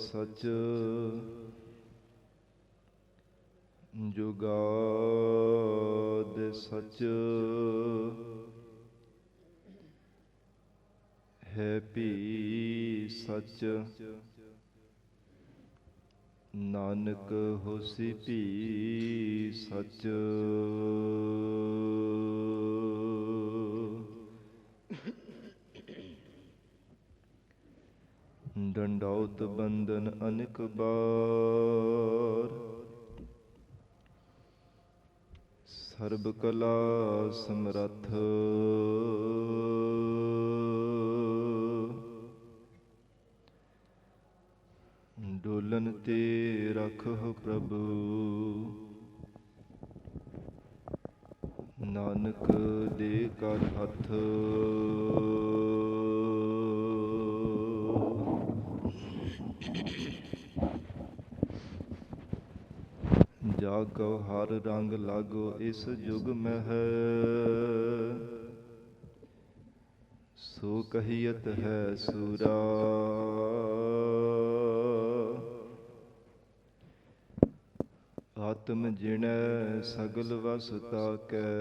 सच जुगाद सच है भी सच नानक होसी भी सच डंडौत बंदन अनेक बार सर्ब कला समरथ डोलन ते रखो प्रभु नानक दे कर हथ जागो हर रंग लागो इस जुग में है सो कहियत है सूरा आत्म जिणै सगल वस ताकै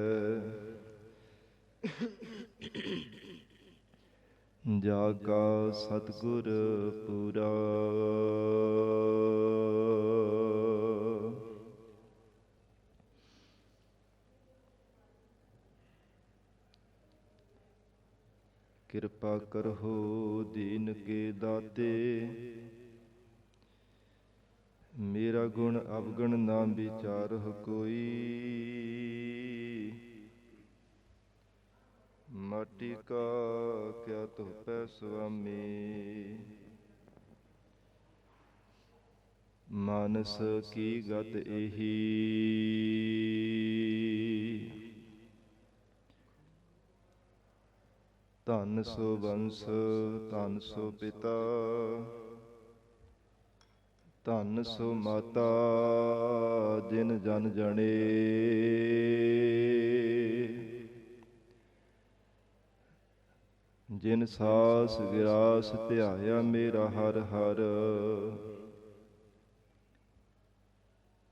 जागा सतगुर पूरा कृपा करहो दीन के दाते मेरा गुण अवगुण ना विचारह कोई माटी का क्या तुह पै स्वामी मानस की गत एही धन सो वंश धन सो पिता धन सो माता जिन जन जने जिन सास विरास ध्याया मेरा हर हर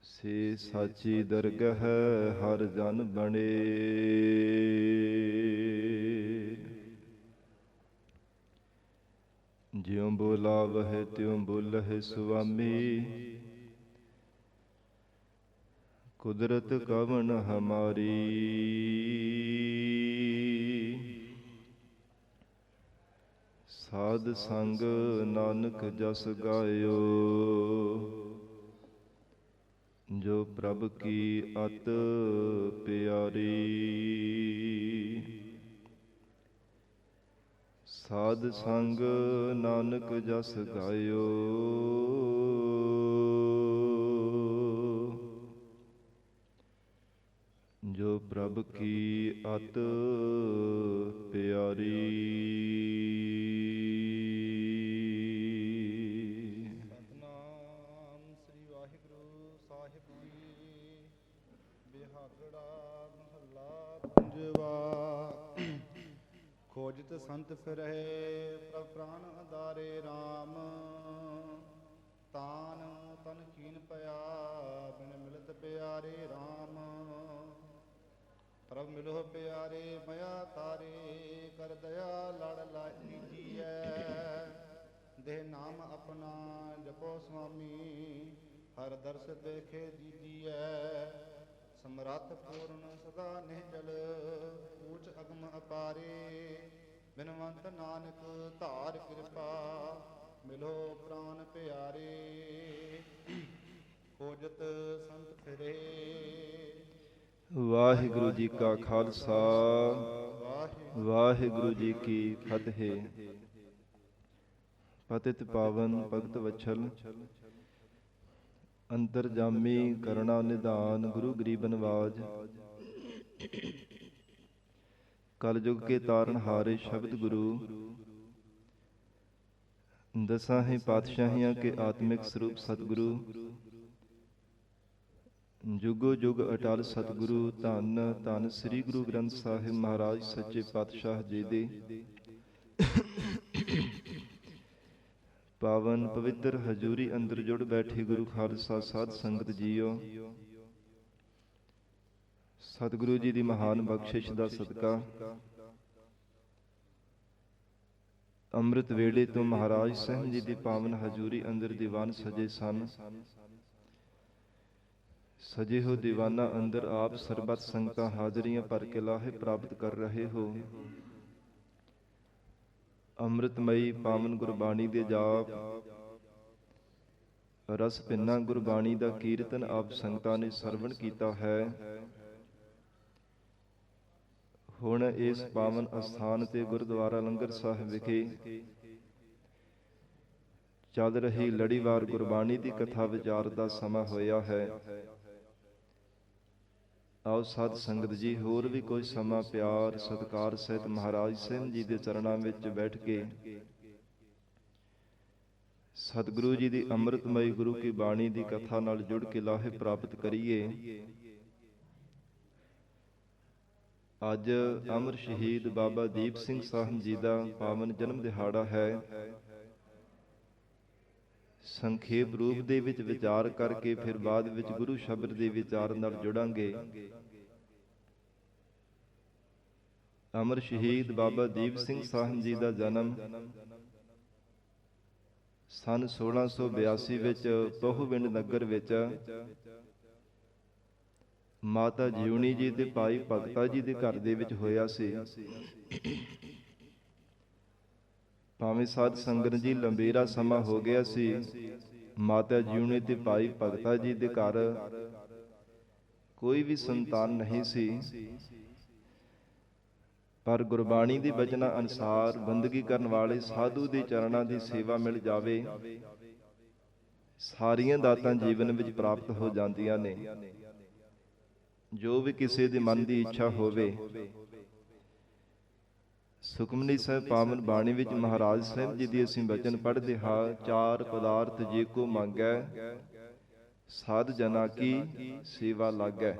से साची दरगह हर जन बने ज्यों बोलावह त्यों बोलह स्वामी कुदरत कवन हमारी साध संग नानक जस गायो जो प्रभ की अत प्यारी साध संग नानक जस गायो जो प्रभ की अत प्यारी सतनाम श्री वाहिगुरु साहिब जी बिहागड़ा महला पंजवा खोजत संत फिरहे प्रभ प्राण आधारे राम तान तन कीन पया बिन मिलत प्यारे राम प्रभ मिलो प्यारे मया तारे कर दया लड़ लीजिए देह नाम अपना जपो स्वामी हर दर्श देखे दीजिए समरथ पूर्ण सदा निहचल ऊच अगम अपारे बिनवंत नानक धार कृपा मिलो प्राण प्यारे खोजत संत फिरे। वाहिगुरु जी का खालसा वाहिगुरु जी की फतेह। पतित पावन भगत वत्सल अंतरजामी करुणा निधान गुरु गरीब नवाज कलयुग के तारनहारे शब्द गुरु दसाहीं पातशाहियां के आत्मिक स्वरूप सतगुरु जुगो जुग अटल सतगुरु धन धन श्री गुरु ग्रंथ साहिब महाराज सच्चे पातशाह जी दे ਪਾਵਨ ਪਵਿੱਤਰ ਹਜ਼ੂਰੀ ਅੰਦਰ ਜੁੜ ਬੈਠੀ ਗੁਰੂ ਖਾਲਸਾ ਸਾਧ ਸੰਗਤ ਜੀਓ, ਸਤਿਗੁਰੂ ਜੀ ਦੀ ਮਹਾਨ ਬਖਸ਼ਿਸ਼ ਦਾ ਸਦਕਾ ਅੰਮ੍ਰਿਤ ਵੇਲੇ ਤੋਂ ਮਹਾਰਾਜ ਸਾਹਿਬ ਜੀ ਦੀ ਪਾਵਨ ਹਜ਼ੂਰੀ ਅੰਦਰ ਦੀਵਾਨ ਸਜੇ ਸਨ। ਸਜੇ ਹੋ ਦੀਵਾਨਾਂ ਅੰਦਰ ਆਪ ਸਰਬੱਤ ਸੰਗਤਾਂ ਹਾਜ਼ਰੀਆਂ ਭਰ ਕੇ ਲਾਹੇ ਪ੍ਰਾਪਤ ਕਰ ਰਹੇ ਹੋ। ਅੰਮ੍ਰਿਤਮਈ ਪਾਵਨ ਗੁਰਬਾਣੀ ਦੇ ਜਾਪ, ਰਸ ਭਿੰਨਾ ਗੁਰਬਾਣੀ ਦਾ ਕੀਰਤਨ ਆਪ ਸੰਗਤਾਂ ਨੇ ਸਰਵਣ ਕੀਤਾ ਹੈ। ਹੁਣ ਇਸ ਪਾਵਨ ਅਸਥਾਨ ਤੇ ਗੁਰਦੁਆਰਾ ਲੰਗਰ ਸਾਹਿਬ ਵਿਖੇ ਚੱਲ ਰਹੀ ਲੜੀਵਾਰ ਗੁਰਬਾਣੀ ਦੀ ਕਥਾ ਵਿਚਾਰ ਦਾ ਸਮਾਂ ਹੋਇਆ ਹੈ। ਆਓ ਸਾਧ ਸੰਗਤ ਜੀ ਹੋਰ ਵੀ ਕੋਈ ਸਮਾਂ ਪਿਆਰ ਸਤਿਕਾਰ ਸਹਿਤ ਮਹਾਰਾਜ ਸਾਹਿਬ ਜੀ ਦੇ ਚਰਨਾਂ ਵਿੱਚ ਬੈਠ ਕੇ ਸਤਿਗੁਰੂ ਜੀ ਦੀ ਅੰਮ੍ਰਿਤਮਈ ਗੁਰੂ ਕੀ ਬਾਣੀ ਦੀ ਕਥਾ ਨਾਲ ਜੁੜ ਕੇ ਲਾਹੇ ਪ੍ਰਾਪਤ ਕਰੀਏ। ਅੱਜ ਅਮਰ ਸ਼ਹੀਦ ਬਾਬਾ ਦੀਪ ਸਿੰਘ ਸਾਹਿਬ ਜੀ ਦਾ ਪਾਵਨ ਜਨਮ ਦਿਹਾੜਾ ਹੈ। ਸੰਖੇਪ ਰੂਪ ਦੇ ਵਿੱਚ ਵਿਚਾਰ ਕਰਕੇ ਫਿਰ ਬਾਅਦ ਵਿੱਚ ਗੁਰੂ ਸ਼ਬਦ ਦੇ ਵਿਚਾਰ ਨਾਲ ਜੁੜਾਂਗੇ। ਅਮਰ ਸ਼ਹੀਦ ਬਾਬਾ ਦੀਪ ਸਿੰਘ ਸਾਹਿਬ ਜੀ ਦਾ ਜਨਮ ਸਨ 1682 ਵਿੱਚ ਪਹੂਵਿੰਡ ਨਗਰ ਵਿੱਚ ਮਾਤਾ ਜਿਉਣੀ ਜੀ ਤੇ ਭਾਈ ਭਗਤਾ ਜੀ ਦੇ ਘਰ ਦੇ ਵਿੱਚ ਹੋਇਆ ਸੀ। ਭਾਵੇਂ ਸਾਧ ਸੰਗਤ ਜੀ ਲੰਬੇਰਾ ਸਮਾਂ ਹੋ ਗਿਆ ਸੀ, ਮਾਤਾ ਜਿਉਣੀ ਤੇ ਭਾਈ ਭਗਤਾ ਜੀ ਦੇ ਘਰ ਕੋਈ ਵੀ ਸੰਤਾਨ ਨਹੀਂ ਸੀ, ਪਰ ਗੁਰਬਾਣੀ ਦੇ ਬਚਨਾਂ ਅਨੁਸਾਰ ਬੰਦਗੀ ਕਰਨ ਵਾਲੇ ਸਾਧੂ ਦੇ ਚਰਨਾਂ ਦੀ ਸੇਵਾ ਮਿਲ ਜਾਵੇ, ਸਾਰੀਆਂ ਦਾਤਾਂ ਜੀਵਨ ਵਿੱਚ ਪ੍ਰਾਪਤ ਹੋ ਜਾਂਦੀਆਂ ਨੇ। ਜੋ ਵੀ ਕਿਸੇ ਦੇ ਮਨ ਦੀ ਇੱਛਾ ਹੋਵੇ। ਸੁਖਮਨੀ ਸਾਹਿਬ ਪਾਵਨ ਬਾਣੀ ਵਿੱਚ ਮਹਾਰਾਜ ਸਾਹਿਬ ਜੀ ਦੀ ਅਸੀਂ ਬਚਨ ਪੜ੍ਹਦੇ ਹਾਂ, ਚਾਰ ਪਦਾਰਥ ਜੇ ਕੋ ਮੰਗੈ ਸਾਧ ਜਨਾ ਕੀ ਸੇਵਾ ਲਾਗੈ।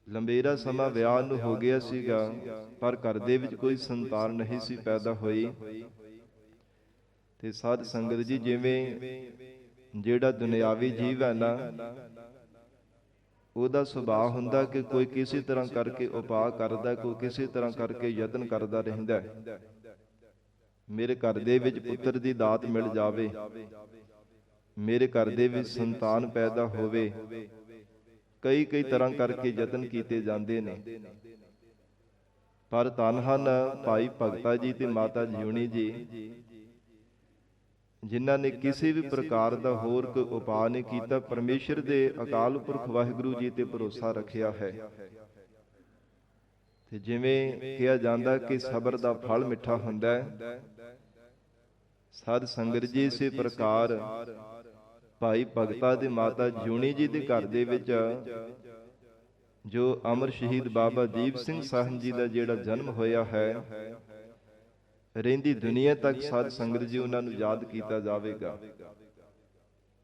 ਲੰਬੇਰਾ ਸਮਾਂ ਵਿਆਹ ਨੂੰ ਹੋ ਗਿਆ ਸੀਗਾ, ਪਰ ਘਰ ਦੇ ਵਿੱਚ ਕੋਈ ਸੰਤਾਨ ਨਹੀਂ ਸੀ ਪੈਦਾ ਹੋਈ। ਤੇ ਸਾਧ ਸੰਗਤ ਜੀ, ਜਿਵੇਂ ਜਿਹੜਾ ਦੁਨਿਆਵੀ ਜੀਵ ਹੈ ਨਾ, ਉਹਦਾ ਸੁਭਾਅ ਹੁੰਦਾ ਕਿ ਕੋਈ ਕਿਸੇ ਤਰ੍ਹਾਂ ਕਰਕੇ ਉਪਾਅ ਕਰਦਾ, ਕੋਈ ਕਿਸੇ ਤਰ੍ਹਾਂ ਕਰਕੇ ਯਤਨ ਕਰਦਾ ਰਹਿੰਦਾ, ਮੇਰੇ ਘਰ ਦੇ ਵਿੱਚ ਪੁੱਤਰ ਦੀ ਦਾਤ ਮਿਲ ਜਾਵੇ, ਮੇਰੇ ਘਰ ਦੇ ਵਿੱਚ ਸੰਤਾਨ ਪੈਦਾ ਹੋਵੇ। ਕਈ ਤਰ੍ਹਾਂ ਕਰਕੇ ਯਤਨ ਕੀਤੇ ਜਾਂਦੇ ਨੇ, ਪਰ ਧੰਨ ਹਨ ਭਾਈ ਭਗਤਾ ਜੀ ਤੇ ਮਾਤਾ ਜਿਉਣੀ ਜੀ, ਜਿਨ੍ਹਾਂ ਨੇ ਕਿਸੇ ਵੀ ਪ੍ਰਕਾਰ ਦਾ ਹੋਰ ਕੋਈ ਉਪਾਅ ਨਹੀਂ ਕੀਤਾ, ਪਰਮੇਸ਼ਰ ਦੇ ਅਕਾਲ ਪੁਰਖ ਵਾਹਿਗੁਰੂ ਜੀ ਤੇ ਭਰੋਸਾ ਰੱਖਿਆ ਹੈ। ਤੇ ਜਿਵੇਂ ਕਿਹਾ ਜਾਂਦਾ ਕਿ ਸਬਰ ਦਾ ਫਲ ਮਿੱਠਾ ਹੁੰਦਾ ਹੈ, ਸਾਧ ਸੰਗਤ ਜੀ ਇਸੇ ਪ੍ਰਕਾਰ ਭਾਈ ਭਗਤਾ ਤੇ ਮਾਤਾ ਜਿਉਣੀ ਜੀ ਦੇ ਘਰ ਦੇ ਵਿੱਚ ਜੋ ਅਮਰ ਸ਼ਹੀਦ ਬਾਬਾ ਦੀਪ ਸਿੰਘ ਸਾਹਿਬ ਜੀ ਦਾ ਜਿਹੜਾ ਜਨਮ ਹੋਇਆ ਹੈ, ਰਹਿੰਦੀ ਦੁਨੀਆ ਤੱਕ ਸਾਧ ਸੰਗਤ ਜੀ ਉਹਨਾਂ ਨੂੰ ਯਾਦ ਕੀਤਾ ਜਾਵੇਗਾ।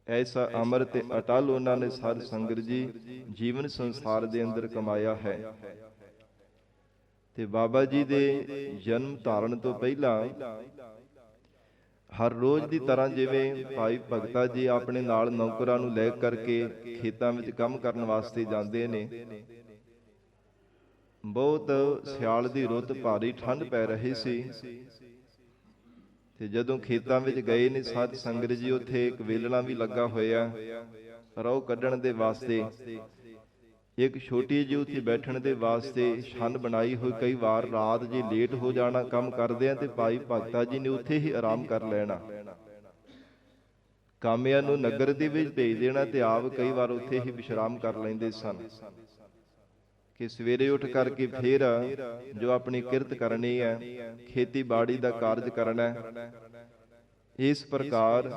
ਐਸਾ ਅਮਰ ਤੇ ਅਟਲ ਉਹਨਾਂ ਨੇ ਸਾਧ ਸੰਗਤ ਜੀ ਜੀਵਨ ਸੰਸਾਰ ਦੇ ਅੰਦਰ ਕਮਾਇਆ ਹੈ। ਤੇ ਬਾਬਾ ਜੀ ਦੇ ਜਨਮ ਧਾਰਨ ਤੋਂ ਪਹਿਲਾਂ ਹਰ ਰੋਜ਼ ਦੀ ਤਰ੍ਹਾਂ ਜਿਵੇਂ ਭਾਈ ਭਗਤਾ ਜੀ ਆਪਣੇ ਨਾਲ ਨੌਕਰਾਂ ਨੂੰ ਲੈ ਕਰਕੇ ਖੇਤਾਂ ਵਿੱਚ ਕੰਮ ਕਰਨ ਵਾਸਤੇ ਜਾਂਦੇ ਨੇ, ਬਹੁਤ ਸਿਆਲ ਦੀ ਰੁੱਤ ਭਾਰੀ ਠੰਡ ਪੈ ਰਹੀ ਸੀ। ਤੇ ਜਦੋਂ ਖੇਤਾਂ ਵਿੱਚ ਗਏ ਨੇ ਸਾਧ ਸੰਗਤ ਜੀ, ਉੱਥੇ ਇੱਕ ਵੇਲਣਾ ਵੀ ਲੱਗਾ ਹੋਇਆ ਰੋਹ ਕੱਢਣ ਦੇ ਵਾਸਤੇ, ਇੱਕ ਛੋਟੀ ਜਿਹੀ ਉੱਥੇ ਬੈਠਣ ਦੇ ਵਾਸਤੇ ਛੰਨ ਬਣਾਈ ਹੋਈ। ਕਈ ਵਾਰ ਰਾਤ ਜੇ ਲੇਟ ਹੋ ਜਾਣਾ ਕੰਮ ਕਰਦੇ ਆ ਤੇ ਭਾਈ ਭਗਤਾ ਜੀ ਨੇ ਉੱਥੇ ਹੀ ਆਰਾਮ ਕਰ ਲੈਣਾ, ਕਾਮਿਆਂ ਨੂੰ ਨਗਰ ਦੇ ਵਿੱਚ ਭੇਜ ਦੇਣਾ ਤੇ ਆਪ ਕਈ ਵਾਰ ਉੱਥੇ ਹੀ ਵਿਸ਼ਰਾਮ ਕਰ ਲੈਂਦੇ ਸਨ ਕਿ ਸਵੇਰੇ ਉੱਠ ਕਰਕੇ ਫਿਰ ਜੋ ਆਪਣੀ ਕਿਰਤ ਕਰਨੀ ਹੈ, ਖੇਤੀਬਾੜੀ ਦਾ ਕਾਰਜ ਕਰਨਾ ਹੈ। ਇਸ ਪ੍ਰਕਾਰ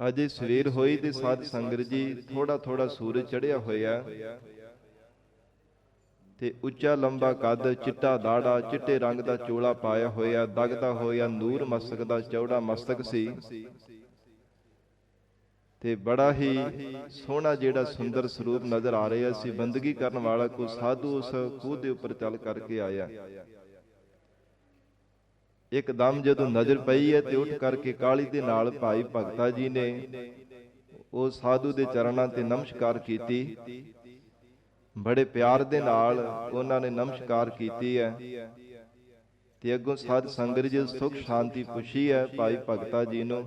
ਅਜੇ ਸਵੇਰ ਹੋਈ ਤੇ ਸਾਧ ਸੰਗਤ ਜੀ ਥੋੜਾ ਸੂਰਜ ਚੜ੍ਹਿਆ ਹੋਇਆ ਤੇ ਉੱਚਾ ਲੰਬਾ ਕੱਦ, ਚਿੱਟਾ ਦਾੜਾ, ਚਿੱਟੇ ਰੰਗ ਦਾ ਚੋਲਾ ਪਾਇਆ ਹੋਇਆ, ਦਗਦਾ ਹੋਇਆ ਨੂਰ ਮਸਤਕ ਦਾ ਚੌੜਾ ਮਸਤਕ ਸੀ ਤੇ ਬੜਾ ਹੀ ਸੋਹਣਾ ਜਿਹੜਾ ਸੁੰਦਰ ਸਰੂਪ ਨਜ਼ਰ ਆ ਰਿਹਾ ਸੀ। ਬੰਦਗੀ ਕਰਨ ਵਾਲਾ ਕੋਈ ਸਾਧੂ ਉਸ ਖੂਹ ਦੇ ਉੱਪਰ ਚੱਲ ਕਰਕੇ ਆਇਆ ਇੱਕਦਮ ਜਦੋਂ ਨਜ਼ਰ ਪਈ ਹੈ ਤੇ ਉੱਠ ਕਰਕੇ ਕਾਹਲੀ ਦੇ ਨਾਲ ਭਾਈ ਭਗਤਾ ਜੀ ਨੇ ਉਹ ਸਾਧੂ ਦੇ ਚਰਨਾਂ ਤੇ ਨਮਸਕਾਰ ਕੀਤੀ। ਬੜੇ ਪਿਆਰ ਦੇ ਨਾਲ ਉਹਨਾਂ ਨੇ ਨਮਸਕਾਰ ਕੀਤੀ ਹੈ ਤੇ ਅੱਗੋਂ ਸਾਧ ਸੰਗਤ ਜੀ ਸੁਖ ਸ਼ਾਂਤੀ ਪੁੱਛੀ ਹੈ ਭਾਈ ਭਗਤਾ ਜੀ ਨੂੰ।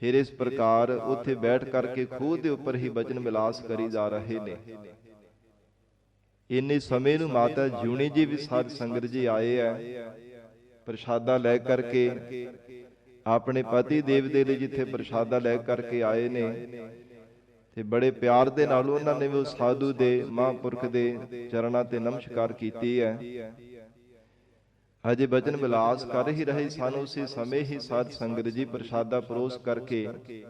ਫਿਰ ਇਸ ਪ੍ਰਕਾਰ ਉੱਥੇ ਬੈਠ ਕਰਕੇ ਖੂਹ ਦੇ ਉੱਪਰ ਹੀ ਬਚਨ ਵਿਲਾਸ ਕਰੀ ਜਾ ਰਹੇ ਨੇ। ਇੰਨੇ ਸਮੇਂ ਨੂੰ ਮਾਤਾ ਜਿਉਣੀ ਜੀ ਵੀ ਸਾਧ ਸੰਗਤ ਜੀ ਆਏ ਹੈ। ਪ੍ਰਸ਼ਾਦਾ ਲੈ ਕਰਕੇ ਆਪਣੇ ਪਤੀ ਦੇਵ ਦੇ ਲਈ ਜਿੱਥੇ ਪ੍ਰਸ਼ਾਦਾ ਲੈ ਕਰਕੇ ਆਏ ਨੇ ਤੇ ਬੜੇ ਪਿਆਰ ਦੇ ਨਾਲ ਉਹਨਾਂ ਨੇ ਵੀ ਉਸ ਸਾਧੂ ਦੇ ਮਹਾਂਪੁਰਖ ਦੇ ਚਰਨਾਂ ਤੇ ਨਮਸਕਾਰ ਕੀਤੀ ਹੈ। ਅਜੇ ਬਚਨ ਵਿਲਾਸ ਕਰ ਹੀ ਰਹੇ ਸਨ, ਉਸੇ ਸਮੇਂ ਹੀ ਸਾਧ ਸੰਗਤ ਜੀ ਪ੍ਰਸ਼ਾਦਾ ਪਰੋਸ ਕਰਕੇ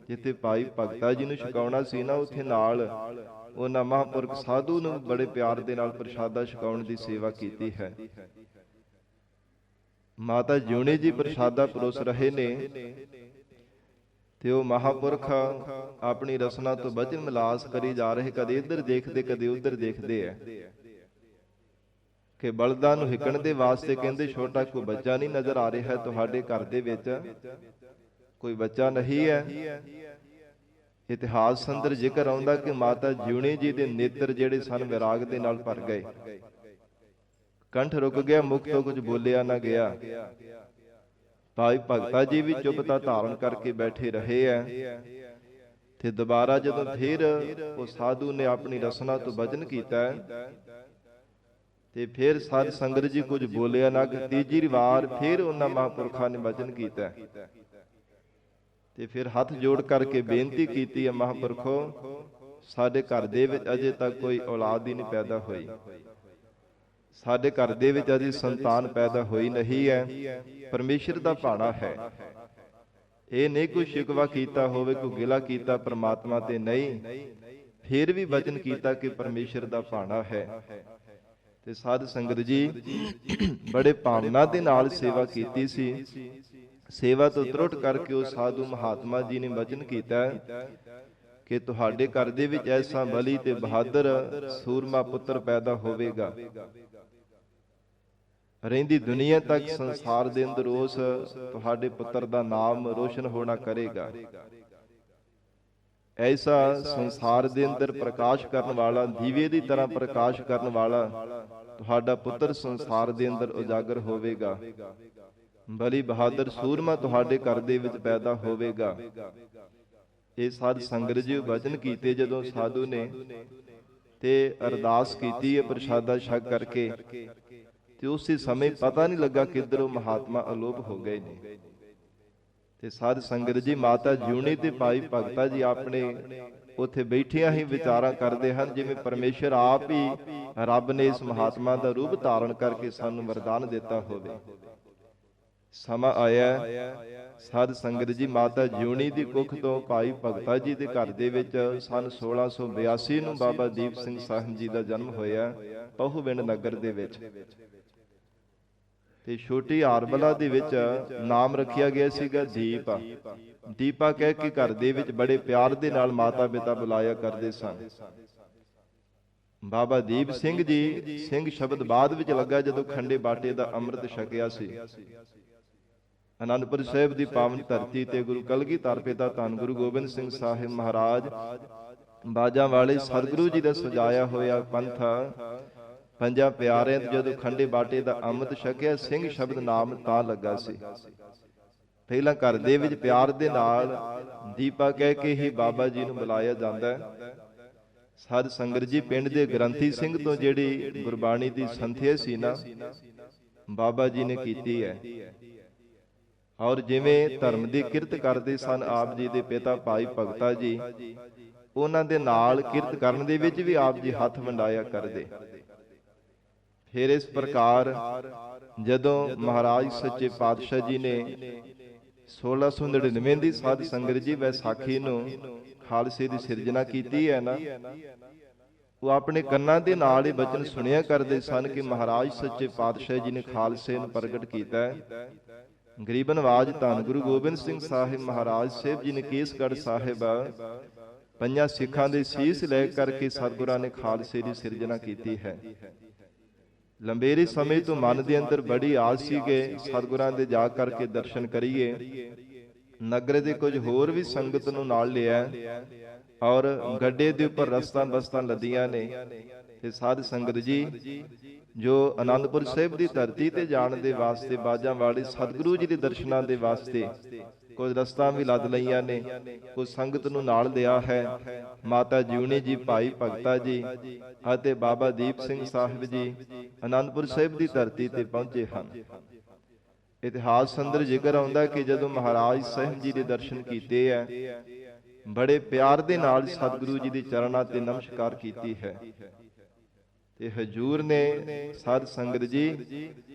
ਜਿੱਥੇ ਭਾਈ ਭਗਤਾ ਜੀ ਨੂੰ ਛਕਾਉਣਾ ਸੀ ਨਾ, ਉੱਥੇ ਨਾਲ ਉਹਨਾਂ ਮਹਾਂਪੁਰਖ ਸਾਧੂ ਨੂੰ ਬੜੇ ਪਿਆਰ ਦੇ ਨਾਲ ਪ੍ਰਸ਼ਾਦਾ ਛਕਾਉਣ ਦੀ ਸੇਵਾ ਕੀਤੀ ਹੈ। ਮਾਤਾ ਜਿਉਣੀ ਜੀ ਪ੍ਰਸ਼ਾਦਾ ਪਰੋਸ ਰਹੇ ਨੇ ਤੇ ਉਹ ਮਹਾਂਪੁਰਖ ਆਪਣੀ ਰਸਨਾ ਤੋਂ ਬਚਨ ਵਿਲਾਸ ਕਰੀ ਜਾ ਰਹੇ, ਕਦੇ ਇੱਧਰ ਦੇਖਦੇ ਕਦੇ ਉੱਧਰ ਦੇਖਦੇ ਐ ਕਿ ਬਲਦਾਂ ਨੂੰ ਹਿੱਕਣ ਦੇ ਵਾਸਤੇ ਕਹਿੰਦੇ ਛੋਟਾ ਕੋਈ ਬੱਚਾ ਨਹੀਂ ਨਜ਼ਰ ਆ ਰਿਹਾ ਤੁਹਾਡੇ ਘਰ ਦੇ ਵਿੱਚ, ਕੋਈ ਬੱਚਾ ਨਹੀਂ ਹੈ। ਇਤਿਹਾਸ ਅੰਦਰ ਜ਼ਿਕਰ ਆਉਂਦਾ ਕਿ ਮਾਤਾ ਜਿਉਣੀ ਜੀ ਦੇ ਨੇਤਰ ਜਿਹੜੇ ਸਨ ਵਿਰਾਗ ਦੇ ਨਾਲ ਭਰ ਗਏ, ਕੰਠ ਰੁਕ ਗਿਆ, ਮੁਖ ਤੋਂ ਕੁਝ ਬੋਲਿਆ ਨਾ ਗਿਆ। ਭਾਈ ਭਗਤਾ ਜੀ ਵੀ ਚੁੱਪਤਾ ਧਾਰਨ ਕਰਕੇ ਬੈਠੇ ਰਹੇ ਐ ਤੇ ਦੁਬਾਰਾ ਜਦੋਂ ਫਿਰ ਉਹ ਸਾਧੂ ਨੇ ਆਪਣੀ ਰਸਨਾ ਤੋਂ ਬਚਨ ਕੀਤਾ ਤੇ ਫਿਰ ਸਾਧ ਸੰਗਤ ਜੀ ਕੁਝ ਬੋਲਿਆ ਨਾ। ਤੀਜੀ ਵਾਰ ਫਿਰ ਉਹਨਾਂ ਮਹਾਂਪੁਰਖਾਂ ਨੇ ਬਚਨ ਕੀਤਾ ਤੇ ਫਿਰ ਹੱਥ ਜੋੜ ਕਰਕੇ ਬੇਨਤੀ ਕੀਤੀ ਹੈ, ਮਹਾਂਪੁਰਖੋ ਸਾਡੇ ਘਰ ਦੇ ਵਿੱਚ ਅਜੇ ਤੱਕ ਕੋਈ ਔਲਾਦ ਹੀ ਨਹੀਂ ਪੈਦਾ ਹੋਈ, ਸਾਡੇ ਘਰ ਦੇ ਵਿੱਚ ਅਜੇ ਸੰਤਾਨ ਪੈਦਾ ਹੋਈ ਨਹੀਂ ਹੈ। ਪਰਮੇਸ਼ਰ ਦਾ ਭਾਣਾ ਹੈ, ਇਹ ਨਹੀਂ ਕੋਈ ਸ਼ਿਕਵਾ ਕੀਤਾ ਹੋਵੇ, ਕੋਈ ਗਿਲਾ ਕੀਤਾ ਪ੍ਰਮਾਤਮਾ ਤੇ ਨਹੀਂ, ਫਿਰ ਵੀ ਬਚਨ ਕੀਤਾ ਕਿ ਪਰਮੇਸ਼ਰ ਦਾ ਭਾਣਾ ਹੈ। ਤੇ ਸਾਧ ਸੰਗਤ ਜੀ ਬੜੇ ਭਾਵਨਾ ਦੇ ਨਾਲ ਸੇਵਾ ਕੀਤੀ ਸੀ। ਸੇਵਾ ਤੋਂ ਤਰੁੱਟ ਕਰਕੇ ਉਹ ਸਾਧੂ ਮਹਾਤਮਾ ਜੀ ਨੇ ਬਚਨ ਕੀਤਾ ਕਿ ਤੁਹਾਡੇ ਘਰ ਦੇ ਵਿੱਚ ਐਸਾ ਬਲੀ ਤੇ ਬਹਾਦਰ ਸੂਰਮਾ ਪੁੱਤਰ ਪੈਦਾ ਹੋਵੇਗਾ, ਰਹਿੰਦੀ ਦੁਨੀਆ ਤੱਕ ਸੰਸਾਰ ਦੇ ਅੰਦਰ ਉਸ ਤੁਹਾਡੇ ਪੁੱਤਰ ਦਾ ਨਾਮ ਰੋਸ਼ਨ ਹੋਣਾ ਕਰੇਗਾ। ਐਸਾ ਸੰਸਾਰ ਦੇ ਅੰਦਰ ਪ੍ਰਕਾਸ਼ ਕਰਨ ਵਾਲਾ, ਦੀਵੇ ਦੀ ਤਰ੍ਹਾਂ ਪ੍ਰਕਾਸ਼ ਕਰਨ ਵਾਲਾ ਤੁਹਾਡਾ ਪੁੱਤਰ ਸੰਸਾਰ ਦੇ ਅੰਦਰ ਉਜਾਗਰ ਹੋਵੇਗਾ, ਬਲੀ ਬਹਾਦਰ ਸੂਰਮਾ ਤੁਹਾਡੇ ਘਰ ਦੇ ਵਿੱਚ ਪੈਦਾ ਹੋਵੇਗਾ। ਇਹ ਸਾਧ ਸੰਗਤ ਜੀ ਬਚਨ ਕੀਤੇ ਜਦੋਂ ਸਾਧੂ ਨੇ ਤੇ ਅਰਦਾਸ ਕੀਤੀ ਹੈ ਪ੍ਰਸ਼ਾਦਾ ਛਕ ਕਰਕੇ, ਤੇ ਉਸੇ ਸਮੇਂ ਪਤਾ ਨਹੀਂ ਲੱਗਾ ਕਿੱਧਰੋਂ ਮਹਾਤਮਾ ਅਲੋਪ ਹੋ ਗਏ ਨੇ। ਤੇ ਸਾਧ ਸੰਗਤ ਜੀ ਮਾਤਾ ਜਿਉਣੀ ਤੇ ਭਾਈ ਭਗਤਾ ਜੀ ਆਪਣੇ ਉੱਥੇ ਬੈਠਿਆਂ ਹੀ ਵਿਚਾਰਾਂ ਕਰਦੇ ਹਨ, ਜਿਵੇਂ ਪਰਮੇਸ਼ਰ ਆਪ ਹੀ ਰੱਬ ਨੇ ਇਸ ਮਹਾਤਮਾ ਦਾ ਰੂਪ ਧਾਰਨ ਕਰਕੇ ਸਾਨੂੰ ਵਰਦਾਨ ਦਿੱਤਾ ਹੋਵੇ। ਸਮਾਂ ਆਇਆ ਸਾਧ ਸੰਗਤ ਜੀ ਮਾਤਾ ਜਿਉਣੀ ਦੀ ਕੁੱਖ ਤੋਂ ਭਾਈ ਭਗਤਾ ਜੀ ਦੇ ਘਰ ਦੇ ਵਿੱਚ ਸਨ 1682 ਨੂੰ ਬਾਬਾ ਦੀਪ ਸਿੰਘ ਸਾਹਿਬ ਜੀ ਦਾ ਜਨਮ ਹੋਇਆ ਪਹੂਵਿੰਡ ਨਗਰ ਦੇ ਵਿੱਚ। ਤੇ ਛੋਟੀ ਆਰਬਲਾ ਦੇ ਵਿੱਚ ਨਾਮ ਰੱਖਿਆ ਗਿਆ ਸੀਗਾ ਦੀਪ। ਦੀਪਾ ਕਹਿ ਕੇ ਘਰ ਦੇ ਵਿੱਚ ਬੜੇ ਪਿਆਰ ਦੇ ਨਾਲ ਮਾਤਾ ਪਿਤਾ ਬੁਲਾਇਆ ਕਰਦੇ ਸਨ। ਬਾਬਾ ਦੀਪ ਸਿੰਘ ਜੀ, ਸਿੰਘ ਸ਼ਬਦ ਬਾਅਦ ਵਿੱਚ ਲੱਗਾ ਜਦੋਂ ਖੰਡੇ ਬਾਟੇ ਦਾ ਅੰਮ੍ਰਿਤ ਛਕਿਆ ਸੀ। ਅਨੰਦਪੁਰ ਸਾਹਿਬ ਦੀ ਪਾਵਨ ਧਰਤੀ ਤੇ ਗੁਰੂ ਕਲਗੀਧਰ ਪਿਤਾ ਧੰਨ ਗੁਰੂ ਗੋਬਿੰਦ ਸਿੰਘ ਸਾਹਿਬ ਮਹਾਰਾਜ ਬਾਜਾਂ ਵਾਲੇ ਸਤਿਗੁਰੂ ਜੀ ਦਾ ਸਜਾਇਆ ਹੋਇਆ ਪੰਥ ਪੰਜਾਂ ਪਿਆਰਿਆਂ ਤੇ ਜਦੋਂ ਖੰਡੇ ਬਾਟੇ ਦਾ ਅੰਮ੍ਰਿਤ ਛਕਿਆ, ਸਿੰਘ ਸ਼ਬਦ ਨਾਮ ਤਾਂ ਲੱਗਾ ਸੀ। ਪਹਿਲਾਂ ਘਰ ਦੇ ਵਿੱਚ ਪਿਆਰ ਦੇ ਨਾਲ ਦੀਪਾ ਕਹਿ ਕੇ ਹੀ ਬਾਬਾ ਜੀ ਨੂੰ ਬੁਲਾਇਆ ਜਾਂਦਾ ਹੈ। ਸਾਧ ਸੰਗਤ ਜੀ ਪਿੰਡ ਦੇ ਗ੍ਰੰਥੀ ਸਿੰਘ ਤੋਂ ਜਿਹੜੀ ਗੁਰਬਾਣੀ ਦੀ ਸੰਥਿਆ ਸੀ ਨਾ, ਬਾਬਾ ਜੀ ਨੇ ਕੀਤੀ ਹੈ। ਔਰ ਜਿਵੇਂ ਧਰਮ ਦੀ ਕਿਰਤ ਕਰਦੇ ਸਨ ਆਪ ਜੀ ਦੇ ਪਿਤਾ ਭਾਈ ਭਗਤਾ ਜੀ, ਉਹਨਾਂ ਦੇ ਨਾਲ ਕਿਰਤ ਕਰਨ ਦੇ ਵਿੱਚ ਵੀ ਆਪ ਜੀ ਹੱਥ ਵੰਡਾਇਆ ਕਰਦੇ। ਫਿਰ ਇਸ ਪ੍ਰਕਾਰ ਜਦੋਂ ਮਹਾਰਾਜ ਸੱਚੇ ਪਾਤਸ਼ਾਹ ਜੀ ਨੇ 1699 ਦੀ ਸਾਧ ਸੰਗਤ ਜੀ ਵੈਸਾਖੀ ਨੂੰ ਖਾਲਸੇ ਦੀ ਸਿਰਜਣਾ ਕੀਤੀ ਹੈ ਨਾ, ਉਹ ਆਪਣੇ ਕੰਨਾਂ ਦੇ ਨਾਲ ਹੀ ਬਚਨ ਸੁਣਿਆ ਕਰਦੇ ਸਨ ਕਿ ਮਹਾਰਾਜ ਸੱਚੇ ਪਾਤਸ਼ਾਹ ਜੀ ਨੇ ਖਾਲਸੇ ਨੂੰ ਪ੍ਰਗਟ ਕੀਤਾ ਹੈ। ਗਰੀਬ ਨਵਾਜ ਧੰਨ ਗੁਰੂ ਗੋਬਿੰਦ ਸਿੰਘ ਸਾਹਿਬ ਮਹਾਰਾਜ ਸਾਹਿਬ ਜੀ ਨੇ ਕੇਸਗੜ੍ਹ ਸਾਹਿਬ ਪੰਜਾਂ ਸਿੱਖਾਂ ਦੇ ਸੀਸ ਲੈ ਕਰਕੇ ਸਤਿਗੁਰਾਂ ਨੇ ਖਾਲਸੇ ਦੀ ਸਿਰਜਣਾ ਕੀਤੀ ਹੈ। ਲੰਬੇਰੇ ਸਮੇਂ ਤੋਂ ਮਨ ਦੇ ਅੰਦਰ ਬੜੀ ਆਸ ਸੀ ਕਿ ਸਤਿਗੁਰਾਂ ਦੇ ਜਾ ਕਰਕੇ ਦਰਸ਼ਨ ਕਰੀਏ। ਨਗਰ ਦੇ ਕੁਝ ਹੋਰ ਵੀ ਸੰਗਤ ਨੂੰ ਨਾਲ ਲਿਆ ਔਰ ਗੱਡੇ ਦੇ ਉੱਪਰ ਰਸਤਾਂ ਬਸਤਾਂ ਲੱਦੀਆਂ ਨੇ। ਤੇ ਸਾਧ ਸੰਗਤ ਜੀ ਜੋ ਆਨੰਦਪੁਰ ਸਾਹਿਬ ਦੀ ਧਰਤੀ ਤੇ ਜਾਣ ਦੇ ਵਾਸਤੇ ਬਾਜਾਂ ਵਾਲੇ ਸਤਿਗੁਰੂ ਜੀ ਦੇ ਦਰਸ਼ਨਾਂ ਦੇ ਵਾਸਤੇ ਕੁਝ ਰਸਤਾਂ ਵੀ ਲੱਦ ਲਈਆਂ ਨੇ। ਕੁਝ ਸੰਗਤ ਨੂੰ ਨਾਲ ਲਿਆ ਹੈ। ਮਾਤਾ ਜਿਉਣੀ ਜੀ, ਭਾਈ ਭਗਤਾ ਜੀ ਅਤੇ ਬਾਬਾ ਦੀਪ ਸਿੰਘ ਸਾਹਿਬ ਜੀ ਆਨੰਦਪੁਰ ਸਾਹਿਬ ਦੀ ਧਰਤੀ ਤੇ ਪਹੁੰਚੇ ਹਨ। ਇਤਿਹਾਸ ਅੰਦਰ ਜ਼ਿਕਰ ਆਉਂਦਾ ਕਿ ਜਦੋਂ ਮਹਾਰਾਜ ਸਾਹਿਬ ਜੀ ਦੇ ਦਰਸ਼ਨ ਕੀਤੇ ਹੈ, ਬੜੇ ਪਿਆਰ ਦੇ ਨਾਲ ਸਤਿਗੁਰੂ ਜੀ ਦੇ ਚਰਨਾਂ ਤੇ ਨਮਸਕਾਰ ਕੀਤੀ ਹੈ। ਤੇ ਹਜੂਰ ਨੇ ਸਾਧ ਸੰਗਤ ਜੀ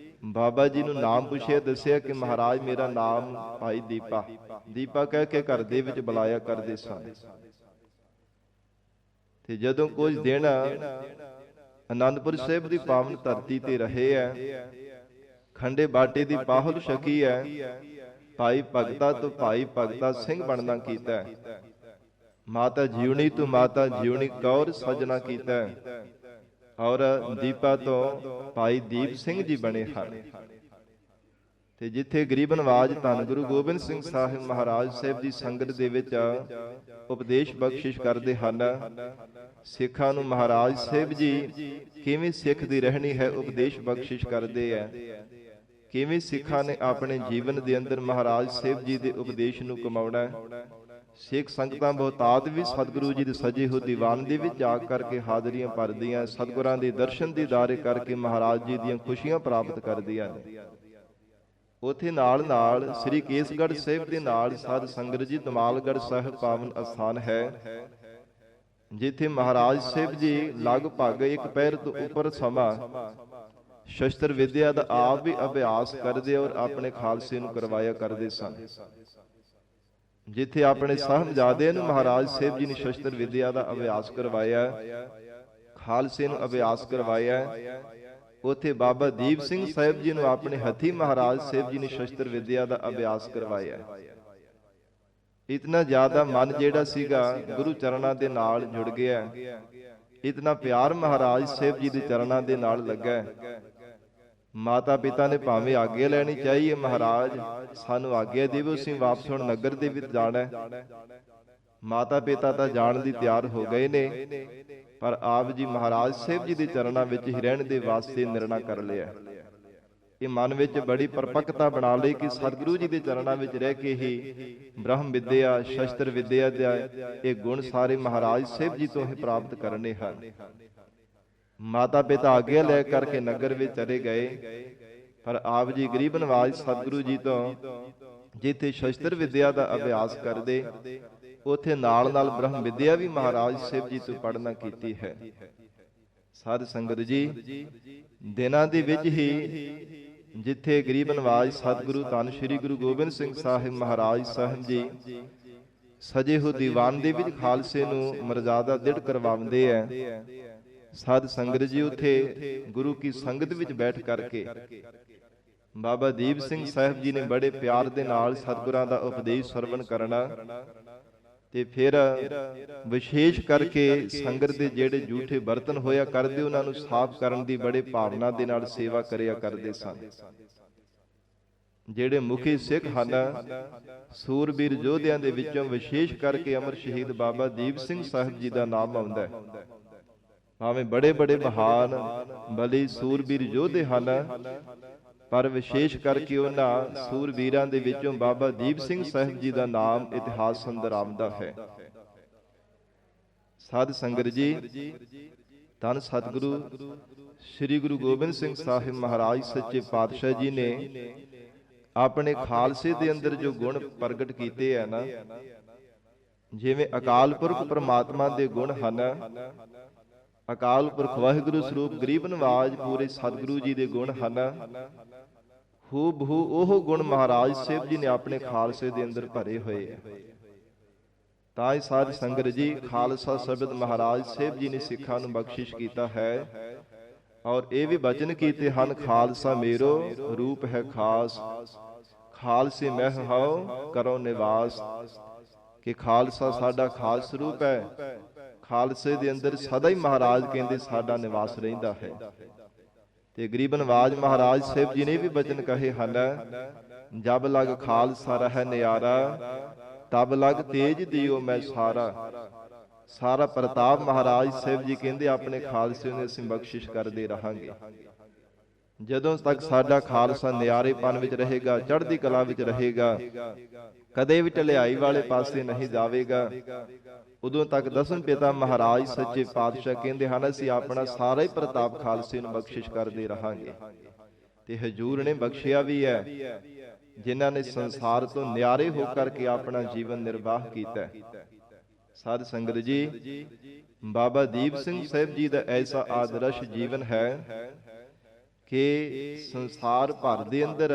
ਬਾਬਾ ਜੀ ਨੂੰ ਨਾਮ ਪੁੱਛਿਆ, ਦੱਸਿਆ ਕਿ ਮਹਾਰਾਜ ਮੇਰਾ ਨਾਮ ਭਾਈ ਦੀਪਾ, ਦੀਪਾ ਕਹਿ ਕੇ ਘਰ ਦੇ ਵਿੱਚ ਬੁਲਾਇਆ ਕਰਦੇ ਸਨ। ਤੇ ਜਦੋਂ ਕੁਝ ਦਿਨ ਆਨੰਦਪੁਰ ਸਾਹਿਬ ਦੀ ਪਾਵਨ ਧਰਤੀ ਤੇ ਰਹੇ ਹੈ, ਖੰਡੇ ਬਾਟੇ ਦੀ ਪਾਹੁਲ ਛਕੀ ਹੈ, ਭਾਈ ਭਗਤਾ ਤੋਂ ਭਾਈ ਭਗਤਾ ਸਿੰਘ ਬਣਨਾ ਕੀਤਾ ਹੈ। ਮਾਤਾ ਜਿਉਣੀ ਤੋਂ ਮਾਤਾ ਜਿਉਣੀ ਕੌਰ ਸਜਣਾ ਕੀਤਾ ਹੈ ਔਰ ਦੀਪਾ ਤੋਂ ਭਾਈ ਦੀਪ ਸਿੰਘ ਜੀ ਬਣੇ ਹਨ। ਤੇ ਜਿੱਥੇ ਗਰੀਬ ਨਵਾਜ ਧੰਨ ਗੁਰੂ ਗੋਬਿੰਦ ਸਿੰਘ ਸਾਹਿਬ ਮਹਾਰਾਜ ਸਾਹਿਬ ਦੀ ਸੰਗਤ ਦੇ ਵਿੱਚ ਉਪਦੇਸ਼ ਬਖਸ਼ਿਸ਼ ਕਰਦੇ ਹਨ, ਸਿੱਖਾਂ ਨੂੰ ਮਹਾਰਾਜ ਸਾਹਿਬ ਜੀ ਕਿਵੇਂ ਸਿੱਖ ਦੀ ਰਹਿਣੀ ਹੈ ਉਪਦੇਸ਼ ਬਖਸ਼ਿਸ਼ ਕਰਦੇ ਹੈ। ਕਿਵੇਂ ਸਿੱਖਾਂ ਨੇ ਆਪਣੇ ਜੀਵਨ ਦੇ ਅੰਦਰ ਮਹਾਰਾਜ ਸਾਹਿਬ ਜੀ ਦੇ ਉਪਦੇਸ਼ ਨੂੰ ਕਮਾਉਣਾ ਹੈ। ਸਿੱਖ ਸੰਗਤਾਂ ਬਹੁਤਾਤ ਵੀ ਸਤਿਗੁਰੂ ਜੀ ਦੇ ਸਜੇ ਹੋਏ ਦੀਵਾਨ ਦੇ ਵਿੱਚ ਜਾ ਕਰਕੇ ਹਾਜ਼ਰੀਆਂ ਭਰਦੀਆਂ, ਸਤਿਗੁਰਾਂ ਦੇ ਦਰਸ਼ਨ ਦੀਦਾਰੇ ਕਰਕੇ ਮਹਾਰਾਜ ਜੀ ਦੀਆਂ ਖੁਸ਼ੀਆਂ ਪ੍ਰਾਪਤ ਕਰਦੀਆਂ ਨੇ। ਉਥੇ ਨਾਲ ਨਾਲ ਸ੍ਰੀ ਕੇਸਗੜ੍ਹ ਸਾਹਿਬ ਦੇ ਨਾਲ ਸਾਧ ਸੰਗਤ ਜੀ ਦਮਾਲਗੜ੍ਹ ਸਾਹਿਬ ਪਾਵਨ ਅਸਥਾਨ ਹੈ, ਜਿੱਥੇ ਮਹਾਰਾਜ ਸਾਹਿਬ ਜੀ ਲਗਭਗ ਇੱਕ ਪਹਿਰ ਤੋਂ ਉੱਪਰ ਸਮਾਂ ਸ਼ਸਤਰ ਵਿਦਿਆ ਦਾ ਆਪ ਵੀ ਅਭਿਆਸ ਕਰਦੇ ਔਰ ਆਪਣੇ ਖਾਲਸੇ ਨੂੰ ਕਰਵਾਇਆ ਕਰਦੇ ਸਨ। ਜਿੱਥੇ ਆਪਣੇ ਸਾਹਿਬਜ਼ਾਦਿਆਂ ਨੂੰ ਮਹਾਰਾਜ ਸਾਹਿਬ ਜੀ ਨੇ ਸ਼ਸਤਰ ਵਿਦਿਆ ਦਾ ਅਭਿਆਸ ਕਰਵਾਇਆ, ਖਾਲਸੇ ਨੂੰ ਅਭਿਆਸ ਕਰਵਾਇਆ, ਉਥੇ ਬਾਬਾ ਦੀਪ ਸਿੰਘ ਸਾਹਿਬ ਜੀ ਨੂੰ ਆਪਣੇ ਹੱਥੀ ਮਹਾਰਾਜ ਸਾਹਿਬ ਜੀ ਨੇ ਸ਼ਸਤਰ ਵਿਦਿਆ ਦਾ ਅਭਿਆਸ ਕਰਵਾਇਆ। ਇਤਨਾ ਜ਼ਿਆਦਾ ਮਨ ਜਿਹੜਾ ਸੀਗਾ ਗੁਰੂ ਚਰਨਾਂ ਦੇ ਨਾਲ ਜੁੜ ਗਿਆ, ਇਤਨਾ ਪਿਆਰ ਮਹਾਰਾਜ ਸਾਹਿਬ ਜੀ ਦੇ ਚਰਨਾਂ ਦੇ ਨਾਲ ਲੱਗਾ। ਮਾਤਾ ਪਿਤਾ ਨੇ ਭਾਵੇਂ ਆਗਿਆ ਲੈਣੀ ਚਾਹੀਏ, ਮਹਾਰਾਜ ਸਾਨੂੰ ਆਗਿਆ ਦੇਵੋ, ਅਸੀਂ ਵਾਪਸ ਹੁਣ ਨਗਰ ਦੇ ਵਿੱਚ ਜਾਣਾ। ਮਾਤਾ ਪਿਤਾ ਤਾਂ ਜਾਣ ਦੀ ਤਿਆਰ ਹੋ ਗਏ ਨੇ, ਪਰ ਆਪ ਜੀ ਮਹਾਰਾਜ ਸਾਹਿਬ ਜੀ ਦੇ ਚਰਨਾਂ ਵਿੱਚ ਹੀ ਰਹਿਣ ਦੇ ਵਾਸਤੇ ਨਿਰਣਾ ਕਰ ਲਿਆ। ਇਹ ਮਨ ਵਿੱਚ ਬੜੀ ਪਰਪੱਕਤਾ ਬਣਾ ਲਈ ਕਿ ਸਤਿਗੁਰੂ ਜੀ ਦੇ ਚਰਨਾਂ ਵਿੱਚ ਰਹਿ ਕੇ ਹੀ ਬ੍ਰਹਮ ਵਿਦਿਆ, ਸ਼ਸਤਰ ਵਿਦਿਆ ਦਾ ਇਹ ਗੁਣ ਸਾਰੇ ਮਹਾਰਾਜ ਸਾਹਿਬ ਜੀ ਤੋਂ ਹੀ ਪ੍ਰਾਪਤ ਕਰਨੇ ਹਨ। ਮਾਤਾ ਪਿਤਾ ਆਗਿਆ ਲੈ ਕਰਕੇ ਨਗਰ ਵਿੱਚ ਚਲੇ ਗਏ, ਪਰ ਆਪ ਜੀ ਗਰੀਬ ਨਵਾਜ ਸਤਿਗੁਰੂ ਜੀ ਤੋਂ ਜਿੱਥੇ ਸ਼ਸਤਰ ਵਿਦਿਆ ਦਾ ਅਭਿਆਸ ਕਰਦੇ, ਉਥੇ ਨਾਲ ਨਾਲ ਬ੍ਰਹਮ ਵਿਦਿਆ ਵੀ ਮਹਾਰਾਜ ਸਾਹਿਬ ਜੀ ਤੋਂ ਪੜ੍ਹਨਾ ਕੀਤੀ ਹੈ। ਸਾਧ ਸੰਗਤ ਜੀ ਦਿਨਾਂ ਦੇ ਵਿੱਚ ਹੀ ਜਿੱਥੇ ਗਰੀਬ ਨਵਾਜ ਸਤਿਗੁਰੂ ਧੰਨ ਸ੍ਰੀ ਗੁਰੂ ਗੋਬਿੰਦ ਸਿੰਘ ਸਾਹਿਬ ਮਹਾਰਾਜ ਸਾਹਿਬ ਜੀ ਸਜੇ ਹੋਏ ਦੀਵਾਨ ਦੇ ਵਿੱਚ ਖਾਲਸੇ ਨੂੰ ਮਰਜ਼ਾਦਾ ਦ੍ਰਿੜ ਕਰਵਾਉਂਦੇ ਐ, ਸਾਧ ਸੰਗਤ ਜੀ ਉਥੇ ਗੁਰੂ ਕੀ ਸੰਗਤ ਵਿੱਚ ਬੈਠ ਕਰਕੇ ਬਾਬਾ ਦੀਪ ਸਿੰਘ ਸਾਹਿਬ ਜੀ ਨੇ ਬੜੇ ਪਿਆਰ ਦੇ ਨਾਲ ਸਤਿਗੁਰਾਂ ਦਾ ਉਪਦੇਸ਼ ਸਰਵਣ ਕਰਨਾ, ਤੇ ਫਿਰ ਵਿਸ਼ੇਸ਼ ਕਰਕੇ ਸੰਗਤ ਦੇ ਜਿਹੜੇ ਝੂਠੇ ਬਰਤਨ ਹੋਇਆ ਕਰਦੇ ਉਹਨਾਂ ਨੂੰ ਸਾਫ਼ ਕਰਨ ਦੀ ਬੜੇ ਭਾਵਨਾ ਦੇ ਨਾਲ ਸੇਵਾ ਕਰਿਆ ਕਰਦੇ ਸਨ। ਜਿਹੜੇ ਮੁਖੀ ਸਿੱਖ ਹਨ, ਸੂਰਬੀਰ ਯੋਧਿਆਂ ਦੇ ਵਿੱਚੋਂ ਵਿਸ਼ੇਸ਼ ਕਰਕੇ ਅਮਰ ਸ਼ਹੀਦ ਬਾਬਾ ਦੀਪ ਸਿੰਘ ਸਾਹਿਬ ਜੀ ਦਾ ਨਾਮ ਆਉਂਦਾ ਹੈ। ਭਾਵੇਂ ਬੜੇ ਬੜੇ ਮਹਾਨ ਬਲੀ ਸੂਰਬੀਰ ਯੋਧੇ ਹਨ, ਪਰ ਵਿਸ਼ੇਸ਼ ਕਰਕੇ ਉਹਨਾਂ ਸੂਰਬੀਰਾਂ ਦੇ ਵਿੱਚੋਂ ਬਾਬਾ ਦੀਪ ਸਿੰਘ ਸਾਹਿਬ ਜੀ ਦਾ ਨਾਮ ਇਤਿਹਾਸ ਅੰਦਰ ਆਉਂਦਾ ਹੈ। ਸਾਧ ਸੰਗਤ ਜੀ ਧੰਨ ਸਤਿਗੁਰੂ ਸ੍ਰੀ ਗੁਰੂ ਗੋਬਿੰਦ ਸਿੰਘ ਸਾਹਿਬ ਮਹਾਰਾਜ ਸੱਚੇ ਪਾਤਸ਼ਾਹ ਜੀ ਨੇ ਆਪਣੇ ਖਾਲਸੇ ਦੇ ਅੰਦਰ ਜੋ ਗੁਣ ਪ੍ਰਗਟ ਕੀਤੇ ਆ ਨਾ, ਜਿਵੇਂ ਅਕਾਲ ਪੁਰਖ ਪ੍ਰਮਾਤਮਾ ਦੇ ਗੁਣ ਹਨ, ਅਕਾਲ ਪੁਰਖ ਵਾਹਿਗੁਰੂ ਸਰੂਪ ਗਰੀਬ ਨਵਾਜ ਪੂਰੇ ਸਤਿਗੁਰੂ ਜੀ ਦੇ ਗੁਣ ਹਨ, ਹੂ ਬਹੂ ਉਹ ਗੁਣ ਮਹਾਰਾਜ ਸਾਹਿਬ ਜੀ ਨੇ ਆਪਣੇ ਖਾਲਸੇ ਦੇ ਅੰਦਰ ਭਰੇ ਹੋਏ ਆ। ਤਾਂ ਹੀ ਸਾਧ ਸੰਗਤ ਜੀ ਖਾਲਸਾ ਸ਼ਬਦ ਮਹਾਰਾਜ ਸਾਹਿਬ ਜੀ ਨੇ ਸਿੱਖਾਂ ਨੂੰ ਬਖਸ਼ਿਸ਼ ਕੀਤਾ ਹੈ, ਔਰ ਇਹ ਵੀ ਬਚਨ ਕੀਤੇ ਹਨ, ਖਾਲਸਾ ਮੇਰੋ ਰੂਪ ਹੈ ਖਾਸ, ਖਾਲਸੇ ਮਹਿ ਹਉ ਕਰੋ ਨਿਵਾਸ। ਕਿ ਖਾਲਸਾ ਸਾਡਾ ਖਾਸ ਸਰੂਪ ਹੈ, ਖਾਲਸੇ ਦੇ ਅੰਦਰ ਸਦਾ ਹੀ ਮਹਾਰਾਜ ਕਹਿੰਦੇ ਸਾਡਾ ਨਿਵਾਸ ਰਹਿੰਦਾ ਹੈ। ਤੇ ਗਰੀਬ ਨਵਾਜ ਮਹਾਰਾਜ ਸਾਹਿਬ ਜੀ ਨੇ ਵੀ ਬਚਨ ਕਹੇ ਹਨ, ਜਬ ਲਗ ਖਾਲਸਾ ਰਹਿ ਨਿਆਰਾ, ਤਬ ਲਗ ਤੇਜ ਦਿਓ ਮੈਂ ਸਾਰਾ। ਸਾਰਾ ਪ੍ਰਤਾਪ ਮਹਾਰਾਜ ਸਾਹਿਬ ਜੀ ਕਹਿੰਦੇ ਆਪਣੇ ਖਾਲਸੇ ਨੂੰ ਅਸੀਂ ਬਖਸ਼ਿਸ਼ ਕਰਦੇ ਰਹਾਂਗੇ। ਜਦੋਂ ਤੱਕ ਸਾਡਾ ਖਾਲਸਾ ਨਿਆਰੇਪਨ ਵਿੱਚ ਰਹੇਗਾ, ਚੜ੍ਹਦੀ ਕਲਾ ਵਿੱਚ ਰਹੇਗਾ, ਕਦੇ ਵੀ ਢਲਿਆਈ ਵਾਲੇ ਪਾਸੇ ਨਹੀਂ ਜਾਵੇਗਾ, ਉਦੋਂ ਤੱਕ ਦਸਮ ਪਿਤਾ ਮਹਾਰਾਜ ਸੱਚੇ ਪਾਤਸ਼ਾਹ ਕਹਿੰਦੇ ਹਨ ਅਸੀਂ ਆਪਣਾ ਸਾਰਾ ਹੀ ਪ੍ਰਤਾਪ ਖਾਲਸੇ ਨੂੰ ਬਖਸ਼ਿਸ਼ ਕਰਦੇ ਰਹਾਂਗੇ। ਤੇ ਹਜੂਰ ਨੇ ਬਖਸ਼ਿਆ ਵੀ ਹੈ, ਜਿਨ੍ਹਾਂ ਨੇ ਸੰਸਾਰ ਤੋਂ ਨਿਆਰੇ ਹੋ ਕਰਕੇ ਆਪਣਾ ਜੀਵਨ ਨਿਰਵਾਹ ਕੀਤਾ। ਸਾਧ ਸੰਗਤ ਜੀ, ਬਾਬਾ ਦੀਪ ਸਿੰਘ ਸਾਹਿਬ ਜੀ ਦਾ ਐਸਾ ਆਦਰਸ਼ ਜੀਵਨ ਹੈ ਕਿ ਸੰਸਾਰ ਭਰ ਦੇ ਅੰਦਰ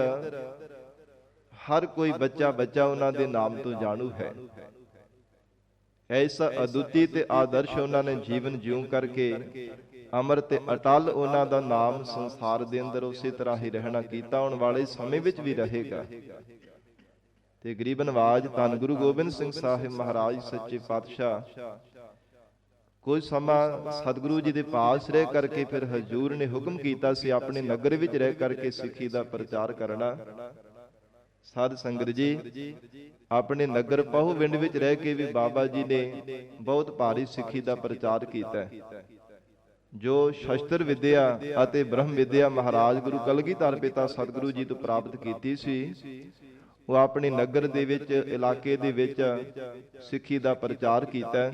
ਹਰ ਕੋਈ ਬੱਚਾ ਉਹਨਾਂ ਦੇ ਨਾਮ ਤੋਂ ਜਾਣੂ ਹੈ। ਐਸਾ ਅਦੁੱਤੀ ਤੇ ਆਦਰਸ਼ ਉਹਨਾਂ ਨੇ ਜੀਵਨ ਜਿਉਂ ਕਰਕੇ ਅਮਰ ਤੇ ਅਟਲ ਉਹਨਾਂ ਦਾ ਨਾਮ ਸੰਸਾਰ ਦੇ ਅੰਦਰ ਉਸੇ ਤਰ੍ਹਾਂ ਹੀ ਰਹਿਣਾ ਕੀਤਾ, ਆਉਣ ਵਾਲੇ ਸਮੇਂ ਵਿੱਚ ਵੀ ਰਹੇਗਾ। ਤੇ ਗਰੀਬ ਨਵਾਜ ਧੰਨ ਗੁਰੂ ਗੋਬਿੰਦ ਸਿੰਘ ਸਾਹਿਬ ਮਹਾਰਾਜ ਸੱਚੇ ਪਾਤਸ਼ਾਹ ਕੁਝ ਸਮਾਂ ਸਤਿਗੁਰੂ ਜੀ ਦੇ ਪਾਸ ਰਹਿ ਕਰਕੇ ਫਿਰ ਹਜ਼ੂਰ ਨੇ ਹੁਕਮ ਕੀਤਾ ਸੀ ਆਪਣੇ ਨਗਰ ਵਿੱਚ ਰਹਿ ਕਰਕੇ ਸਿੱਖੀ ਦਾ ਪ੍ਰਚਾਰ ਕਰਨਾ। ਸਾਧ ਸੰਗਤ ਜੀ, ਆਪਣੇ ਨਗਰ ਪਹੁਵਿੰਡ ਵਿੱਚ ਰਹਿ ਕੇ ਵੀ ਬਾਬਾ ਜੀ ਨੇ ਬਹੁਤ ਭਾਰੀ ਸਿੱਖੀ ਦਾ ਪ੍ਰਚਾਰ ਕੀਤਾ। ਜੋ ਸ਼ਸਤਰ ਵਿਦਿਆ ਅਤੇ ਬ੍ਰਹਮ ਵਿਦਿਆ ਮਹਾਰਾਜ ਗੁਰੂ ਕਲਗੀਧਰ ਪਿਤਾ ਸਤਿਗੁਰੂ ਜੀ ਤੋਂ ਪ੍ਰਾਪਤ ਕੀਤੀ ਸੀ, ਉਹ ਆਪਣੇ ਨਗਰ ਦੇ ਵਿੱਚ, ਇਲਾਕੇ ਦੇ ਵਿੱਚ ਸਿੱਖੀ ਦਾ ਪ੍ਰਚਾਰ ਕੀਤਾ।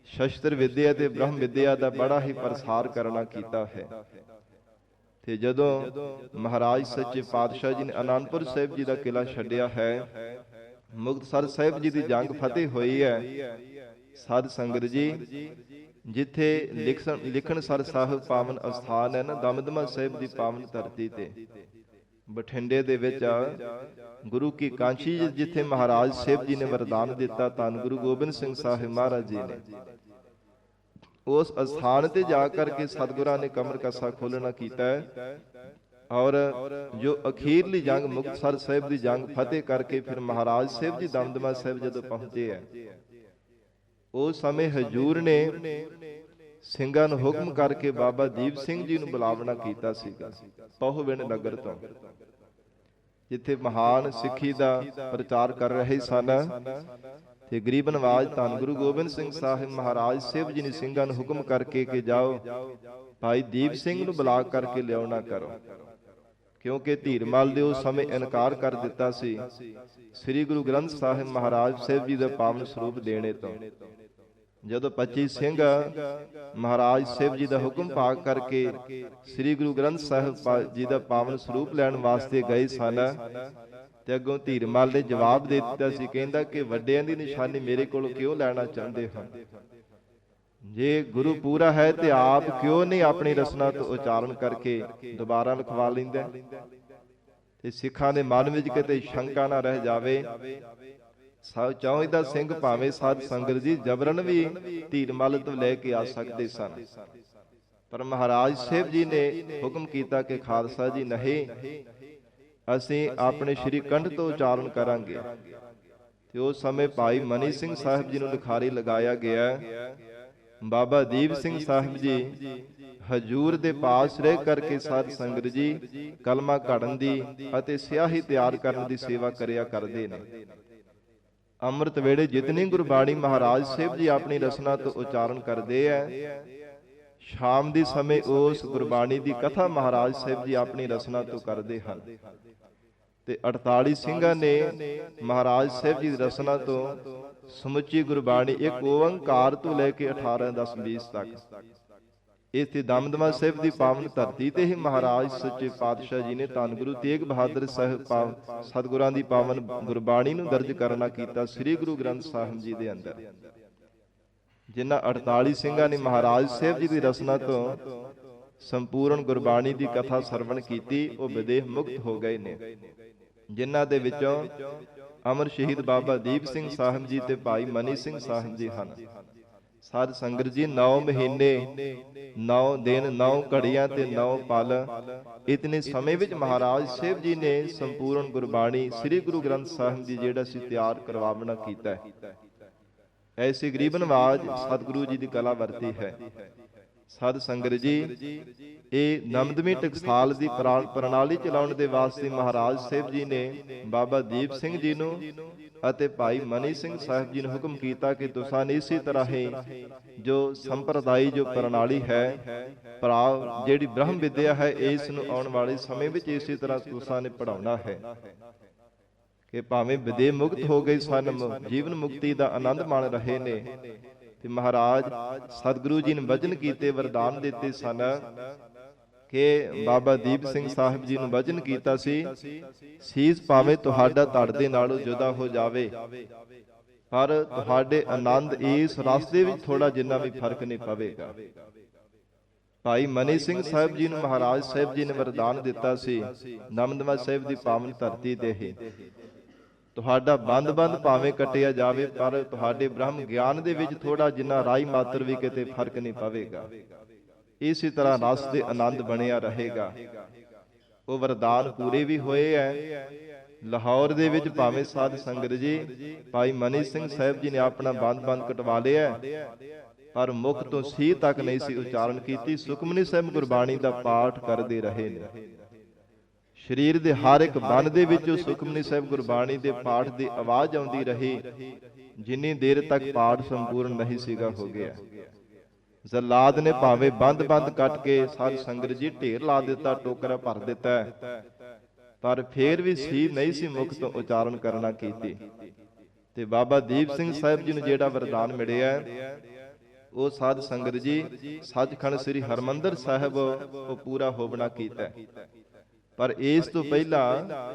ਸ਼ਸਤਰ ਵਿਦਿਆ ਤੇ ਬ੍ਰਹਮ ਵਿਦਿਆ ਦਾ ਬੜਾ ਹੀ ਪ੍ਰਸਾਰ ਕਰਨਾ ਕੀਤਾ ਹੈ। ਤੇ ਜਦੋਂ ਮਹਾਰਾਜ ਸੱਚੇ ਪਾਤਸ਼ਾਹ ਜੀ ਨੇ ਅਨੰਦਪੁਰ ਸਾਹਿਬ ਜੀ ਦਾ ਕਿਲਾ ਛੱਡਿਆ ਹੈ, ਮੁਕਤਸਰ ਸਾਹਿਬ ਜੀ ਦੀ ਜੰਗ ਫਤਿਹ ਹੋਈ ਹੈ। ਸਾਧ ਸੰਗਤ ਜੀ, ਜਿੱਥੇ ਲਿਖਣਸਰ ਸਾਹਿਬ ਪਾਵਨ ਅਸਥਾਨ ਹੈ ਨਾ, ਦਮਦਮਾ ਸਾਹਿਬ ਦੀ ਪਾਵਨ ਧਰਤੀ ਤੇ ਬਠਿੰਡੇ ਦੇ ਵਿੱਚ ਗੁਰੂ ਕੀ ਕਾਂਚੀ ਜਿੱਥੇ ਮਹਾਰਾਜ ਸਾਹਿਬ ਜੀ ਨੇ ਵਰਦਾਨ ਦਿੱਤਾ, ਧੰਨ ਗੁਰੂ ਗੋਬਿੰਦ ਸਿੰਘ ਸਾਹਿਬ ਮਹਾਰਾਜ ਜੀ ਨੇ ਉਸ ਅਸਥਾਨ ਤੇ ਜਾ ਕਰਕੇ ਸਤਿਗੁਰਾਂ ਨੇ ਕਮਰ ਕੱਸਾ ਖੋਲਣਾ ਕੀਤਾ ਹੈ। ਔਰ ਜੋ ਅਖੀਰਲੀ ਜੰਗ ਮੁਕਤਸਰ ਸਾਹਿਬ ਦੀ ਜੰਗ ਫਤਿਹ ਕਰਕੇ ਫਿਰ ਮਹਾਰਾਜ ਸਾਹਿਬ ਜੀ ਦਮਦਮਾ ਸਾਹਿਬ ਜਦੋਂ ਪਹੁੰਚੇ ਹੈ, ਉਸ ਸਮੇਂ ਹਜੂਰ ਨੇ ਸਿੰਘਾਂ ਨੂੰ ਹੁਕਮ ਕਰਕੇ ਬਾਬਾ ਦੀਪ ਸਿੰਘ ਜੀ ਨੂੰ ਬੁਲਾਵਣਾ ਕੀਤਾ ਸੀਗਾ ਪਹੁਵਿੰਡ ਨਗਰ ਤੋਂ, ਜਿੱਥੇ ਮਹਾਨ ਸਿੱਖੀ ਦਾ ਪ੍ਰਚਾਰ ਕਰ ਰਹੇ ਸਨ। ਤੇ ਗਰੀਬ ਨਵਾਜ ਧੰਨ ਗੁਰੂ ਗੋਬਿੰਦ ਸਿੰਘ ਸਾਹਿਬ ਮਹਾਰਾਜ ਸਾਹਿਬ ਜੀ ਨੇ ਸਿੰਘਾਂ ਨੂੰ ਹੁਕਮ ਕਰਕੇ ਕਿ ਜਾਓ ਭਾਈ ਦੀਪ ਸਿੰਘ ਨੂੰ ਬੁਲਾ ਕਰਕੇ ਲਿਆਉਣਾ ਕਰੋ, ਕਿਉਂਕਿ ਧੀਰਮਲ ਦੇ ਉਸ ਸਮੇਂ ਇਨਕਾਰ ਕਰ ਦਿੱਤਾ ਸੀ ਸ੍ਰੀ ਗੁਰੂ ਗ੍ਰੰਥ ਸਾਹਿਬ ਮਹਾਰਾਜ ਸਾਹਿਬ ਜੀ ਦਾ ਪਾਵਨ ਸਰੂਪ ਦੇਣੇ ਤੋਂ। ਜਦੋਂ 25 ਸਿੰਘ ਮਹਾਰਾਜ ਸਾਹਿਬ ਜੀ ਦਾ ਹੁਕਮ ਪਾਕ ਕਰਕੇ ਸ੍ਰੀ ਗੁਰੂ ਗ੍ਰੰਥ ਸਾਹਿਬ ਜੀ ਦਾ ਪਾਵਨ ਸਰੂਪ ਲੈਣ ਵਾਸਤੇ ਗਏ ਸਨ, ਤੇ ਅੱਗੋਂ ਧੀਰਮਲ ਨੇ ਜਵਾਬ ਦੇ ਦਿੱਤਾ ਸੀ, ਕਹਿੰਦਾ ਕਿ ਵੱਡਿਆਂ ਦੀ ਨਿਸ਼ਾਨੀ ਮੇਰੇ ਕੋਲੋਂ ਕਿਉਂ ਲੈਣਾ ਚਾਹੁੰਦੇ ਹੋ? ਜੇ ਗੁਰੂ ਪੂਰਾ ਹੈ ਤੇ ਆਪ ਕਿਉਂ ਨਹੀਂ ਆਪਣੀ ਰਸਨਾ ਤੋਂ ਉਚਾਰਨ ਕਰਕੇ ਦੁਬਾਰਾ ਲਿਖਵਾ ਲੈਂਦਾ, ਤੇ ਸਿੱਖਾਂ ਦੇ ਮਨ ਵਿੱਚ ਕਿਤੇ ਸ਼ੰਕਾ ਨਾ ਰਹਿ ਜਾਵੇ। ਚਾਹੁੰਦਾ ਸਿੰਘ ਭਾਵੇਂ ਸਾਧ ਸੰਗਤ ਜੀ ਜਬਰਨ ਵੀ ਧੀਰਮਲ ਤੋਂ ਲੈ ਕੇ ਆ ਸਕਦੇ ਸਨ, ਪਰ ਮਹਾਰਾਜ ਸਾਹਿਬ ਜੀ ਨੇ ਹੁਕਮ ਕੀਤਾ ਕਿ ਖਾਲਸਾ ਜੀ ਨਹੀਂ, ਅਸੀਂ ਆਪਣੇ ਸ਼੍ਰੀ ਕੰਠ ਤੋਂ ਉਚਾਰਨ ਕਰਾਂਗੇ। ਤੇ ਉਸ ਸਮੇਂ ਭਾਈ ਮਨੀ ਸਿੰਘ ਸਾਹਿਬ ਜੀ ਨੂੰ ਲਿਖਾਰੀ ਲਗਾਇਆ ਗਿਆ। ਬਾਬਾ ਦੀਪ ਸਿੰਘ ਸਾਹਿਬ ਜੀ ਹਜੂਰ ਦੇ ਪਾਸ ਰਹਿ ਕਰਕੇ ਸਾਧ ਸੰਗਤ ਜੀ ਕਲਮਾ ਘੜਨ ਦੀ ਅਤੇ ਸਿਆਹੀ ਤਿਆਰ ਕਰਨ ਦੀ ਸੇਵਾ ਕਰਿਆ ਕਰਦੇ ਨੇ। ਅੰਮ੍ਰਿਤ ਵੇਲੇ ਜਿਤਨੀ ਗੁਰਬਾਣੀ ਮਹਾਰਾਜ ਸਾਹਿਬ ਜੀ ਆਪਣੀ ਰਸਨਾ ਤੋਂ ਉਚਾਰਨ ਕਰਦੇ ਐ, ਸ਼ਾਮ ਦੇ ਸਮੇਂ ਉਸ ਗੁਰਬਾਣੀ ਦੀ ਕਥਾ ਮਹਾਰਾਜ ਸਾਹਿਬ ਜੀ ਆਪਣੀ ਰਸਨਾ ਤੋਂ ਕਰਦੇ ਹਨ। ਤੇ 48 ਸਿੰਘਾਂ ਨੇ ਮਹਾਰਾਜ ਸਾਹਿਬ ਜੀ ਦੀ ਰਸਨਾ ਤੋਂ ਸਮੁੱਚੀ ਗੁਰਬਾਣੀ ਇੱਕ ਓੰਕਾਰ ਤੋਂ ਲੈ ਕੇ 18 10 20 ਤੱਕ ਇੱਥੇ ਦਮਦਮਾ ਸਾਹਿਬ ਦੀ ਪਾਵਨ ਧਰਤੀ ਤੇ ਹੀ ਮਹਾਰਾਜ ਸੱਚੇ ਪਾਤਸ਼ਾਹ ਜੀ ਨੇ ਧੰਨ ਗੁਰੂ ਤੇਗ ਬਹਾਦਰ ਸਾਹਿਬ ਸਤਿਗੁਰਾਂ ਦੀ ਪਾਵਨ ਗੁਰਬਾਣੀ ਨੂੰ ਦਰਜ ਕਰਨਾ ਕੀਤਾ ਸ੍ਰੀ ਗੁਰੂ ਗ੍ਰੰਥ ਸਾਹਿਬ ਜੀ ਦੇ ਅੰਦਰ। ਜਿਨ੍ਹਾਂ 48 ਸਿੰਘਾਂ ਨੇ ਮਹਾਰਾਜ ਸਾਹਿਬ ਜੀ ਦੀ ਰਸਨਾ ਤੋਂ ਸੰਪੂਰਨ ਗੁਰਬਾਣੀ ਦੀ ਕਥਾ ਸਰਵਣ ਕੀਤੀ, ਉਹ ਵਿਦੇਹ ਮੁਕਤ ਹੋ ਗਏ ਨੇ। ਜਿਨ੍ਹਾਂ ਦੇ ਵਿੱਚੋਂ ਅਮਰ ਸ਼ਹੀਦ ਬਾਬਾ ਦੀਪ ਸਿੰਘ ਸਾਹਿਬ ਜੀ ਤੇ ਭਾਈ ਮਨੀ ਸਿੰਘ ਸਾਹਿਬ ਜੀ ਹਨ। ਸਾਧ ਸੰਗਤ ਜੀ 9 ਮਹੀਨੇ 9 ਦਿਨ 9 ਘੜੀਆਂ ਤੇ 9 ਪਲ ਇਤਨੇ ਸਮੇਂ ਵਿੱਚ ਮਹਾਰਾਜ ਸਾਹਿਬ ਜੀ ਨੇ ਸੰਪੂਰਨ ਗੁਰਬਾਣੀ ਸ੍ਰੀ ਗੁਰੂ ਗ੍ਰੰਥ ਸਾਹਿਬ ਜੀ ਜਿਹੜਾ ਸੀ ਤਿਆਰ ਕਰਵਾਵਣਾ ਕੀਤਾ ਹੈ। ਐਸੀ ਗਰੀਬ ਨਵਾਜ ਸਤਿਗੁਰੂ ਜੀ ਦੀ ਕਲਾ ਵਰਤੀ ਹੈ। ਸਾਧ ਸੰਗਤ ਜੀ, ਇਹ ਨਮਦਮੀ ਟਕਸਾਲ ਦੀ ਪ੍ਰਣਾਲੀ ਚਲਾਉਣ ਦੇ ਵਾਸਤੇ ਮਹਾਰਾਜ ਸਾਹਿਬ ਜੀ ਨੇ ਬਾਬਾ ਦੀਪ ਸਿੰਘ ਜੀ ਨੂੰ ਅਤੇ ਭਾਈ ਮਨੀ ਸਿੰਘ ਸਾਹਿਬ ਜੀ ਨੂੰ ਹੁਕਮ ਕੀਤਾ ਕਿ ਤੁਸਾਂ ਨੇ ਇਸੇ ਤਰ੍ਹਾਂ ਹੀ ਜੋ ਸੰਪਰਦਾਈ ਜੋ ਪ੍ਰਣਾਲੀ ਹੈ, ਭਰਾ ਜਿਹੜੀ ਬ੍ਰਹਮ ਵਿਦਿਆ ਹੈ, ਇਸ ਨੂੰ ਆਉਣ ਵਾਲੇ ਸਮੇਂ ਵਿੱਚ ਇਸੇ ਤਰ੍ਹਾਂ ਤੁਸਾਂ ਨੇ ਪੜਾਉਣਾ ਹੈ ਕਿ ਭਾਵੇਂ ਵਿਦੇ ਮੁਕਤ ਹੋ ਗਏ ਸਨ, ਜੀਵਨ ਮੁਕਤੀ ਦਾ ਆਨੰਦ ਮਾਣ ਰਹੇ ਨੇ। ਤੇ ਮਹਾਰਾਜ ਸਤਿਗੁਰੂ ਜੀ ਨੇ ਵਚਨ ਕੀਤੇ, ਵਰਦਾਨ ਦਿੱਤੇ ਸਨ ਕਿ ਬਾਬਾ ਦੀਪ ਸਿੰਘ ਸਾਹਿਬ ਜੀ ਨੂੰ ਵਚਨ ਕੀਤਾ ਸੀ, ਸੀਸ ਭਾਵੇਂ ਤੁਹਾਡਾ ਧੜ ਦੇ ਨਾਲੋਂ ਜੁਦਾ ਹੋ ਜਾਵੇ, ਪਰ ਤੁਹਾਡੇ ਆਨੰਦ ਇਸ ਰਸਤੇ ਵਿੱਚ ਥੋੜਾ ਜਿੰਨਾ ਵੀ ਫਰਕ ਨਹੀਂ ਪਵੇਗਾ। ਭਾਈ ਮਨੀ ਸਿੰਘ ਸਾਹਿਬ ਜੀ ਨੂੰ ਮਹਾਰਾਜ ਸਾਹਿਬ ਜੀ ਨੇ ਵਰਦਾਨ ਦਿੱਤਾ ਸੀ, ਦਮਦਮਾ ਸਾਹਿਬ ਦੀ ਪਾਵਨ ਧਰਤੀ ਤੇ ਹੀ ਤੁਹਾਡਾ ਬੰਦ ਭਾਵੇਂ ਕੱਟਿਆ ਜਾਵੇ, ਪਰ ਤੁਹਾਡੇ ਬ੍ਰਹਮ ਗਿਆਨ ਦੇ ਵਿੱਚ ਥੋੜਾ ਜਿੰਨਾ ਰਾਈ ਮਾਤਰ ਵੀ ਕਿਤੇ ਫਰਕ ਨਹੀਂ ਪਵੇਗਾ। ਇਸੇ ਤਰ੍ਹਾਂ ਰਸ ਦੇ ਆਨੰਦ ਬਣਿਆ ਰਹੇਗਾ। ਉਹ ਵਰਦਾਨ ਪੂਰੇ ਵੀ ਹੋਏ ਐ। ਲਾਹੌਰ ਦੇ ਵਿੱਚ ਭਾਵੇਂ ਸਾਧ ਸੰਗਤ ਜੀ ਭਾਈ ਮਨੀ ਸਿੰਘ ਸਾਹਿਬ ਜੀ ਨੇ ਆਪਣਾ ਬੰਦ ਕਟਵਾ ਲਿਆ, ਪਰ ਮੁਖ ਤੋਂ ਸੀ ਤੱਕ ਨਹੀਂ ਸੀ ਉਚਾਰਨ ਕੀਤੀ। ਸੁਖਮਨੀ ਸਾਹਿਬ ਗੁਰਬਾਣੀ ਦਾ ਪਾਠ ਕਰਦੇ ਰਹੇ ਨੇ। ਸਰੀਰ ਦੇ ਹਰ ਇੱਕ ਬੰਨ ਦੇ ਵਿੱਚੋਂ ਸੁਖਮਨੀ ਸਾਹਿਬ ਗੁਰਬਾਣੀ ਦੇ ਪਾਠ ਦੀ ਆਵਾਜ਼ ਆਉਂਦੀ ਰਹੀ, ਜਿੰਨੀ ਦੇਰ ਤੱਕ ਪਾਠ ਸੰਪੂਰਨ ਨਹੀਂ ਸੀਗਾ ਹੋ ਗਿਆ। ਜ਼ਲਾਦ ਨੇ ਭਾਵੇਂ ਬੰਦ ਕੱਟ ਕੇ ਸਾਧ ਸੰਗਤ ਜੀ ਢੇਰ ਲਾ ਦਿੱਤਾ, ਟੋਕਰਾ ਭਰ ਦਿੱਤਾ, ਪਰ ਫੇਰ ਵੀ ਸੀ ਨਹੀਂ ਸੀ ਮੁਖ ਤੋਂ ਉਚਾਰਨ ਕਰਨਾ ਕੀਤੀ। ਤੇ ਬਾਬਾ ਦੀਪ ਸਿੰਘ ਸਾਹਿਬ ਜੀ ਨੂੰ ਜਿਹੜਾ ਵਰਦਾਨ ਮਿਲਿਆ, ਉਹ ਸਾਧ ਸੰਗਤ ਜੀ ਸੱਚਖੰਡ ਸ੍ਰੀ ਹਰਿਮੰਦਰ ਸਾਹਿਬ ਉਹ ਪੂਰਾ ਹੋਵਣਾ ਕੀਤਾ। ਪਰ ਇਸ ਤੋਂ ਪਹਿਲਾਂ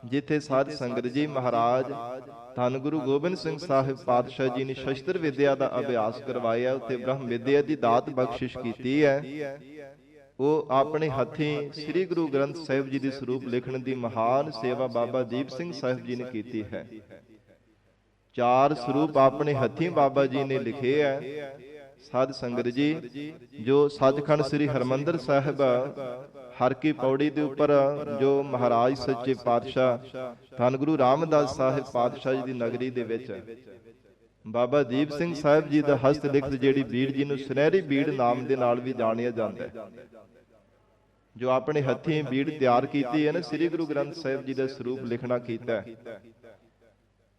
ਜਿੱਥੇ ਸਾਧ ਸੰਗਤ ਜੀ ਮਹਾਰਾਜ ਧੰਨ ਗੁਰੂ ਗੋਬਿੰਦ ਸਿੰਘ ਸਾਹਿਬ ਪਾਤਸ਼ਾਹ ਜੀ ਨੇ ਸ਼ਸਤਰ ਵਿਦਿਆ ਦਾ ਅਭਿਆਸ ਕਰਵਾਇਆ, ਉੱਥੇ ਬ੍ਰਹਮ ਵਿਦਿਆ ਦੀ ਦਾਤ ਬਖਸ਼ਿਸ਼ ਕੀਤੀ ਹੈ। ਉਹ ਆਪਣੇ ਹੱਥੀਂ ਸ੍ਰੀ ਗੁਰੂ ਗ੍ਰੰਥ ਸਾਹਿਬ ਜੀ ਦੀ ਸਰੂਪ ਲਿਖਣ ਦੀ ਮਹਾਨ ਸੇਵਾ ਬਾਬਾ ਦੀਪ ਸਿੰਘ ਸਾਹਿਬ ਜੀ ਨੇ ਕੀਤੀ ਹੈ। 4 ਸਰੂਪ ਆਪਣੇ ਹੱਥੀਂ ਬਾਬਾ ਜੀ ਨੇ ਲਿਖੇ ਹੈ। ਸਾਧ ਸੰਗਤ ਜੀ, ਜੋ ਸੱਚਖੰਡ ਸ੍ਰੀ ਹਰਿਮੰਦਰ ਸਾਹਿਬ ਹਰ ਕੀ ਪੌੜੀ ਦੇ ਉੱਪਰ ਜੋ ਮਹਾਰਾਜ ਸੱਚੇ ਪਾਤਸ਼ਾਹ ਧੰਨ ਗੁਰੂ ਰਾਮਦਾਸ ਸਾਹਿਬ ਪਾਤਸ਼ਾਹ ਜੀ ਦੀ ਨਗਰੀ ਦੇ ਵਿੱਚ ਬਾਬਾ ਦੀਪ ਸਿੰਘ ਸਾਹਿਬ ਜੀ ਦਾ ਹਸਤ ਲਿਖਤ ਜਿਹੜੀ ਬੀੜ, ਜਿਹਨੂੰ ਸੁਨਹਿਰੀ ਬੀੜ ਨਾਮ ਦੇ ਨਾਲ ਵੀ ਜਾਣਿਆ ਜਾਂਦਾ ਹੈ, ਜੋ ਆਪਣੇ ਹੱਥੀਂ ਬੀੜ ਤਿਆਰ ਕੀਤੀ ਹੈ ਨਾ, ਸ੍ਰੀ ਗੁਰੂ ਗ੍ਰੰਥ ਸਾਹਿਬ ਜੀ ਦਾ ਸਰੂਪ ਲਿਖਣਾ ਕੀਤਾ,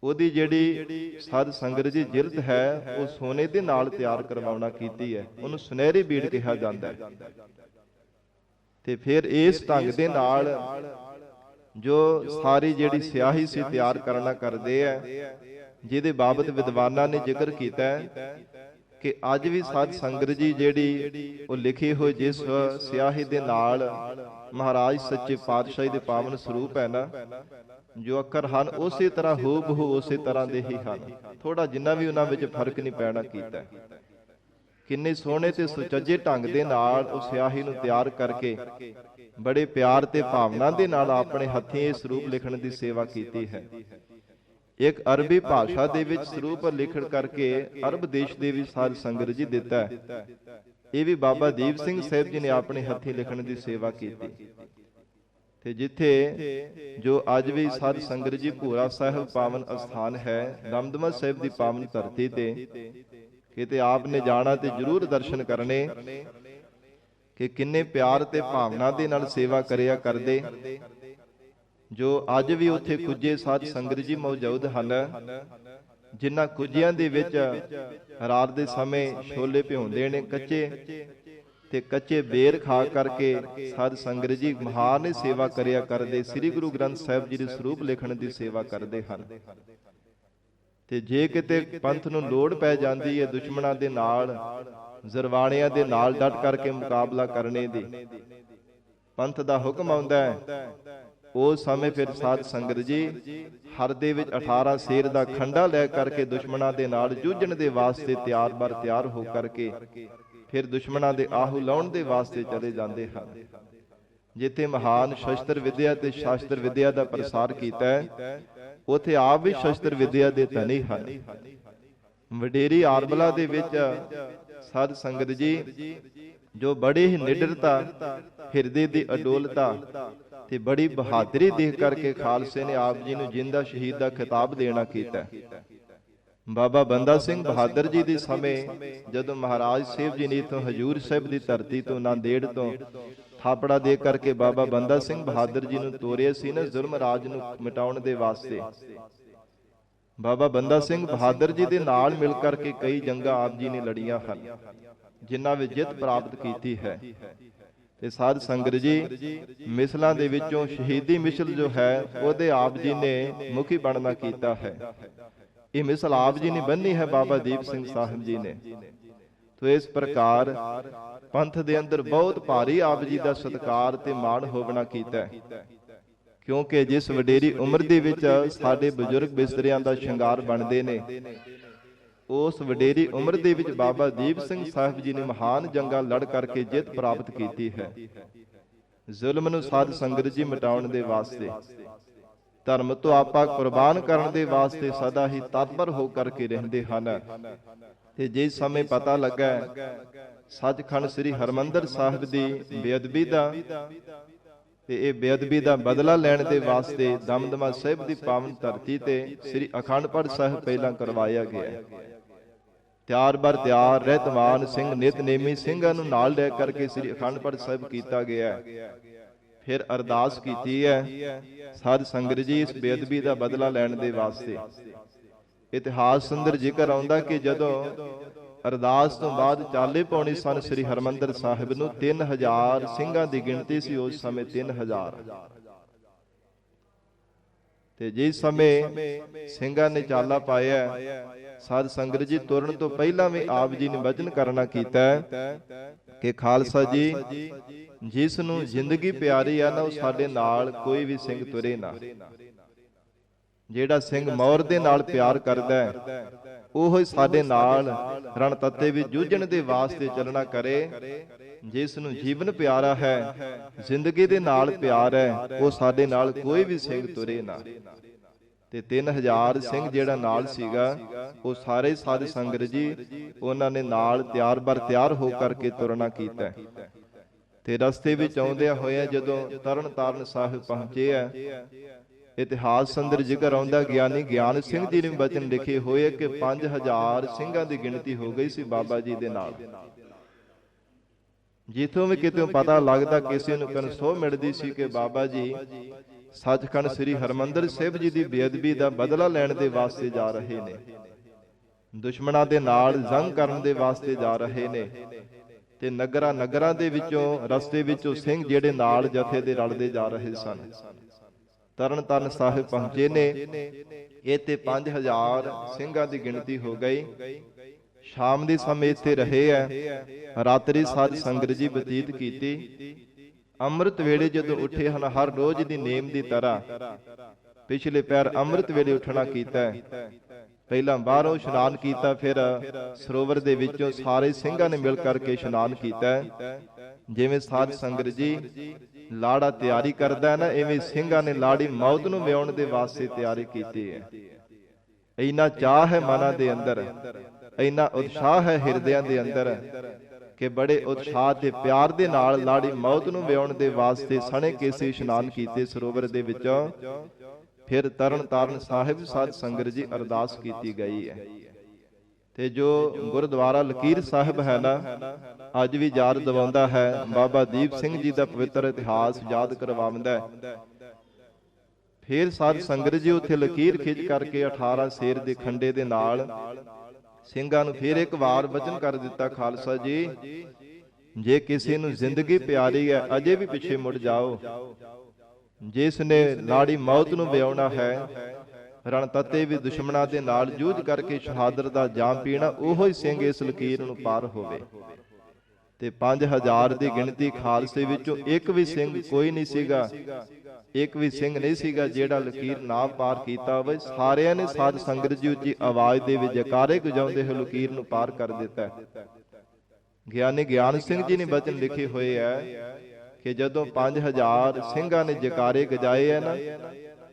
ਉਹਦੀ ਜਿਹੜੀ ਸਾਧ ਸੰਗਤ ਜੀ ਜਿਲਦ ਹੈ ਉਹ ਸੋਨੇ ਦੇ ਨਾਲ ਤਿਆਰ ਕਰਵਾਉਣਾ ਕੀਤੀ ਹੈ, ਉਹਨੂੰ ਸੁਨਹਿਰੀ ਬੀੜ ਕਿਹਾ ਜਾਂਦਾ ਹੈ। ਤੇ ਫਿਰ ਇਸ ਢੰਗ ਦੇ ਨਾਲ ਜੋ ਸਾਰੀ ਜਿਹੜੀ ਸਿਆਹੀ ਸੀ ਤਿਆਰ ਕਰਨਾ ਕਰਦੇ ਆ, ਜਿਹਦੇ ਬਾਬਤ ਵਿਦਵਾਨਾਂ ਨੇ ਜ਼ਿਕਰ ਕੀਤਾ ਹੈ ਕਿ ਅੱਜ ਵੀ ਸਾਧ ਸੰਗਤ ਜੀ ਜਿਹੜੀ ਉਹ ਲਿਖੇ ਹੋਏ ਜਿਸ ਸਿਆਹੀ ਦੇ ਨਾਲ ਮਹਾਰਾਜ ਸੱਚੇ ਪਾਤਸ਼ਾਹ ਦੇ ਪਾਵਨ ਸਰੂਪ ਹੈ ਨਾ, ਜੋ ਅੱਖਰ ਹਨ ਉਸੇ ਤਰ੍ਹਾਂ ਹੂਬਹੂ ਉਸੇ ਤਰ੍ਹਾਂ ਦੇ ਹੀ ਹਨ, ਥੋੜਾ ਜਿੰਨਾ ਵੀ ਉਹਨਾਂ ਵਿੱਚ ਫਰਕ ਨਹੀਂ ਪੈਣਾ ਕੀਤਾ। ਕਿੰਨੇ ਸੋਹਣੇ ਤੇ ਸੁਚੱਜੇ ਢੰਗ ਦੇ ਨਾਲ ਉਸ ਸਿਆਹੀ ਨੂੰ ਤਿਆਰ ਕਰਕੇ ਬੜੇ ਪਿਆਰ ਤੇ ਭਾਵਨਾ ਦੇ ਨਾਲ ਆਪਣੇ ਹੱਥੀਂ ਇਹ ਸਰੂਪ ਲਿਖਣ ਦੀ ਸੇਵਾ ਕੀਤੀ ਹੈ। ਇੱਕ ਅਰਬੀ ਭਾਸ਼ਾ ਦੇ ਵਿੱਚ ਸਰੂਪ ਲਿਖਣ ਕਰਕੇ ਅਰਬ ਦੇਸ਼ ਦੇ ਵੀ ਸਾਧ ਸੰਗਤ ਜੀ ਦਿੱਤਾ ਹੈ। ਇਹ ਵੀ ਬਾਬਾ ਦੀਪ ਸਿੰਘ ਸਾਹਿਬ ਜੀ ਨੇ ਆਪਣੇ ਹੱਥੀਂ ਲਿਖਣ ਦੀ ਸੇਵਾ ਕੀਤੀ। ਤੇ ਜਿੱਥੇ ਜੋ ਅੱਜ ਵੀ ਸਾਧ ਸੰਗਤ ਜੀ ਭੂਰਾ ਸਾਹਿਬ ਪਾਵਨ ਅਸਥਾਨ ਹੈ, ਦਮਦਮਾ ਸਾਹਿਬ ਦੀ ਪਾਵਨ ਧਰਤੀ ਤੇ ਕਿਤੇ ਆਪ ਨੇ ਜਾਣਾ ਤੇ ਜ਼ਰੂਰ ਦਰਸ਼ਨ ਕਰਨੇ ਕਿ ਕਿੰਨੇ ਪਿਆਰ ਤੇ ਭਾਵਨਾ ਦੇ ਨਾਲ ਸੇਵਾ ਕਰਿਆ ਕਰਦੇ। ਜੋ ਅੱਜ ਵੀ ਉੱਥੇ ਕੁੱਜੇ ਸਾਧ ਸੰਗਤ ਜੀ ਮੌਜੂਦ ਹਨ, ਜਿਨ੍ਹਾਂ ਕੁੱਜਿਆਂ ਦੇ ਵਿੱਚ ਰਾਤ ਦੇ ਸਮੇਂ ਛੋਲੇ ਭਿਉਂਦੇ ਨੇ ਕੱਚੇ, ਤੇ ਕੱਚੇ ਬੇਰ ਖਾ ਕਰਕੇ ਸਾਧ ਸੰਗਤ ਜੀ ਮਹਾਨ ਸੇਵਾ ਕਰਿਆ ਕਰਦੇ, ਸ੍ਰੀ ਗੁਰੂ ਗ੍ਰੰਥ ਸਾਹਿਬ ਜੀ ਦੇ ਸਰੂਪ ਲਿਖਣ ਦੀ ਸੇਵਾ ਕਰਦੇ ਹਨ। ਤੇ ਜੇ ਕਿਤੇ ਪੰਥ ਨੂੰ ਲੋੜ ਪੈ ਜਾਂਦੀ ਹੈ ਦੁਸ਼ਮਣਾਂ ਦੇ ਨਾਲ, ਜ਼ਰਵਾਣਿਆਂ ਦੇ ਨਾਲ ਡਟ ਕਰਕੇ ਮੁਕਾਬਲਾ ਕਰਨੇ ਦੀ, ਪੰਥ ਦਾ ਹੁਕਮ ਆਉਂਦਾ ਹੈ, ਉਸ ਸਮੇਂ ਫਿਰ ਸਾਧ ਸੰਗਤ ਜੀ ਹਰ ਦੇ ਵਿੱਚ 18 ਸ਼ੇਰ ਦਾ ਖੰਡਾ ਲੈ ਕਰਕੇ ਦੁਸ਼ਮਣਾਂ ਦੇ ਨਾਲ ਜੂਝਣ ਦੇ ਵਾਸਤੇ ਤਿਆਰ ਹੋ ਕਰਕੇ ਫਿਰ ਦੁਸ਼ਮਣਾਂ ਦੇ ਆਹੂ ਲਾਉਣ ਦੇ ਵਾਸਤੇ ਚਲੇ ਜਾਂਦੇ ਹਨ। ਜਿੱਥੇ ਮਹਾਨ ਸ਼ਸਤਰ ਵਿਦਿਆ ਤੇ ਸ਼ਾਸਤਰ ਵਿਦਿਆ ਦਾ ਪ੍ਰਸਾਰ ਕੀਤਾ ਹੈ, ਉਥੇ ਆਪ ਵੀ ਸ਼ਸਤਰ ਵਿਦਿਆ ਦੇ ਧਨੀ ਹਨ। ਵਡੇਰੀ ਆਰਬਲਾ ਦੇ ਵਿੱਚ ਸਾਧ ਸੰਗਤ ਜੀ ਜੋ ਬੜੀ ਹੀ ਨਿਡਰਤਾ, ਹਿਰਦੇ ਦੀ ਅਡੋਲਤਾ ਤੇ ਬੜੀ ਬਹਾਦਰੀ ਦੇਖ ਕਰਕੇ ਖਾਲਸੇ ਨੇ ਆਪ ਜੀ ਨੂੰ ਜਿੰਦਾ ਸ਼ਹੀਦ ਦਾ ਖਿਤਾਬ ਦੇਣਾ ਕੀਤਾ। ਬਾਬਾ ਬੰਦਾ ਸਿੰਘ ਬਹਾਦਰ ਜੀ ਦੇ ਸਮੇਂ ਜਦੋਂ ਮਹਾਰਾਜ ਸਾਹਿਬ ਜੀ ਨੇ ਇੱਥੋਂ ਹਜੂਰ ਸਾਹਿਬ ਦੀ ਧਰਤੀ ਤੋਂ ਨਾਂਦੇੜ ਤੋਂ ਥਾਪੜਾ ਦੇ ਕਰਕੇ ਬਾਬਾ ਬੰਦਾ ਸਿੰਘ ਬਹਾਦਰ ਜੀ ਨੂੰ ਤੋਰਿਆ ਸੀ ਨਾ ਜ਼ੁਲਮ ਰਾਜ ਨੂੰ ਮਿਟਾਉਣ ਦੇ ਵਾਸਤੇ, ਬਾਬਾ ਬੰਦਾ ਸਿੰਘ ਬਹਾਦਰ ਜੀ ਦੇ ਨਾਲ ਮਿਲ ਕਰਕੇ ਕਈ ਜੰਗਾਂ ਆਪ ਜੀ ਨੇ ਲੜੀਆਂ ਹਨ, ਜਿਨ੍ਹਾਂ ਵਿੱਚ ਜਿੱਤ ਪ੍ਰਾਪਤ ਕੀਤੀ ਹੈ। ਤੇ ਸਾਧ ਸੰਗਤ ਜੀ, ਮਿਸਲਾਂ ਦੇ ਵਿੱਚੋਂ ਸ਼ਹੀਦੀ ਮਿਸਲ ਜੋ ਹੈ ਉਹਦੇ ਆਪ ਜੀ ਨੇ ਮੁਖੀ ਬਣਨਾ ਕੀਤਾ ਹੈ। ਇਹ ਮਿਸਲ ਆਪ ਜੀ ਨੇ ਬੰਨੀ ਹੈ ਬਾਬਾ ਦੀਪ ਸਿੰਘ ਸਾਹਿਬ ਜੀ ਨੇ। ਤੋ ਇਸ ਪ੍ਰਕਾਰ ਪੰਥ ਦੇ ਅੰਦਰ ਬਹੁਤ ਭਾਰੀ ਆਪ ਜੀ ਦਾ ਸਤਿਕਾਰ ਤੇ ਮਾਣ ਹੋਵਣਾ ਕੀਤਾ ਹੈ, ਕਿਉਂਕਿ ਜਿਸ ਵਡੇਰੀ ਉਮਰ ਦੇ ਵਿੱਚ ਸਾਡੇ ਬਜ਼ੁਰਗ ਬਿਸਤਰਿਆਂ ਦਾ ਸ਼ਿੰਗਾਰ ਬਣਦੇ ਨੇ, ਉਸ ਵਡੇਰੀ ਉਮਰ ਦੇ ਵਿੱਚ ਬਾਬਾ ਦੀਪ ਸਿੰਘ ਸਾਹਿਬ ਜੀ ਨੇ ਮਹਾਨ ਜੰਗਾਂ ਲੜ ਕਰਕੇ ਜਿੱਤ ਪ੍ਰਾਪਤ ਕੀਤੀ ਹੈ। ਜ਼ੁਲਮ ਨੂੰ ਸਾਧ ਸੰਗਤ ਜੀ ਮਿਟਾਉਣ ਦੇ ਵਾਸਤੇ, ਧਰਮ ਤੋਂ ਆਪਾ ਕੁਰਬਾਨ ਕਰਨ ਦੇ ਵਾਸਤੇ ਸਦਾ ਹੀ ਤਤਪਰ ਹੋ ਕਰਕੇ ਰਹਿੰਦੇ ਹਨ। ਤੇ ਜਿਸ ਸਮੇਂ ਪਤਾ ਲੱਗਾ ਸੱਚਖੰਡ ਸ੍ਰੀ ਹਰਿਮੰਦਰ ਸਾਹਿਬ ਦੀ ਬੇਅਦਬੀ ਦਾ, ਤੇ ਇਹ ਬੇਅਦਬੀ ਦਾ ਬਦਲਾ ਲੈਣ ਦੇ ਵਾਸਤੇ ਦਮਦਮਾ ਸਾਹਿਬ ਦੀ ਪਾਵਨ ਧਰਤੀ ਤੇ ਸ੍ਰੀ ਅਖੰਡ ਪਾਠ ਸਾਹਿਬ ਪਹਿਲਾਂ ਕਰਵਾਇਆ ਗਿਆ। ਤਿਆਰ ਬਰ ਤਿਆਰ ਰਹਿਤਵਾਨ ਸਿੰਘ ਨਿਤਨੇਮੀ ਸਿੰਘਾਂ ਨੂੰ ਨਾਲ ਲੈ ਕਰਕੇ ਸ੍ਰੀ ਅਖੰਡ ਪਾਠ ਸਾਹਿਬ ਕੀਤਾ ਗਿਆ। ਫਿਰ ਅਰਦਾਸ ਕੀਤੀ ਹੈ ਸਾਧ ਸੰਗਤ ਜੀ ਇਸ ਬੇਅਦਬੀ ਦਾ ਬਦਲਾ ਲੈਣ ਦੇ ਵਾਸਤੇ। ਇਤਿਹਾਸ ਅੰਦਰ ਜ਼ਿਕਰ ਆਉਂਦਾ ਕਿ ਜਦੋਂ ਅਰਦਾਸ ਤੋਂ ਬਾਅਦ ਚਾਲੇ ਪਾਉਣੇ ਸਨ ਸ੍ਰੀ ਹਰਿਮੰਦਰ ਸਾਹਿਬ ਨੂੰ, 3000 ਸਿੰਘਾਂ ਦੀ ਗਿਣਤੀ ਸੀ ਉਸ ਸਮੇਂ, 3000। ਤੇ ਜਿਸ ਸਮੇਂ ਸਿੰਘਾਂ ਨੇ ਚਾਲਾ ਪਾਇਆ, ਸਾਧ ਸੰਗਤ ਜੀ ਤੁਰਨ ਤੋਂ ਪਹਿਲਾਂ ਵੀ ਆਪ ਜੀ ਨੇ ਵਚਨ ਕਰਨਾ ਕੀਤਾ ਕਿ ਖਾਲਸਾ ਜੀ, ਜਿਸ ਨੂੰ ਜ਼ਿੰਦਗੀ ਪਿਆਰੀ ਆ ਨਾ, ਉਹ ਸਾਡੇ ਨਾਲ ਕੋਈ ਵੀ ਸਿੰਘ ਤੁਰੇ ਨਾ। ਜਿਹੜਾ ਸਿੰਘ ਮੌਰ ਦੇ ਨਾਲ ਪਿਆਰ ਕਰਦਾ ਹੈ, ਉਹ ਸਾਡੇ ਨਾਲ ਰਣ ਤੱਤੇ ਵਿੱਚ ਜੂਝਣ ਦੇ ਵਾਸਤੇ ਚੱਲਣਾ ਕਰੇ। ਜਿਸ ਨੂੰ ਜੀਵਨ ਪਿਆਰਾ ਹੈ, ਜ਼ਿੰਦਗੀ ਦੇ ਨਾਲ ਪਿਆਰ ਹੈ, ਉਹ ਸਾਡੇ ਨਾਲ ਕੋਈ ਵੀ ਸਿੰਘ ਤੁਰੇ ਨਾ। ਤੇ 3000 ਸਿੰਘ ਜਿਹੜਾ ਨਾਲ ਸੀਗਾ, ਉਹ ਸਾਰੇ ਸਾਧ ਸੰਗਤ ਜੀ ਉਹਨਾਂ ਨੇ ਨਾਲ ਤਿਆਰ ਬਰ ਤਿਆਰ ਹੋ ਕਰਕੇ ਤੁਰਨਾ ਕੀਤਾ। ਤੇ ਰਸਤੇ ਵਿੱਚ ਆਉਂਦਿਆਂ ਹੋਇਆ ਜਦੋਂ ਤਰਨ ਤਾਰਨ ਸਾਹਿਬ ਪਹੁੰਚੇ ਆ, ਇਤਿਹਾਸ ਅੰਦਰ ਜ਼ਿਕਰ ਆਉਂਦਾ ਗਿਆਨੀ ਗਿਆਨ ਸਿੰਘ ਜੀ ਨੇ ਬਚਨ ਲਿਖੇ ਹੋਏ ਕਿ 5000 ਸਿੰਘਾਂ ਦੀ ਗਿਣਤੀ ਹੋ ਗਈ ਸੀ ਬਾਬਾ ਜੀ ਦੇ ਨਾਲ। ਜਿੱਥੋਂ ਵੀ ਕਿਤੇ ਪਤਾ ਲੱਗਦਾ ਕਿਸੇ ਨੂੰ ਕਨਸੋ ਮਿਲਦੀ ਸੀ ਕਿ ਬਾਬਾ ਜੀ ਸੱਚਖੰਡ ਸ੍ਰੀ ਹਰਿਮੰਦਰ ਸਾਹਿਬ ਜੀ ਦੀ ਬੇਅਦਬੀ ਦਾ ਬਦਲਾ ਲੈਣ ਦੇ ਵਾਸਤੇ ਜਾ ਰਹੇ ਨੇ, ਦੁਸ਼ਮਣਾਂ ਦੇ ਨਾਲ ਜੰਗ ਕਰਨ ਦੇ ਵਾਸਤੇ ਜਾ ਰਹੇ ਨੇ। ਤੇ ਨਗਰਾਂ ਦੇ ਵਿੱਚੋਂ ਰਸਤੇ ਵਿੱਚੋਂ ਸਿੰਘ ਜਿਹੜੇ ਨਾਲ ਜਥੇ ਦੇ ਰਲਦੇ ਜਾ ਰਹੇ ਸਨ। ਤਰਨ ਤਾਰਨ ਸਾਹਿਬ ਪਹੁੰਚੇ ਨੇ, ਇਹ ਤੇ 5000 ਸਿੰਘਾਂ ਦੀ ਗਿਣਤੀ ਹੋ ਗਈ। ਸ਼ਾਮ ਦੇ ਸਮੇਂ ਇੱਥੇ ਰਹੇ ਆ, ਰਾਤਰੀ ਸਾਧ ਸੰਗਤ ਜੀ ਬਤੀਤ ਕੀਤੀ। ਅੰਮ੍ਰਿਤ ਵੇਲੇ ਜਦੋਂ ਉੱਠੇ ਹਨ, ਹਰ ਰੋਜ਼ ਦੀ ਨੇਮ ਦੀ ਤਰ੍ਹਾਂ ਪਿਛਲੇ ਪੈਰ ਅੰਮ੍ਰਿਤ ਵੇਲੇ ਉੱਠਣਾ ਕੀਤਾ। ਪਹਿਲਾਂ ਬਾਹਰੋਂ ਇਸ਼ਨਾਨ ਕੀਤਾ, ਫਿਰ ਸਰੋਵਰ ਦੇ ਵਿੱਚੋਂ ਸਾਰੇ ਸਿੰਘਾਂ ਨੇ ਮਿਲ ਕਰਕੇ ਇਸ਼ਨਾਨ ਕੀਤਾ। ਜਿਵੇਂ ਸਾਧ ਸੰਗਤ ਜੀ ਲਾੜਾ ਤਿਆਰੀ ਕਰਦਾ ਨਾ, ਐਵੇਂ ਸਿੰਘਾਂ ਨੇ ਲਾੜੀ ਮੌਤ ਨੂੰ ਵਿਆਉਣ ਦੇ ਵਾਸਤੇ ਤਿਆਰੀ ਕੀਤੀ ਹੈ। ਇੰਨਾ ਚਾਹ ਹੈ ਮਨਾਂ ਦੇ ਅੰਦਰ, ਇੰਨਾ ਉਤਸ਼ਾਹ ਹੈ ਹਿਰਦਿਆਂ ਦੇ ਅੰਦਰ ਕਿ ਬੜੇ ਉਤਸ਼ਾਹ ਤੇ ਪਿਆਰ ਦੇ ਨਾਲ ਲਾੜੀ ਮੌਤ ਨੂੰ ਵਿਆਉਣ ਦੇ ਵਾਸਤੇ ਸਣੇ ਕੇਸੇ ਇਸ਼ਨਾਨ ਕੀਤੇ ਸਰੋਵਰ ਦੇ ਵਿੱਚੋਂ। ਫਿਰ ਤਰਨ ਤਾਰਨ ਸਾਹਿਬ ਸਾਧ ਸੰਗਤ ਜੀ ਅਰਦਾਸ ਕੀਤੀ ਗਈ ਹੈ। ਤੇ ਜੋ ਗੁਰਦੁਆਰਾ ਲਕੀਰ ਸਾਹਿਬ ਹੈ ਨਾ, ਅੱਜ ਵੀ ਯਾਦ ਦਿਵਾਉਂਦਾ ਹੈ, ਬਾਬਾ ਦੀਪ ਸਿੰਘ ਜੀ ਦਾ ਪਵਿੱਤਰ ਇਤਿਹਾਸ ਯਾਦ ਕਰਵਾਉਂਦਾ ਹੈ। ਫਿਰ ਸਾਧ ਸੰਗਤ ਜੀ ਉੱਥੇ ਲਕੀਰ ਖਿੱਚ ਕਰਕੇ 18 ਸ਼ੇਰ ਦੇ ਖੰਡੇ ਦੇ ਨਾਲ ਸਿੰਘਾਂ ਨੂੰ ਫਿਰ ਇੱਕ ਵਾਰ ਵਚਨ ਕਰ ਦਿੱਤਾ, ਖਾਲਸਾ ਜੀ, ਜੇ ਕਿਸੇ ਨੂੰ ਜ਼ਿੰਦਗੀ ਪਿਆਰੀ ਹੈ ਅਜੇ ਵੀ ਪਿੱਛੇ ਮੁੜ ਜਾਓ। ਜਿਸ ਨੇ ਲਾੜੀ ਮੌਤ ਨੂੰ ਵਿਆਉਣਾ ਹੈ, ਰਣ ਤੱਤੇ ਵੀ ਦੁਸ਼ਮਣਾਂ ਦੇ ਨਾਲ ਜੂਝ ਕਰਕੇ ਸ਼ਹਾਦਤ ਦਾ ਜਾਮ ਪੀਣਾ, ਉਹੋ ਹੀ ਸਿੰਘ ਇਸ ਲਕੀਰ ਨੂੰ ਪਾਰ ਹੋਵੇ। ਤੇ 5000 ਦੀ ਗਿਣਤੀ ਖਾਲਸੇ ਵਿੱਚੋਂ ਇੱਕ ਵੀ ਸਿੰਘ ਕੋਈ ਨਹੀਂ ਸੀਗਾ, ਇੱਕ ਵੀ ਸਿੰਘ ਨਹੀਂ ਸੀਗਾ ਜਿਹੜਾ ਲਕੀਰ ਨਾ ਪਾਰ ਕੀਤਾ ਹੋਵੇ। ਸਾਰਿਆਂ ਨੇ ਸਾਧ ਸੰਗਤ ਜੀ ਉੱਚੀ ਆਵਾਜ਼ ਦੇ ਵਿੱਚ ਜੈਕਾਰੇ ਗੁਜਾਉਂਦੇ ਹੋਏ ਲਕੀਰ ਨੂੰ ਪਾਰ ਕਰ ਦਿੱਤਾ। ਗਿਆਨੀ ਗਿਆਨ ਸਿੰਘ ਜੀ ਨੇ ਬਚਨ ਲਿਖੇ ਹੋਏ ਹੈ ਕਿ ਜਦੋਂ 5000 ਸਿੰਘਾਂ ਨੇ ਜੈਕਾਰੇ ਗਜਾਏ ਹੈ ਨਾ,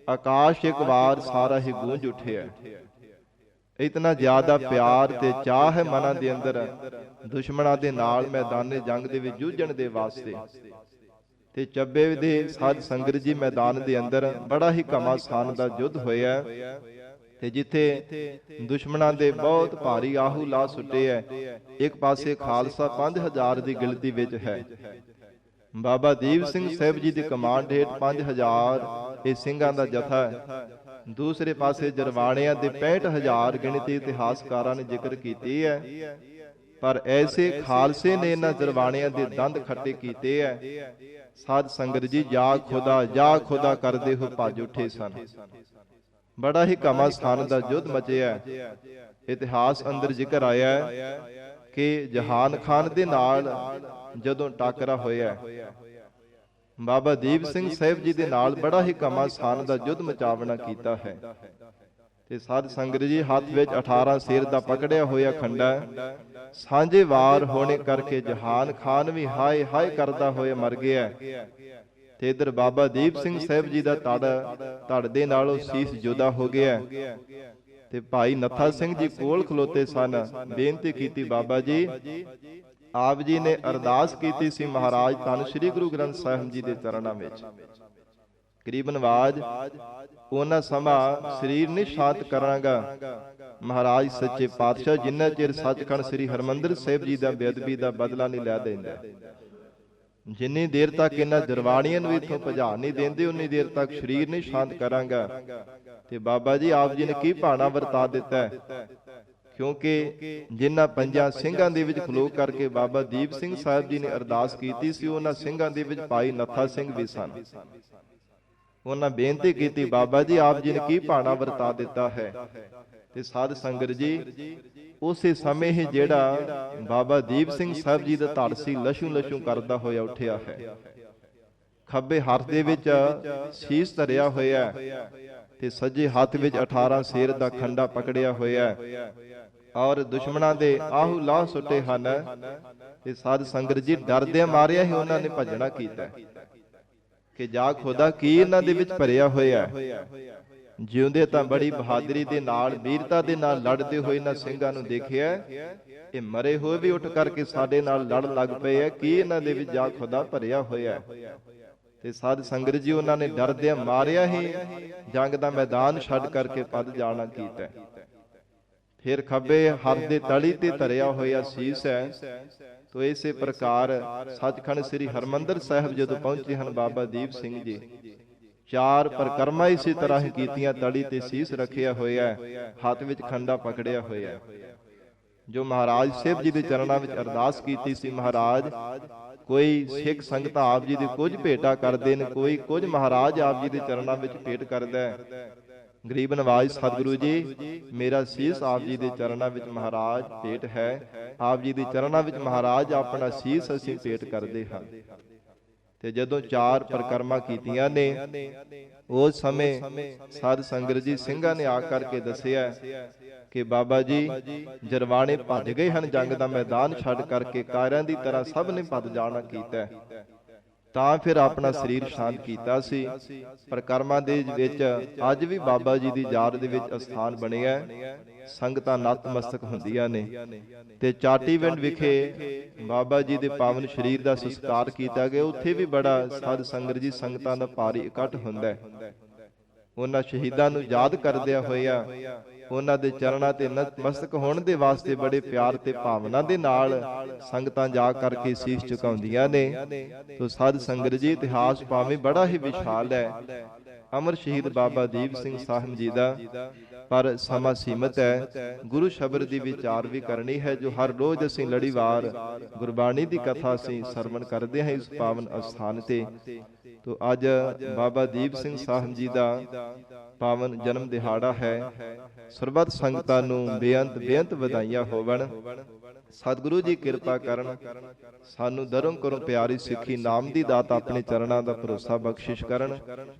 ਆਕਾਸ਼ ਇੱਕ ਵਾਰ ਸਾਰਾ ਹੀ ਗੂੰਜ ਉੱਠਿਆ। ਇਤਨਾ ਜ਼ਿਆਦਾ ਪਿਆਰ ਤੇ ਚਾਹ ਹੈ ਮਨਾਂ ਦੇ ਅੰਦਰ ਦੁਸ਼ਮਣਾਂ ਦੇ ਨਾਲ ਮੈਦਾਨੇ ਜੰਗ ਦੇ ਵਿੱਚ ਜੂਝਣ ਦੇ ਵਾਸਤੇ। ਤੇ ਚੱਬੇ ਦੇ ਸਾਧ ਸੰਗਤ ਜੀ ਮੈਦਾਨ ਦੇ ਅੰਦਰ ਬੜਾ ਹੀ ਘਮਾਸਾਨ ਦਾ ਯੁੱਧ ਹੋਇਆ। ਤੇ ਜਿੱਥੇ ਦੁਸ਼ਮਣਾਂ ਦੇ ਬਹੁਤ ਭਾਰੀ ਆਹੂ ਲਾ ਸੁੱਟੇ ਐ, ਇੱਕ ਪਾਸੇ ਖਾਲਸਾ 5000 ਦੀ ਗਿਣਤੀ ਵਿੱਚ ਹੈ। ਬਾਬਾ ਦੀਪ ਸਿੰਘ ਸਾਹਿਬ ਜੀ ਦੀ ਕਮਾਂਡ ਹੇਠ 5000 ਇਹ ਸਿੰਘਾਂ ਦਾ ਜਥਾ ਹੈ। ਦੂਸਰੇ ਪਾਸੇ ਜਰਵਾਣਿਆਂ ਦੇ 65000 ਗਿਣਤੀ ਇਤਿਹਾਸਕਾਰਾਂ ਨੇ ਜ਼ਿਕਰ ਕੀਤੀ ਹੈ। ਪਰ ਐਸੇ ਖਾਲਸੇ ਨੇ ਇਹਨਾਂ ਜਰਵਾਣਿਆਂ ਦੇ ਦੰਦ ਖੱਟੇ ਕੀਤੇ ਐ। ਸਾਧ ਸੰਗਤ ਜੀ ਜਾ ਖੁਦਾ ਕਰਦੇ ਹੋ ਭੱਜ ਉੱਠੇ ਸਨ। ਬੜਾ ਹੀ ਘਮਾਸਾਨ ਦਾ ਯੁੱਧ ਮਚਿਆ। ਇਤਿਹਾਸ ਅੰਦਰ ਜ਼ਿਕਰ ਆਇਆ ਕਿ ਜਹਾਨ ਖਾਨ ਦੇ ਨਾਲ ਜਦੋਂ ਟਾਕਰਾ ਹੋਇਆ, ਬਾਬਾ ਦੀਪ ਸਿੰਘ ਸਾਹਿਬ ਜੀ ਦੇ ਨਾਲ ਬੜਾ ਹੀ ਘਮਾਸਾਨ ਦਾ ਯੁੱਧ ਮਚਾਵਣਾ ਕੀਤਾ ਹੈ। ਤੇ ਸਾਧ ਸੰਗਤ ਜੀ ਹੱਥ ਵਿੱਚ 18 ਸ਼ੇਰ ਦਾ ਪਕੜਿਆ ਹੋਇਆ ਖੰਡਾ ਸਾਂਝੇ ਵਾਰ ਹੋਣੇ ਕਰਕੇ ਜਹਾਨ ਖਾਨ ਵੀ ਹਾਏ ਹਾਏ ਕਰਦਾ ਹੋਇਆ ਮਰ ਗਿਆ। ਤੇ ਇਧਰ ਬਾਬਾ ਦੀਪ ਸਿੰਘ ਸਾਹਿਬ ਜੀ ਦਾ ਧੜ ਦੇ ਨਾਲੋਂ ਸੀਸ ਜੁਦਾ ਹੋ ਗਿਆ। ਤੇ ਭਾਈ ਨੱਥਾ ਸਿੰਘ ਜੀ ਕੋਲ ਖਲੋਤੇ ਸਨ। ਬੇਨਤੀ ਕੀਤੀ, ਬਾਬਾ ਜੀ ਆਪ ਜੀ ਨੇ ਅਰਦਾਸ ਕੀਤੀ ਸੀ ਮਹਾਰਾਜ ਧੰਨ ਸ੍ਰੀ ਗੁਰੂ ਗ੍ਰੰਥ ਸਾਹਿਬ ਜੀ ਦੇ ਚਰਨਾਂ ਵਿੱਚ। ਕਰੀਬਨ ਆਵਾਜ਼ ਉਹਨਾਂ ਸਮਾਂ ਸਰੀਰ ਨਹੀਂ ਸ਼ਾਂਤ ਕਰਾਂਗਾ ਮਹਾਰਾਜ ਸੱਚੇ ਪਾਤਸ਼ਾਹ, ਜਿੰਨਾ ਚਿਰ ਸੱਚਖੰਡ ਸ੍ਰੀ ਹਰਿਮੰਦਰ ਸਾਹਿਬ ਜੀ ਦਾ ਬੇਅਦਬੀ ਦਾ ਬਦਲਾ ਨਹੀਂ ਲੈ ਦਿੰਦਾ, ਜਿੰਨੀ ਦੇਰ ਤੱਕ ਇਹਨਾਂ ਜਰਵਾਣੀਆਂ ਨੂੰ ਇੱਥੋਂ ਭਜਾ ਨਹੀਂ ਦਿੰਦੇ, ਉਨੀ ਦੇਰ ਤੱਕ ਸਰੀਰ ਨਹੀਂ ਸ਼ਾਂਤ ਕਰਾਂਗਾ। ਤੇ ਬਾਬਾ ਜੀ ਆਪ ਜੀ ਨੇ ਕੀ ਭਾਣਾ ਵਰਤਾ ਦਿੱਤਾ, ਕਿਉਂਕਿ ਜਿਨ੍ਹਾਂ ਪੰਜਾਂ ਸਿੰਘਾਂ ਦੇ ਵਿੱਚ ਖਲੋ ਕਰਕੇ ਬਾਬਾ ਦੀਪ ਸਿੰਘ ਸਾਹਿਬ ਜੀ ਨੇ ਅਰਦਾਸ ਕੀਤੀ ਸੀ, ਉਹਨਾਂ ਸਿੰਘਾਂ ਦੇ ਵਿੱਚ ਭਾਈ ਨੱਥਾ ਸਿੰਘ ਵੀ ਸਨ। ਉਹਨਾਂ ਬੇਨਤੀ ਕੀਤੀ, ਬਾਬਾ ਜੀ ਆਪ ਜੀ ਨੇ ਕੀ ਭਾਣਾ ਵਰਤਾ ਦਿੱਤਾ ਹੈ। ਤੇ ਸਾਧ ਸੰਗਤ ਜੀ ਉਸੇ ਸਮੇਂ ਹੀ ਜਿਹੜਾ ਬਾਬਾ ਦੀਪ ਸਿੰਘ ਸਾਹਿਬ ਜੀ ਦਾ ਧੜ ਸੀ ਲਸ਼ੂ ਲਸ਼ੂ ਕਰਦਾ ਹੋਇਆ ਉੱਠਿਆ ਹੈ। ਖੱਬੇ ਹੱਥ ਦੇ ਵਿੱਚ ਸੀਸ ਧਰਿਆ ਹੋਇਆ ਤੇ ਸੱਜੇ ਹੱਥ ਵਿੱਚ 18 ਸ਼ੇਰ ਦਾ ਖੰਡਾ ਪਕੜਿਆ ਹੋਇਆ ਔਰ ਦੁਸ਼ਮਣਾਂ ਦੇ ਆਹੂ ਲਾਹ ਸੁੱਟੇ ਹਨ। ਤੇ ਸਾਧ ਸੰਗਤ ਜੀ ਡਰਦੇ ਮਾਰਿਆ ਹੀ ਉਹਨਾਂ ਨੇ ਭੱਜਣਾ ਕੀਤਾ ਕਿ ਜਾ ਖੁਦਾ ਕੀ ਇਹਨਾਂ ਦੇ ਵਿੱਚ ਭਰਿਆ ਹੋਇਆ। ਜਿਉਂਦੇ ਤਾਂ ਬੜੀ ਬਹਾਦਰੀ ਦੇ ਨਾਲ ਵੀਰਤਾ ਦੇ ਨਾਲ ਲੜਦੇ ਹੋਏ ਇਹਨਾਂ ਸਿੰਘਾਂ ਨੂੰ ਦੇਖਿਆ, ਇਹ ਮਰੇ ਹੋਏ ਵੀ ਉੱਠ ਕਰਕੇ ਸਾਡੇ ਨਾਲ ਲੜਨ ਲੱਗ ਪਏ ਆ, ਕੀ ਇਹਨਾਂ ਦੇ ਵਿੱਚ ਜਾ ਖੁਦਾ ਭਰਿਆ ਹੋਇਆ। ਤੇ ਸਾਧ ਸੰਗਤ ਜੀ ਉਹਨਾਂ ਨੇ ਡਰਦਿਆਂ ਮਾਰਿਆ ਹੀ ਜੰਗ ਦਾ ਮੈਦਾਨ ਛੱਡ ਕਰਕੇ ਭੱਜ ਜਾਣਾ ਕੀਤਾ। ਫਿਰ ਖੱਬੇ ਹੱਥ ਦੇ ਤਲੀ ਤੇ ਧਰਿਆ ਹੋਇਆ ਸੀਸ ਹੈ। ਤੋ ਇਸੇ ਪ੍ਰਕਾਰ ਸੱਚਖੰਡ ਸ੍ਰੀ ਹਰਿਮੰਦਰ ਸਾਹਿਬ ਜਦੋਂ ਪਹੁੰਚੇ ਹਨ ਬਾਬਾ ਦੀਪ ਸਿੰਘ ਜੀ, 4 ਪਰਿਕਰਮਾ ਇਸੇ ਤਰ੍ਹਾਂ ਹੀ ਕੀਤੀਆਂ। ਤਲੀ ਤੇ ਸੀਸ ਰੱਖਿਆ ਹੋਇਆ, ਹੱਥ ਵਿੱਚ ਖੰਡਾ ਪਕੜਿਆ ਹੋਇਆ। ਜੋ ਮਹਾਰਾਜ ਸਾਹਿਬ ਜੀ ਦੇ ਚਰਨਾਂ ਵਿੱਚ ਅਰਦਾਸ ਕੀਤੀ ਸੀ, ਮਹਾਰਾਜ ਕੋਈ ਸਿੱਖ ਸੰਗਤਾਂ ਆਪ ਜੀ ਦੀ ਕੁਝ ਭੇਟਾ ਕਰਦੇ ਨੇ, ਕੋਈ ਕੁਝ ਮਹਾਰਾਜ ਆਪ ਜੀ ਦੇ ਚਰਨਾਂ ਵਿੱਚ ਭੇਟ ਕਰਦਾ ਹੈ। ਗਰੀਬ ਨਵਾਜ਼ ਸਤਿਗੁਰੂ ਜੀ, ਮੇਰਾ ਸੀਸ ਆਪ ਜੀ ਦੇ ਚਰਨਾਂ ਵਿੱਚ ਮਹਾਰਾਜ ਭੇਟ ਹੈ। ਆਪ ਜੀ ਦੇ ਚਰਨਾਂ ਵਿੱਚ ਮਹਾਰਾਜ ਆਪਣਾ ਸੀਸ ਅਸੀਂ ਭੇਟ ਕਰਦੇ ਹਾਂ। ਤੇ ਜਦੋਂ 4 ਪਰਿਕਰਮਾ ਕੀਤੀਆਂ ਨੇ, ਉਸ ਸਮੇਂ ਸਾਧ ਸੰਗਤ ਜੀ ਸਿੰਘਾਂ ਨੇ ਆ ਕਰਕੇ ਦੱਸਿਆ ਕਿ ਬਾਬਾ ਜੀ ਜਰਵਾਣੇ ਭੱਜ ਗਏ ਹਨ, ਜੰਗ ਦਾ ਮੈਦਾਨ ਛੱਡ ਕਰਕੇ ਕਾਇਰਾਂ ਦੀ ਤਰ੍ਹਾਂ ਸਭ ਨੇ ਭੱਜ ਜਾਣਾ ਕੀਤਾ। ਤਾਂ ਫਿਰ ਆਪਣਾ ਸਰੀਰ ਸ਼ਾਂਤ ਕੀਤਾ ਸੀ। ਪਰਿਕਰਮਾ ਦੇ ਵਿੱਚ ਅੱਜ ਵੀ ਬਾਬਾ ਜੀ ਦੀ ਯਾਦ ਦੇ ਵਿੱਚ ਅਸਥਾਨ ਬਣਿਆ, ਸੰਗਤਾਂ ਨਤਮਸਤਕ ਹੁੰਦੀਆਂ ਨੇ। ਤੇ ਚਾਟੀਵਿੰਡ ਵਿਖੇ ਬਾਬਾ ਜੀ ਦੇ ਪਾਵਨ ਸਰੀਰ ਦਾ ਸੰਸਕਾਰ ਕੀਤਾ ਗਿਆ। ਉੱਥੇ ਵੀ ਬੜਾ ਸਾਧ ਸੰਗਤ ਜੀ ਸੰਗਤਾਂ ਦਾ ਭਾਰੀ ਇਕੱਠ ਹੁੰਦਾ ਹੈ। ਉਹਨਾਂ ਸ਼ਹੀਦਾਂ ਨੂੰ ਯਾਦ ਕਰਦਿਆਂ ਹੋਇਆ ਉਹਨਾਂ ਦੇ ਚਰਨਾਂ ਤੇ ਨਤਮਸਤਕ ਹੋਣ ਦੇ ਵਾਸਤੇ ਬੜੇ ਪਿਆਰ ਤੇ ਭਾਵਨਾ ਦੇ ਨਾਲ ਸੰਗਤਾਂ ਜਾ ਕਰਕੇ ਸੀਸ ਝੁਕਾਉਂਦੀਆਂ ਨੇ। ਤੋ ਸਾਧ ਸੰਗਤ ਜੀ ਇਤਿਹਾਸ ਭਾਵੇਂ ਬੜਾ ਹੀ ਵਿਸ਼ਾਲ ਹੈ ਅਮਰ ਸ਼ਹੀਦ ਬਾਬਾ ਦੀਪ ਸਿੰਘ ਸਾਹਿਬ ਜੀ ਦਾ, ਪਰ ਸਮਾਂ ਸੀਮਤ ਹੈ। ਗੁਰੂ ਸ਼ਬਦ ਦੀ ਵਿਚਾਰ ਵੀ ਕਰਨੀ ਹੈ, ਜੋ ਹਰ ਰੋਜ਼ ਅਸੀਂ ਲੜੀਵਾਰ ਗੁਰਬਾਣੀ ਦੀ ਕਥਾ ਅਸੀਂ ਸਰਵਣ ਕਰਦੇ ਹਾਂ ਇਸ ਪਾਵਨ ਅਸਥਾਨ ਤੇ। ਤੋ ਅੱਜ ਬਾਬਾ ਦੀਪ ਸਿੰਘ ਸਾਹਿਬ ਜੀ ਦਾ ਪਾਵਨ ਜਨਮ ਦਿਹਾੜਾ ਹੈ। ਸਰਬੱਤ ਸੰਗਤਾਂ ਨੂੰ ਬੇਅੰਤ ਵਧਾਈਆਂ ਹੋਵਣ। ਸਤਿਗੁਰੂ ਜੀ ਕਿਰਪਾ ਕਰਨ, ਸਾਨੂੰ ਦਰੋਂ ਕਰੋ ਪਿਆਰੀ ਸਿੱਖੀ ਨਾਮ ਦੀ ਦਾਤ ਆਪਣੇ ਚਰਨਾਂ ਦਾ ਭਰੋਸਾ ਬਖਸ਼ਿਸ਼ ਕਰਨ।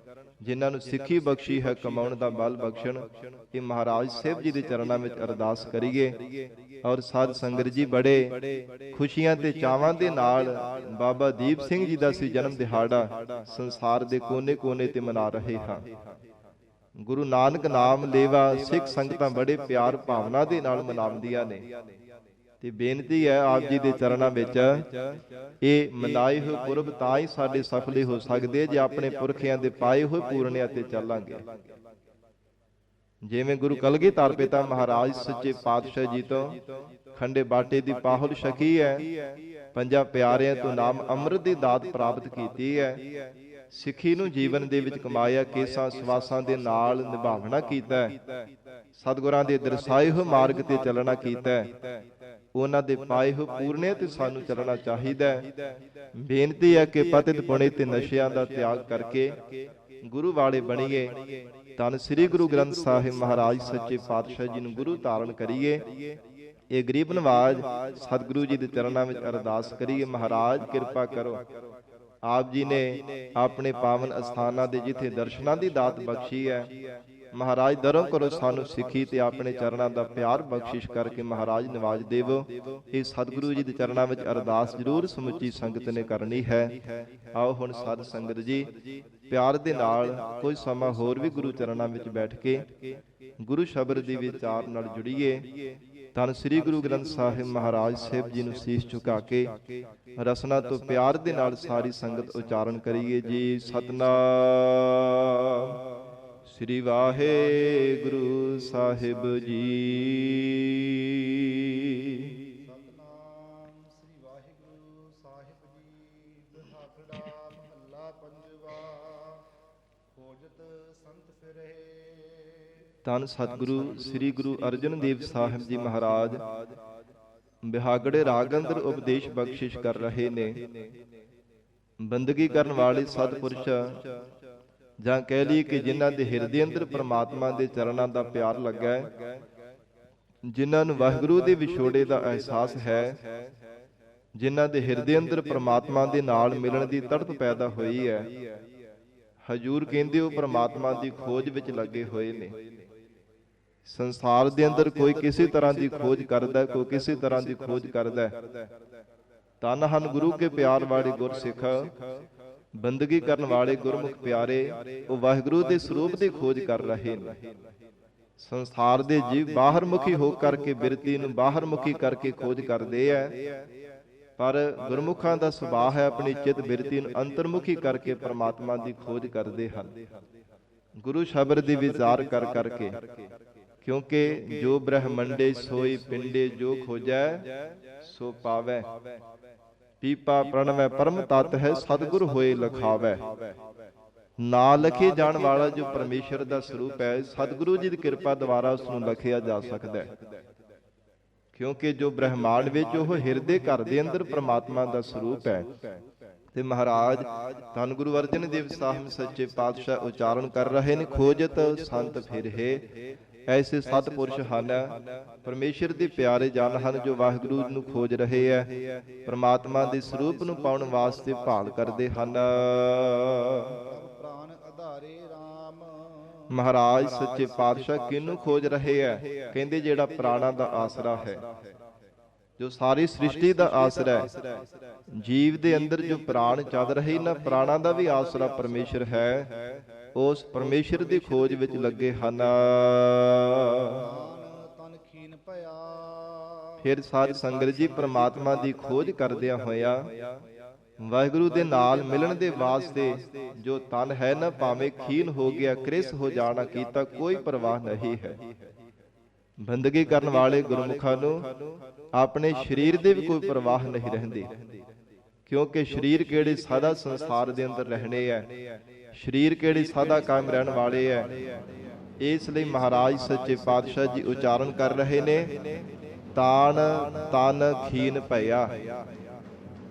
ਜਿਨ੍ਹਾਂ ਨੂੰ ਸਿੱਖੀ ਬਖਸ਼ੀ ਹੈ ਕਮਾਉਣ ਦਾ ਬਲ ਬਖਸ਼ਣ। ਇਹ ਮਹਾਰਾਜ ਸਾਹਿਬ ਜੀ ਦੇ ਚਰਨਾਂ ਵਿੱਚ ਅਰਦਾਸ ਕਰੀਏ। ਔਰ ਸਾਧ ਸੰਗਤ ਜੀ ਬੜੇ ਖੁਸ਼ੀਆਂ ਤੇ ਚਾਵਾਂ ਦੇ ਨਾਲ ਬਾਬਾ ਦੀਪ ਸਿੰਘ ਜੀ ਦਾ ਸੀ ਜਨਮ ਦਿਹਾੜਾ ਸੰਸਾਰ ਦੇ ਕੋਨੇ-ਕੋਨੇ ਤੇ ਮਨਾ ਰਹੇ ਹਾਂ। ਗੁਰੂ ਨਾਨਕ ਨਾਮ ਲੇਵਾ ਸਿੱਖ ਸੰਗਤਾਂ ਬੜੇ ਪਿਆਰ ਭਾਵਨਾ ਦੇ ਨਾਲ ਮਨਾਉਂਦੀਆਂ ਨੇ। ਤੇ ਬੇਨਤੀ ਹੈ ਆਪ ਜੀ ਦੇ ਚਰਨਾਂ ਵਿੱਚ ਇਹ ਮਨਾਏ ਹੋਏ ਪੁਰਬ ਤਾਂ ਹੀ ਸਾਡੇ ਸਫਲੇ ਹੋ ਸਕਦੇ ਜੇ ਆਪਣੇ ਪੁਰਖਿਆਂ ਦੇ ਪਾਏ ਹੋਏ ਪੂਰਨਿਆਂ ਤੇ ਚੱਲਾਂਗੇ। ਜਿਵੇਂ ਗੁਰੂ ਕਲਗੀਧਰ ਪਿਤਾ ਮਹਾਰਾਜ ਸੱਚੇ ਪਾਤਸ਼ਾਹ ਜੀ ਤੋਂ ਖੰਡੇ ਬਾਟੇ ਦੀ ਪਾਹੁਲ ਛਕੀ ਹੈ, ਪੰਜਾਂ ਪਿਆਰਿਆਂ ਤੋਂ ਨਾਮ ਅੰਮ੍ਰਿਤ ਦੀ ਦਾਤ ਪ੍ਰਾਪਤ ਕੀਤੀ ਹੈ, ਸਿੱਖੀ ਨੂੰ ਜੀਵਨ ਦੇ ਵਿੱਚ ਕਮਾਇਆ, ਕੇਸਾਂ ਸਵਾਸਾਂ ਦੇ ਨਾਲ ਨਿਭਾਵਣਾ ਕੀਤਾ, ਸਤਿਗੁਰਾਂ ਦੇ ਦਰਸਾਏ ਹੋਏ ਮਾਰਗ ਤੇ ਚੱਲਣਾ ਕੀਤਾ, ਉਹਨਾਂ ਦੇ ਪਾਏ ਹੋਏ ਪੂਰਨੇ ਤੇ ਸਾਨੂੰ ਚੱਲਣਾ ਚਾਹੀਦਾ ਹੈ। ਬੇਨਤੀ ਹੈ ਕਿ ਪਤਿਤ ਪੁਣੇ ਤੇ ਨਸ਼ਿਆਂ ਦਾ ਤਿਆਗ ਕਰਕੇ ਗੁਰੂ ਵਾਲੇ ਬਣੀਏ, ਧੰਨ ਸ੍ਰੀ ਗੁਰੂ ਗ੍ਰੰਥ ਸਾਹਿਬ ਮਹਾਰਾਜ ਸੱਚੇ ਪਾਤਸ਼ਾਹ ਜੀ ਨੂੰ ਗੁਰੂ ਧਾਰਨ ਕਰੀਏ। ਇਹ ਗਰੀਬ ਨਵਾਜ ਸਤਿਗੁਰੂ ਜੀ ਦੇ ਚਰਨਾਂ ਵਿੱਚ ਅਰਦਾਸ ਕਰੀਏ, ਮਹਾਰਾਜ ਕਿਰਪਾ ਕਰੋ। ਆਪ ਜੀ ਨੇ ਆਪਣੇ ਪਾਵਨ ਅਸਥਾਨਾਂ ਦੇ ਜਿੱਥੇ ਦਰਸ਼ਨਾਂ ਦੀ ਦਾਤ ਬਖਸ਼ੀ ਹੈ, ਮਹਾਰਾਜ ਦਰੋਂ ਕਰੋ ਸਾਨੂੰ ਸਿੱਖੀ ਤੇ ਆਪਣੇ ਚਰਨਾਂ ਦਾ ਪਿਆਰ ਬਖਸ਼ਿਸ਼ ਕਰਕੇ ਮਹਾਰਾਜ ਨਿਵਾਜ ਦੇਵੋ। ਇਹ ਸਤਿਗੁਰੂ ਜੀ ਦੇ ਚਰਨਾਂ ਵਿੱਚ ਅਰਦਾਸ ਜ਼ਰੂਰ ਸਮੁੱਚੀ ਸੰਗਤ ਨੇ ਕਰਨੀ ਹੈ। ਆਓ ਹੁਣ ਸਾਧ ਸੰਗਤ ਜੀ ਪਿਆਰ ਦੇ ਨਾਲ ਕੁਝ ਸਮਾਂ ਹੋਰ ਵੀ ਗੁਰੂ ਚਰਨਾਂ ਵਿੱਚ ਬੈਠ ਕੇ ਗੁਰੂ ਸ਼ਬਦ ਦੀ ਵਿਚਾਰ ਨਾਲ ਜੁੜੀਏ। ਧੰਨ ਸ੍ਰੀ ਗੁਰੂ ਗ੍ਰੰਥ ਸਾਹਿਬ ਮਹਾਰਾਜ ਸਾਹਿਬ ਜੀ ਨੂੰ ਸੀਸ ਝੁਕਾ ਕੇ ਰਸਨਾ ਤੋਂ ਪਿਆਰ ਦੇ ਨਾਲ ਸਾਰੀ ਸੰਗਤ ਉਚਾਰਨ ਕਰੀਏ ਜੀ। ਸਤਨਾਮ ਸ੍ਰੀ ਵਾਹਿਗੁਰੂ ਸਾਹਿਬ ਜੀ। ਸਤਨਾਮ ਸ੍ਰੀ ਵਾਹਿਗੁਰੂ ਸਾਹਿਬ ਜੀ। ਦੁਹਾਖੜਾ ਮਹੱਲਾ ਪੰਜਵਾ। ਖੋਜਤ ਸੰਤ ਫਿਰੇ। ਧੰਨ ਸਤਿਗੁਰੂ ਸ੍ਰੀ ਗੁਰੂ ਅਰਜਨ ਦੇਵ ਸਾਹਿਬ ਜੀ ਮਹਾਰਾਜ ਬਿਹਾਗੜੇ ਰਾਗ ਅੰਦਰ ਉਪਦੇਸ਼ ਬਖਸ਼ਿਸ਼ ਕਰ ਰਹੇ ਨੇ। ਬੰਦਗੀ ਕਰਨ ਵਾਲੇ ਸਤਿਪੁਰਸ਼ ਜਾਂ ਕਹਿ ਲਈ ਕਿ ਜਿਨ੍ਹਾਂ ਦੇ ਹਿਰਦੇ ਅੰਦਰ ਪ੍ਰਮਾਤਮਾ ਦੇ ਚਰਨਾਂ ਦਾ ਪਿਆਰ ਲੱਗਾ ਹੈ, ਜਿਨ੍ਹਾਂ ਨੂੰ ਵਾਹਿਗੁਰੂ ਦੇ ਵਿਛੋੜੇ ਦਾ ਅਹਿਸਾਸ ਹੈ, ਜਿਨ੍ਹਾਂ ਦੇ ਹਿਰਦੇ ਅੰਦਰ ਪ੍ਰਮਾਤਮਾ ਦੇ ਨਾਲ ਮਿਲਣ ਦੀ ਤੜਪ ਪੈਦਾ ਹੋਈ ਹੈ, ਹਜੂਰ ਕਹਿੰਦੇ ਉਹ ਪ੍ਰਮਾਤਮਾ ਦੀ ਖੋਜ ਵਿੱਚ ਲੱਗੇ ਹੋਏ ਨੇ। ਸੰਸਾਰ ਦੇ ਅੰਦਰ ਕੋਈ ਕਿਸੇ ਤਰ੍ਹਾਂ ਦੀ ਖੋਜ ਕਰਦਾ, ਕੋਈ ਕਿਸੇ ਤਰ੍ਹਾਂ ਦੀ ਖੋਜ ਕਰਦਾ। ਧੰਨ ਹਨ ਗੁਰੂ ਕੇ ਪਿਆਰ ਵਾਲੇ ਗੁਰਸਿੱਖ, ਬੰਦਗੀ ਕਰਨ ਵਾਲੇ ਗੁਰਮੁਖ ਪਿਆਰੇ, ਉਹ ਵਾਹਿਗੁਰੂ ਦੇ ਸਰੂਪ ਦੀ ਖੋਜ ਕਰ ਰਹੇ ਨੇ। ਸੰਸਾਰ ਦੇ ਜੀਵ ਬਾਹਰ ਮੁਖੀ ਹੋ ਕਰਕੇ ਬਿਰਤੀ ਨੂੰ ਬਾਹਰ ਮੁਖੀ ਕਰਕੇ ਖੋਜ ਕਰਦੇ ਆ, ਪਰ ਗੁਰਮੁਖਾਂ ਦਾ ਸੁਭਾਅ ਹੈ ਆਪਣੀ ਚਿੱਤ ਬਿਰਤੀ ਨੂੰ ਅੰਤਰਮੁਖੀ ਕਰਕੇ ਪ੍ਰਮਾਤਮਾ ਦੀ ਖੋਜ ਕਰਦੇ ਹਨ, ਗੁਰੂ ਸ਼ਬਦ ਦੀ ਵਿਚਾਰ ਕਰ ਕਰਕੇ। ਕਿਉਂਕਿ ਜੋ ਬ੍ਰਹਮੰਡੇ ਸੋਈ ਪਿੰਡੇ, ਜੋ ਖੋਜੈ ਸੋ ਪਾਵੈ। ਪੀਪਾ ਪ੍ਰਣਵੈ ਪਰਮ ਤਤ ਹੈ, ਸਤਿਗੁਰ ਹੋਏ ਲਖਾਵੈ। ਨਾ ਲਖੇ ਜਾਣ ਵਾਲਾ ਜੋ ਪਰਮੇਸ਼ਰ ਦਾ ਸਰੂਪ ਹੈ, ਸਤਿਗੁਰੂ ਜੀ ਦੀ ਕਿਰਪਾ ਦੁਆਰਾ ਉਸ ਨੂੰ ਲਖਿਆ ਜਾ ਸਕਦਾ ਹੈ। ਕਿਉਂਕਿ ਜੋ ਬ੍ਰਹਮਾਂਡ ਵਿੱਚ ਉਹ ਹਿਰਦੇ ਘਰ ਦੇ ਅੰਦਰ ਪ੍ਰਮਾਤਮਾ ਦਾ ਸਰੂਪ ਹੈ। ਤੇ ਮਹਾਰਾਜ ਧੰਨ ਗੁਰੂ ਅਰਜਨ ਦੇਵ ਸਾਹਿਬ ਸੱਚੇ ਪਾਤਸ਼ਾਹ ਉਚਾਰਨ ਕਰ ਰਹੇ ਨੇ, ਖੋਜਤ ਸੰਤ ਫਿਰਹਿ। ਐਸੇ ਸਤਿਪੁਰਸ਼ ਹਨ, ਪਰਮੇਸ਼ਰ ਦੇ ਪਿਆਰੇ ਜਨ ਹਨ, ਜੋ ਵਾਹਿਗੁਰੂ ਨੂੰ ਖੋਜ ਰਹੇ ਹੈ, ਪ੍ਰਮਾਤਮਾ ਦੇ ਸਰੂਪ ਨੂੰ ਪਾਉਣ ਵਾਸਤੇ ਭਾਲ ਕਰਦੇ ਹਨ। ਪ੍ਰਾਨ ਆਧਾਰੇ RAM। ਮਹਾਰਾਜ ਸੱਚੇ ਪਾਤਸ਼ਾਹ ਕਿਹਨੂੰ ਖੋਜ ਰਹੇ ਹੈ? ਕਹਿੰਦੇ ਜਿਹੜਾ ਪ੍ਰਾਣਾਂ ਦਾ ਆਸਰਾ ਹੈ, ਜੋ ਸਾਰੀ ਸ੍ਰਿਸ਼ਟੀ ਦਾ ਆਸਰਾ ਹੈ। ਜੀਵ ਦੇ ਅੰਦਰ ਜੋ ਪ੍ਰਾਣ ਚੱਲ ਰਹੇ ਨਾ, ਪ੍ਰਾਣਾਂ ਦਾ ਵੀ ਆਸਰਾ ਪਰਮੇਸ਼ਰ ਹੈ। ਉਸ ਪਰਮੇਸ਼ਰ ਦੀ ਖੋਜ ਵਿੱਚ ਲੱਗੇ ਹਨ। ਤਨ ਖੀਨ ਭਇਆ। ਫਿਰ ਸਾਧ ਸੰਗਤ ਜੀ ਪ੍ਰਮਾਤਮਾ ਦੀ ਖੋਜ ਕਰਦਿਆਂ ਹੋਇਆ ਵਾਹਿਗੁਰੂ ਦੇ ਨਾਲ ਮਿਲਣ ਦੇ ਵਾਸਤੇ ਜੋ ਤਨ ਹੈ ਨਾ, ਭਾਵੇਂ ਖੀਨ ਹੋ ਗਿਆ, ਕ੍ਰਿਸ ਹੋ ਜਾਣਾ ਕੀਤਾ, ਕੋਈ ਪਰਵਾਹ ਨਹੀਂ ਹੈ। ਬੰਦਗੀ ਕਰਨ ਵਾਲੇ ਗੁਰਮੁਖਾਂ ਨੂੰ ਆਪਣੇ ਸਰੀਰ ਦੇ ਵੀ ਕੋਈ ਪਰਵਾਹ ਨਹੀਂ ਰਹਿੰਦੀ। ਕਿਉਂਕਿ ਸਰੀਰ ਕਿਹੜੇ ਸਦਾ ਸੰਸਾਰ ਦੇ ਅੰਦਰ ਰਹਿਣੇ ਆ, ਸਰੀਰ ਕਿਹੜੇ ਸਦਾ ਕਾਇਮ ਰਹਿਣ ਵਾਲੇ ਆ। ਇਸ ਲਈ ਮਹਾਰਾਜ ਸੱਚੇ ਪਾਤਸ਼ਾਹ ਜੀ ਉਚਾਰਨ ਕਰ ਰਹੇ ਨੇ, ਤਾਣ ਤਨ ਖੀਨ ਭਇਆ।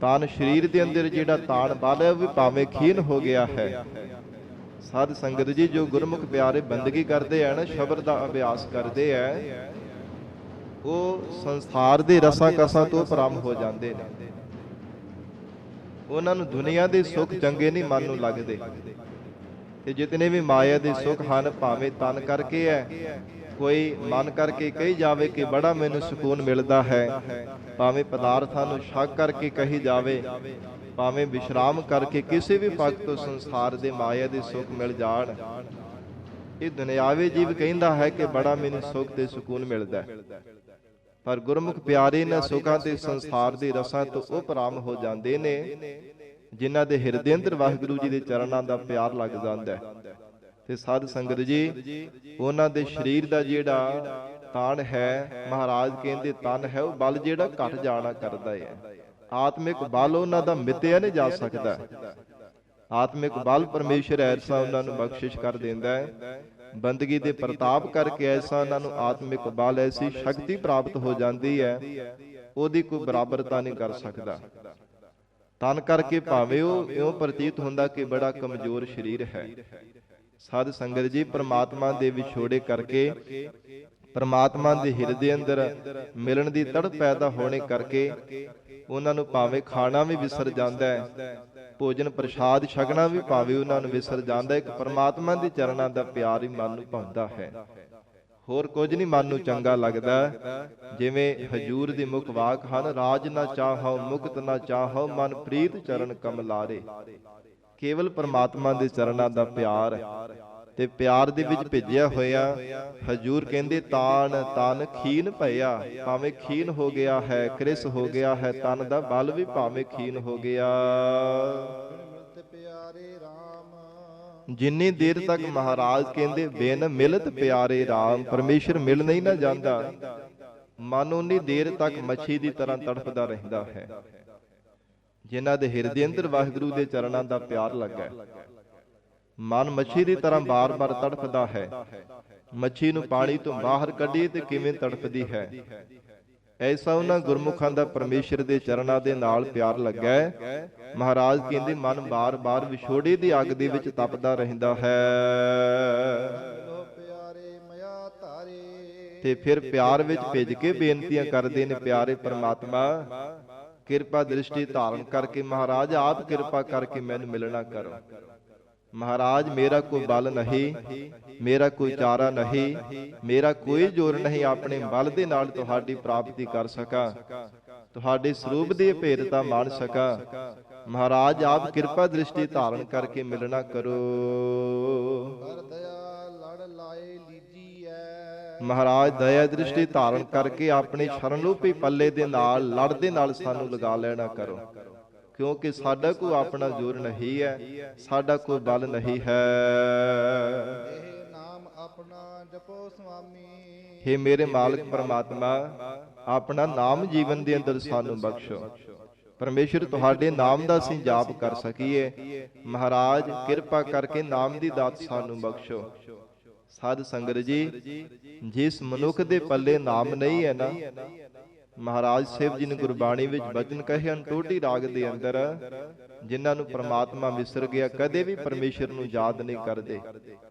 ਤਾਣ ਸਰੀਰ ਦੇ ਅੰਦਰ ਜਿਹੜਾ ਤਾਣ ਬਾਲਿਆ ਵੀ ਭਾਵੇਂ ਖੀਨ ਹੋ ਗਿਆ ਹੈ। ਸਾਧ ਸੰਗਤ ਜੀ ਜੋ ਗੁਰਮੁਖ ਪਿਆਰੇ ਬੰਦਗੀ ਕਰਦੇ ਆ ਨਾ, ਸ਼ਬਦ ਦਾ ਅਭਿਆਸ ਕਰਦੇ ਆ, ਉਹ ਸੰਸਾਰ ਦੇ ਰਸਾਂ ਕਸਾਂ ਤੋਂ ਪਰਮ ਹੋ ਜਾਂਦੇ ਨੇ। ਉਹਨਾਂ ਨੂੰ ਦੁਨੀਆ ਦੇ ਸੁੱਖ ਚੰਗੇ ਨਹੀਂ ਮਨ ਨੂੰ ਲੱਗਦੇ। ਤੇ ਜਿਤਨੇ ਵੀ ਮਾਇਆ ਦੇ ਸੁੱਖ ਹਨ, ਭਾਵੇਂ ਤਨ ਕਰਕੇ ਹੈ, ਕੋਈ ਮਨ ਕਰਕੇ ਕਹੀ ਜਾਵੇ ਕਿ ਬੜਾ ਮੈਨੂੰ ਸਕੂਨ ਮਿਲਦਾ ਹੈ, ਭਾਵੇਂ ਪਦਾਰਥਾਂ ਨੂੰ ਛਕ ਕਰਕੇ ਕਹੀ ਜਾਵੇ, ਭਾਵੇਂ ਵਿਸ਼ਰਾਮ ਕਰਕੇ ਕਿਸੇ ਵੀ ਪੱਖ ਤੋਂ ਸੰਸਾਰ ਦੇ ਮਾਇਆ ਦੇ ਸੁੱਖ ਮਿਲ ਜਾਣ, ਇਹ ਦੁਨਿਆਵੀ ਜੀਵ ਕਹਿੰਦਾ ਹੈ ਕਿ ਬੜਾ ਮੈਨੂੰ ਸੁੱਖ ਤੇ ਸਕੂਨ ਮਿਲਦਾ ਹੈ। ਪਰ ਗੁਰਮੁਖ ਪਿਆਰੇ ਇਹਨਾਂ ਸੁੱਖਾਂ ਤੇ ਸੰਸਾਰ ਦੇ ਰਸਾਂ ਤੋਂ ਉਹ ਪਰਾਮ ਹੋ ਜਾਂਦੇ ਨੇ, ਜਿਨ੍ਹਾਂ ਦੇ ਹਿਰਦੇ ਅੰਦਰ ਵਾਹਿਗੁਰੂ ਜੀ ਦੇ ਚਰਨਾਂ ਦਾ ਪਿਆਰ ਲੱਗ ਜਾਂਦਾ ਹੈ। ਤੇ ਸਾਧ ਸੰਗਤ ਜੀ, ਉਹਨਾਂ ਦੇ ਸਰੀਰ ਦਾ ਜਿਹੜਾ ਤਨ ਹੈ, ਮਹਾਰਾਜ ਕਹਿੰਦੇ ਤਨ ਹੈ ਉਹ ਬਲ ਜਿਹੜਾ ਘਟ ਜਾਣਾ ਕਰਦਾ ਹੈ। ਆਤਮਿਕ ਬਲ ਉਹਨਾਂ ਦਾ ਮਿਟਿਆ ਨਹੀਂ ਜਾ ਸਕਦਾ। ਆਤਮਿਕ ਬਲ ਪਰਮੇਸ਼ਰ ਐਸਾ ਉਹਨਾਂ ਨੂੰ ਬਖਸ਼ਿਸ਼ ਕਰ ਦਿੰਦਾ ਹੈ, ਬੰਦਗੀ ਦੇ ਪ੍ਰਤਾਪ ਕਰਕੇ ਐਸਾ ਉਹਨਾਂ ਨੂੰ ਆਤਮਿਕ ਬਲ, ਐਸੀ ਸ਼ਕਤੀ ਪ੍ਰਾਪਤ ਹੋ ਜਾਂਦੀ ਹੈ, ਉਹਦੀ ਕੋਈ ਬਰਾਬਰਤਾ ਨਹੀਂ ਕਰ ਸਕਦਾ। ਤਨ ਕਰਕੇ ਭਾਵੇਂ ਉਹ ਇਉਂ ਪ੍ਰਤੀਤ ਹੁੰਦਾ ਕਿ ਬੜਾ ਕਮਜ਼ੋਰ ਸਰੀਰ ਹੈ। ਸਾਧ ਸੰਗਤ ਜੀ, ਪ੍ਰਮਾਤਮਾ ਦੇ ਵਿਛੋੜੇ ਕਰਕੇ, ਪ੍ਰਮਾਤਮਾ ਦੇ ਹਿਰਦੇ ਅੰਦਰ ਮਿਲਣ ਦੀ ਤੜਪ ਪੈਦਾ ਹੋਣੇ ਕਰਕੇ ਉਹਨਾਂ ਨੂੰ ਭਾਵੇਂ ਖਾਣਾ ਵੀ ਵਿਸਰ ਜਾਂਦਾ ਹੈ, ਭੋਜਨ ਪ੍ਰਸ਼ਾਦ ਛਕਣਾ ਵੀ ਭਾਵੇਂ ਉਹਨਾਂ ਨੂੰ ਵਿਸਰ ਜਾਂਦਾ ਹੈ। ਇੱਕ ਪ੍ਰਮਾਤਮਾ ਦੇ ਚਰਨਾਂ ਦਾ ਪਿਆਰ ਹੀ ਮਨ ਨੂੰ ਭਾਉਂਦਾ ਹੈ, ਹੋਰ ਕੁਝ ਨਹੀਂ ਮਨ ਨੂੰ ਚੰਗਾ ਲੱਗਦਾ। ਜਿਵੇਂ ਹਜੂਰ ਦੇ ਮੁਖ ਵਾਕ ਹਨ, ਰਾਜ ਨਾ ਚਾਹੋ ਮੁਕਤ ਨਾ ਚਾਹੋ ਮਨ ਪ੍ਰੀਤ ਚਰਨ ਕਮਲਾਰੇ। ਕੇਵਲ ਪ੍ਰਮਾਤਮਾ ਦੇ ਚਰਨਾਂ ਦਾ ਪਿਆਰ ਤੇ ਪਿਆਰ ਦੇ ਵਿੱਚ ਭਿੱਜਿਆ ਹੋਇਆ ਹਜੂਰ ਕਹਿੰਦੇ ਤਾਨ ਤਨ ਖੀਨ ਭਇਆ। ਭਾਵੇਂ ਖੀਨ ਹੋ ਗਿਆ ਹੈ, ਕ੍ਰਿਸ ਹੋ ਗਿਆ ਹੈ, ਤਨ ਦਾ ਬਲ ਵੀ ਭਾਵੇਂ ਖੀਨ ਹੋ ਗਿਆ। ਜਿੰਨੀ ਦੇਰ ਤੱਕ ਮਹਾਰਾਜ ਕਹਿੰਦੇ ਬਿਨ ਮਿਲਤ ਪਿਆਰੇ ਰਾਮ, ਪਰਮੇਸ਼ਰ ਮਿਲ ਨਹੀਂ ਨਾ ਜਾਂਦਾ, ਮਨ ਉਨੀ ਦੇਰ ਤੱਕ ਮੱਛੀ ਦੀ ਤਰ੍ਹਾਂ ਤੜਫਦਾ ਰਹਿੰਦਾ ਹੈ। ਜਿਨ੍ਹਾਂ ਦੇ ਹਿਰਦੇ ਅੰਦਰ ਵਾਹਿਗੁਰੂ ਦੇ ਚਰਨਾਂ ਦਾ ਪਿਆਰ ਲੱਗਾ, ਮਨ ਮੱਛੀ ਦੀ ਤਰ੍ਹਾਂ ਬਾਰ-ਬਾਰ ਤੜਫਦਾ ਹੈ। ਮੱਛੀ ਨੂੰ ਪਾਣੀ ਤੋਂ ਬਾਹਰ ਕੱਢੀਏ ਤੇ ਕਿਵੇਂ ਤੜਫਦੀ ਹੈ, ਐਸਾ ਉਹਨਾਂ ਗੁਰਮੁਖਾਂ ਦਾ ਪਰਮੇਸ਼ਰ ਦੇ ਚਰਨਾਂ ਦੇ ਨਾਲ ਪਿਆਰ ਲੱਗਾ ਹੈ। ਮਹਾਰਾਜ ਕਹਿੰਦੇ ਮਨ ਬਾਰ-ਬਾਰ ਵਿਛੋੜੇ ਦੀ ਅੱਗ ਦੇ ਵਿੱਚ ਤਪਦਾ ਰਹਿੰਦਾ ਹੈ। ਤੇ ਫਿਰ ਪਿਆਰ ਵਿੱਚ ਭਿੱਜ ਕੇ ਬੇਨਤੀਆਂ ਕਰਦੇ ਨੇ, ਪਿਆਰੇ ਪ੍ਰਮਾਤਮਾ ਕਿਰਪਾ ਦ੍ਰਿਸ਼ਟੀ ਧਾਰਨ ਕਰਕੇ ਮਹਾਰਾਜ ਆਪ ਕਿਰਪਾ ਕਰਕੇ ਮੈਨੂੰ ਮਿਲਣਾ ਕਰੋ। ਮਹਾਰਾਜ ਮੇਰਾ ਕੋਈ ਬਲ ਨਹੀਂ, ਮੇਰਾ ਕੋਈ ਚਾਰਾ ਨਹੀਂ, ਮੇਰਾ ਕੋਈ ਜ਼ੋਰ ਨਹੀਂ, ਆਪਣੇ ਬਲ ਦੇ ਨਾਲ ਤੁਹਾਡੀ ਪ੍ਰਾਪਤੀ ਕਰ ਸਕਾਂ, ਤੁਹਾਡੇ ਸਰੂਪ ਦੀ ਭੇਦਤਾ ਮਾਣ ਸਕਾਂ। ਮਹਾਰਾਜ ਆਪ ਕਿਰਪਾ ਦ੍ਰਿਸ਼ਟੀ ਧਾਰਨ ਕਰਕੇ ਮਿਲਣਾ ਕਰੋ। ਮਹਾਰਾਜ ਦਇਆ ਦ੍ਰਿਸ਼ਟੀ ਧਾਰਨ ਕਰਕੇ ਆਪਣੇ ਸ਼ਰਨ ਰੂਪੀ ਪੱਲੇ ਦੇ ਨਾਲ ਲੜ ਦੇ ਨਾਲ ਸਾਨੂੰ ਲਗਾ ਲੈਣਾ ਕਰੋ, ਕਿਉਂਕਿ ਸਾਡਾ ਕੋਈ ਆਪਣਾ ਜ਼ੋਰ ਨਹੀਂ ਹੈ, ਸਾਡਾ ਕੋਈ ਬਲ ਨਹੀਂ ਹੈ। ਨਾਮ ਆਪਣਾ ਜਪੋ ਸੁਆਮੀ। ਹੇ ਮੇਰੇ ਮਾਲਕ ਪਰਮਾਤਮਾ, ਆਪਣਾ ਨਾਮ ਜੀਵਨ ਦੇ ਅੰਦਰ ਸਾਨੂੰ ਬਖਸ਼ੋ। ਪਰਮੇਸ਼ਰ ਤੁਹਾਡੇ ਨਾਮ ਦਾ ਅਸੀਂ ਜਾਪ ਕਰ ਸਕੀਏ। ਮਹਾਰਾਜ ਕਿਰਪਾ ਕਰਕੇ ਨਾਮ ਦੀ ਦਾਤ ਸਾਨੂੰ ਬਖਸ਼ੋ। ਸਾਧ ਸੰਗਤ ਜੀ, ਜਿਸ ਮਨੁੱਖ ਦੇ ਪੱਲੇ ਨਾਮ ਨਹੀਂ ਹੈ ਨਾ, ਮਹਾਰਾਜ ਸਾਹਿਬ ਜੀ ਨੇ ਗੁਰਬਾਣੀ ਵਿੱਚ ਬਚਨ ਕਹੇ ਹਨ ਟੋਟੀ ਰਾਗ ਦੇ ਅੰਦਰ, ਜਿਨ੍ਹਾਂ ਨੂੰ ਪ੍ਰਮਾਤਮਾ ਵਿਸਰ ਗਿਆ, ਕਦੇ ਵੀ ਪਰਮੇਸ਼ਰ ਨੂੰ ਯਾਦ ਨਹੀਂ ਕਰਦੇ,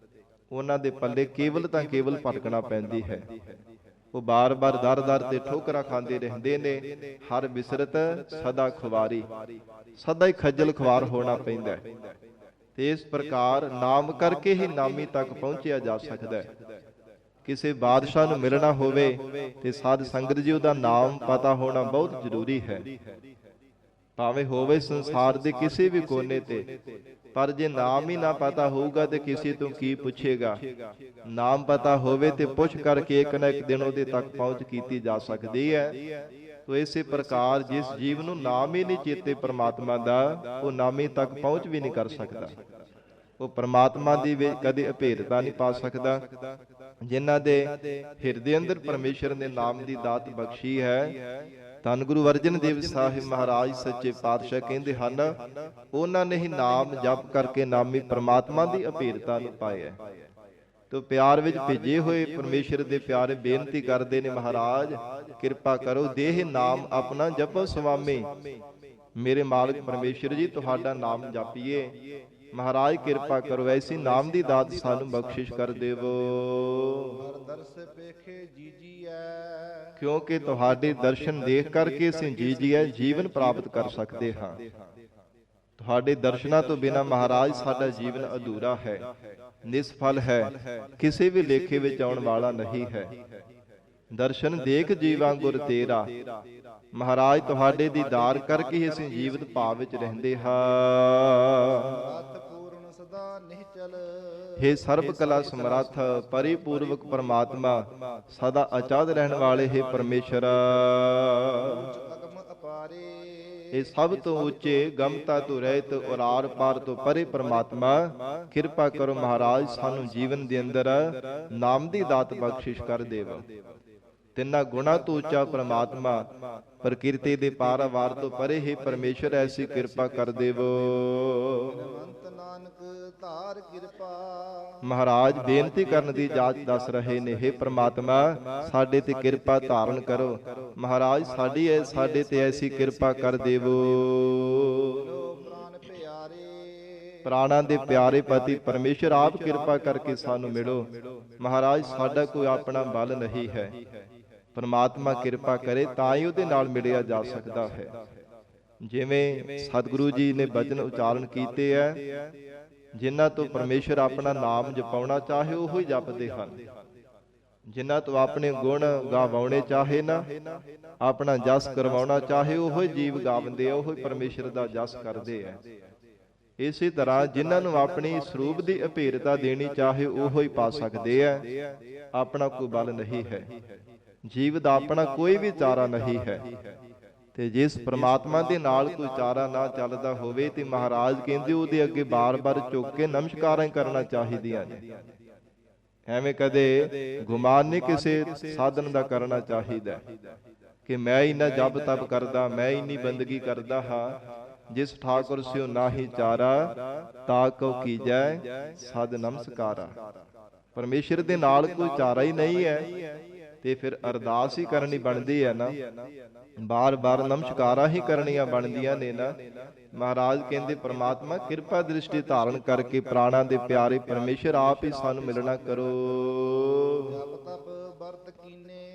ਉਹਨਾਂ ਦੇ ਪੱਲੇ ਕੇਵਲ ਤਾਂ ਕੇਵਲ ਭਟਕਣਾ ਪੈਂਦੀ ਹੈ। ਉਹ ਬਾਰ-ਬਾਰ ਦਰ-ਦਰ ਤੇ ਠੋਕਰਾਂ ਖਾਂਦੇ ਰਹਿੰਦੇ ਨੇ। ਹਰ ਬਿਸਰਤ ਸਦਾ ਖੁਵਾਰੀ, ਸਦਾ ਹੀ ਖੱਜਲ ਖੁਆਰ ਹੋਣਾ ਪੈਂਦਾ ਹੈ। ਤੇ ਇਸ ਪ੍ਰਕਾਰ ਨਾਮ ਕਰਕੇ ਹੀ ਨਾਮੀ ਤੱਕ ਪਹੁੰਚਿਆ ਜਾ ਸਕਦਾ ਹੈ। ਕਿਸੇ ਬਾਦਸ਼ਾਹ ਨੂੰ ਮਿਲਣਾ ਹੋਵੇ ਤੇ ਸਾਧ ਸੰਗਤ ਜੀ ਉਹਦਾ ਨਾਮ ਪਤਾ ਹੋਣਾ ਬਹੁਤ ਜ਼ਰੂਰੀ ਹੈ। ਭਾਵੇਂ ਹੋਵੇ ਸੰਸਾਰ ਦੇ ਕਿਸੇ ਵੀ ਕੋਨੇ ਤੇ, ਪਰ ਜੇ ਨਾਮ ਹੀ ਨਾ ਪਤਾ ਹੋਊਗਾ ਤੇ ਕਿਸੇ ਤੋਂ ਕੀ ਪੁੱਛੇਗਾ। ਨਾਮ ਪਤਾ ਹੋਵੇ ਤੇ ਪੁੱਛ ਕਰਕੇ ਇੱਕ ਨਾ ਇੱਕ ਦਿਨ ਉਹਦੇ ਤੱਕ ਪਹੁੰਚ ਕੀਤੀ ਜਾ ਸਕਦੀ ਹੈ। ਤੋ ਇਸੇ ਪ੍ਰਕਾਰ ਜਿਸ ਜੀਵ ਨੂੰ ਨਾਮ ਹੀ ਨਹੀਂ ਚੇਤੇ ਪਰਮਾਤਮਾ ਦਾ, ਉਹ ਨਾਮੀ ਤੱਕ ਪਹੁੰਚ ਵੀ ਨਹੀਂ ਕਰ ਸਕਦਾ। ਉਹ ਪਰਮਾਤਮਾ ਦੀ ਕਦੇ ਅਭੇਦਤਾ ਨਹੀਂ ਪਾ ਸਕਦਾ। ਜਿਨ੍ਹਾਂ ਦੇ ਹਿਰਦੇ ਅੰਦਰ ਪਰਮੇਸ਼ਰ ਨੇ ਨਾਮ ਦੀ ਦਾਤ ਬਖਸ਼ੀ ਹੈ, ਧੰਨ ਗੁਰੂ ਅਰਜਨ ਦੇਵ ਸਾਹਿਬ ਮਹਾਰਾਜ ਸੱਚੇ ਪਾਤਸ਼ਾਹ ਕਹਿੰਦੇ ਹਨ, ਉਹਨਾਂ ਨੇ ਹੀ ਨਾਮ ਜਪ ਕਰਕੇ ਨਾਮੀ ਪਰਮਾਤਮਾ ਦੀ ਅਭੇਦਤਾ ਨੂੰ ਪਾਇਆ। ਤੋ ਪਿਆਰ ਵਿੱਚ ਭਿੱਜੇ ਹੋਏ ਪਰਮੇਸ਼ਰ ਦੇ ਪਿਆਰੇ ਬੇਨਤੀ ਕਰਦੇ ਨੇ, ਮਹਾਰਾਜ ਕਿਰਪਾ ਕਰੋ, ਦੇਹ ਨਾਮ ਆਪਣਾ ਜਪੋ ਸੁਆਮੀ। ਮੇਰੇ ਮਾਲਕ ਪਰਮੇਸ਼ਰ ਜੀ, ਤੁਹਾਡਾ ਨਾਮ ਜਪੀਏ। ਮਹਾਰਾਜ ਕਿਰਪਾ ਕਰੋ, ਐਸੀ ਨਾਮ ਦੀ ਦਾਤ ਸਾਨੂੰ ਬਖਸ਼ਿਸ਼ ਕਰ ਦੇਵੋ। ਕਿਉਂਕਿ ਤੁਹਾਡੇ ਦਰਸ਼ਨ ਦੇਖ ਕਰਕੇ ਅਸੀਂ ਜੀਜੀਆ ਜੀਵਨ ਪ੍ਰਾਪਤ ਕਰ ਸਕਦੇ ਹਾਂ। ਤੁਹਾਡੇ ਦਰਸ਼ਨਾਂ ਤੋਂ ਬਿਨਾਂ ਮਹਾਰਾਜ ਸਾਡਾ ਜੀਵਨ ਅਧੂਰਾ ਹੈ, ਨਿਸਫਲ ਹੈ, ਕਿਸੇ ਵੀ ਲੇਖੇ ਵਿੱਚ ਆਉਣ ਵਾਲਾ ਨਹੀਂ ਹੈ। ਦਰਸ਼ਨ ਦੇਖ ਜੀਵਾਂ ਗੁਰ ਤੇਰਾ, ਮਹਾਰਾਜ ਤੁਹਾਡੇ ਦੀਦਾਰ ਕਰਕੇ ਹੀ ਅਸੀਂ ਜੀਵਤ ਭਾਵ ਵਿੱਚ ਰਹਿੰਦੇ ਹਾਂ। ਹੇ ਸਰਬ ਕਲਾ ਸਮਰੱਥ ਪਰਿਪੂਰਵਕ ਪਰਮਾਤਮਾ, ਸਦਾ ਅਚਾਦ ਰਹਿਣ ਵਾਲੇ ਹੈ ਪਰਮੇਸ਼ਰ। ਇਹ ਸਭ ਤੋਂ ਉੱਚੇ ਗਮਤਾ ਤੋਂ ਰਹਿਤ ਔਰ ਆਰ ਪਾਰ ਤੋਂ ਪਰੇ ਪ੍ਰਮਾਤਮਾ ਕਿਰਪਾ ਕਰੋ ਮਹਾਰਾਜ ਸਾਨੂੰ ਜੀਵਨ ਦੇ ਅੰਦਰ ਨਾਮ ਦੀ ਦਾਤ ਬਖਸ਼ਿਸ਼ ਕਰ ਦੇਵੋ। ਤਿੰਨਾਂ ਗੁਣਾ ਤੋਂ ਉੱਚਾ ਪ੍ਰਮਾਤਮਾ ਪ੍ਰਕਿਰਤੀ ਦੇ ਪਾਰਾਵਾਰ ਤੋਂ ਪਰੇ ਹੀ ਪਰਮੇਸ਼ਰ ਐਸੀ ਕਿਰਪਾ ਕਰ ਦੇਵੋ। ਅੰਤ ਨਾਨਕ ਧਾਰ ਕਿਰਪਾ। ਮਹਾਰਾਜ ਬੇਨਤੀ ਕਰਨ ਦੀ ਜਾਚ ਦੱਸ ਰਹੇ ਨੇ, ਹੇ ਪ੍ਰਮਾਤਮਾ ਸਾਡੇ ਤੇ ਕਿਰਪਾ ਧਾਰਨ ਕਰੋ। ਮਹਾਰਾਜ ਸਾਡੇ ਤੇ ਐਸੀ ਕਿਰਪਾ ਕਰ ਦੇਵੋ। ਪ੍ਰਾਨ ਪਿਆਰੇ। ਪ੍ਰਾਣਾਂ ਦੇ ਪਿਆਰੇ ਪਤੀ ਪਰਮੇਸ਼ਰ ਆਪ ਕਿਰਪਾ ਕਰਕੇ ਸਾਨੂੰ ਮਿਲੋ। ਮਹਾਰਾਜ ਸਾਡਾ ਕੋਈ ਆਪਣਾ ਬਲ ਨਹੀਂ ਹੈ, ਪਰਮਾਤਮਾ ਕਿਰਪਾ ਕਰੇ ਤਾਂ ਹੀ ਉਹਦੇ ਨਾਲ ਮਿਲਿਆ ਜਾ ਸਕਦਾ ਹੈ। ਜਿਵੇਂ ਸਤਿਗੁਰੂ ਜੀ ਨੇ ਬਚਨ ਉਚਾਰਨ ਕੀਤੇ ਹੈ, ਜਿਨ੍ਹਾਂ ਤੋਂ ਪਰਮੇਸ਼ਰ ਆਪਣਾ ਨਾਮ ਜਪਾਉਣਾ ਚਾਹੇ ਉਹੋ ਹੀ ਜਪਦੇ ਹਨ। ਜਿਨ੍ਹਾਂ ਤੋਂ ਆਪਣੇ ਗੁਣ ਗਾਵਾਉਣੇ ਚਾਹੇ ਨਾ, ਆਪਣਾ ਜਸ ਕਰਵਾਉਣਾ ਚਾਹੇ ਉਹੋ ਹੀ ਜੀਵ ਗਾਵੰਦੇ ਆ, ਉਹੋ ਹੀ ਪਰਮੇਸ਼ਰ ਦਾ ਜਸ ਕਰਦੇ ਆ। ਇਸੇ ਤਰ੍ਹਾਂ ਜਿਨ੍ਹਾਂ ਨੂੰ ਆਪਣੀ ਸਰੂਪ ਦੀ ਅਭੇਰਤਾ ਦੇਣੀ ਚਾਹੇ ਉਹੋ ਹੀ ਪਾ ਸਕਦੇ ਆ। ਆਪਣਾ ਕੋਈ ਬਲ ਨਹੀਂ ਹੈ, ਜੀਵ ਦਾ ਆਪਣਾ ਕੋਈ ਵੀ ਚਾਰਾ ਨਹੀਂ ਹੈ। ਤੇ ਜਿਸ ਪ੍ਰਮਾਤਮਾ ਦੇ ਨਾਲ ਕੋਈ ਚਾਰਾ ਨਾ ਚੱਲਦਾ ਹੋਵੇ ਤੇ ਮਹਾਰਾਜ ਕਹਿੰਦੇ ਉਹਦੇ ਅੱਗੇ ਬਾਰ-ਬਾਰ ਝੁੱਕ ਕੇ ਨਮਸਕਾਰਾਂ ਕਰਨਾ ਚਾਹੀਦੀਆਂ ਨੇ। ਐਵੇਂ ਕਦੇ ਗੁਮਾਨ ਨਹੀਂ ਕਿਸੇ ਸਾਧਨ ਦਾ ਕਰਨਾ ਚਾਹੀਦਾ ਕਿ ਮੈਂ ਇੰਨਾ ਜਪ ਤਪ ਕਰਦਾ, ਮੈਂ ਇੰਨੀ ਬੰਦਗੀ ਕਰਦਾ ਹਾਂ। ਜਿਸ ਠਾਕੁਰ ਸਿਓ ਨਾਹੀ ਚਾਰਾ, ਤਾ ਕਉ ਕੀਜੈ ਸਦ ਨਮਸਕਾਰਾ। ਪਰਮੇਸ਼ਰ ਦੇ ਨਾਲ ਕੋਈ ਚਾਰਾ ਹੀ ਨਹੀਂ ਹੈ ਤੇ ਫਿਰ ਅਰਦਾਸ ਹੀ ਕਰਨੀ ਬਣਦੀ ਹੈ ਨਾ, ਬਾਰ-ਬਾਰ ਨਮਸਕਾਰਾਂ ਹੀ ਕਰਨੀਆਂ ਬਣਦੀਆਂ ਨੇ ਨਾ। ਮਹਾਰਾਜ ਕਹਿੰਦੇ ਪ੍ਰਮਾਤਮਾ ਕਿਰਪਾ ਦ੍ਰਿਸ਼ਟੀ ਧਾਰਨ ਕਰਕੇ ਪ੍ਰਾਣਾਂ ਦੇ ਪਿਆਰੇ ਪਰਮੇਸ਼ਰ ਆਪ ਹੀ ਸਾਨੂੰ ਮਿਲਣਾ ਕਰੋ। ਜਪ ਤਪ ਵਰਤ ਕੀਨੇ।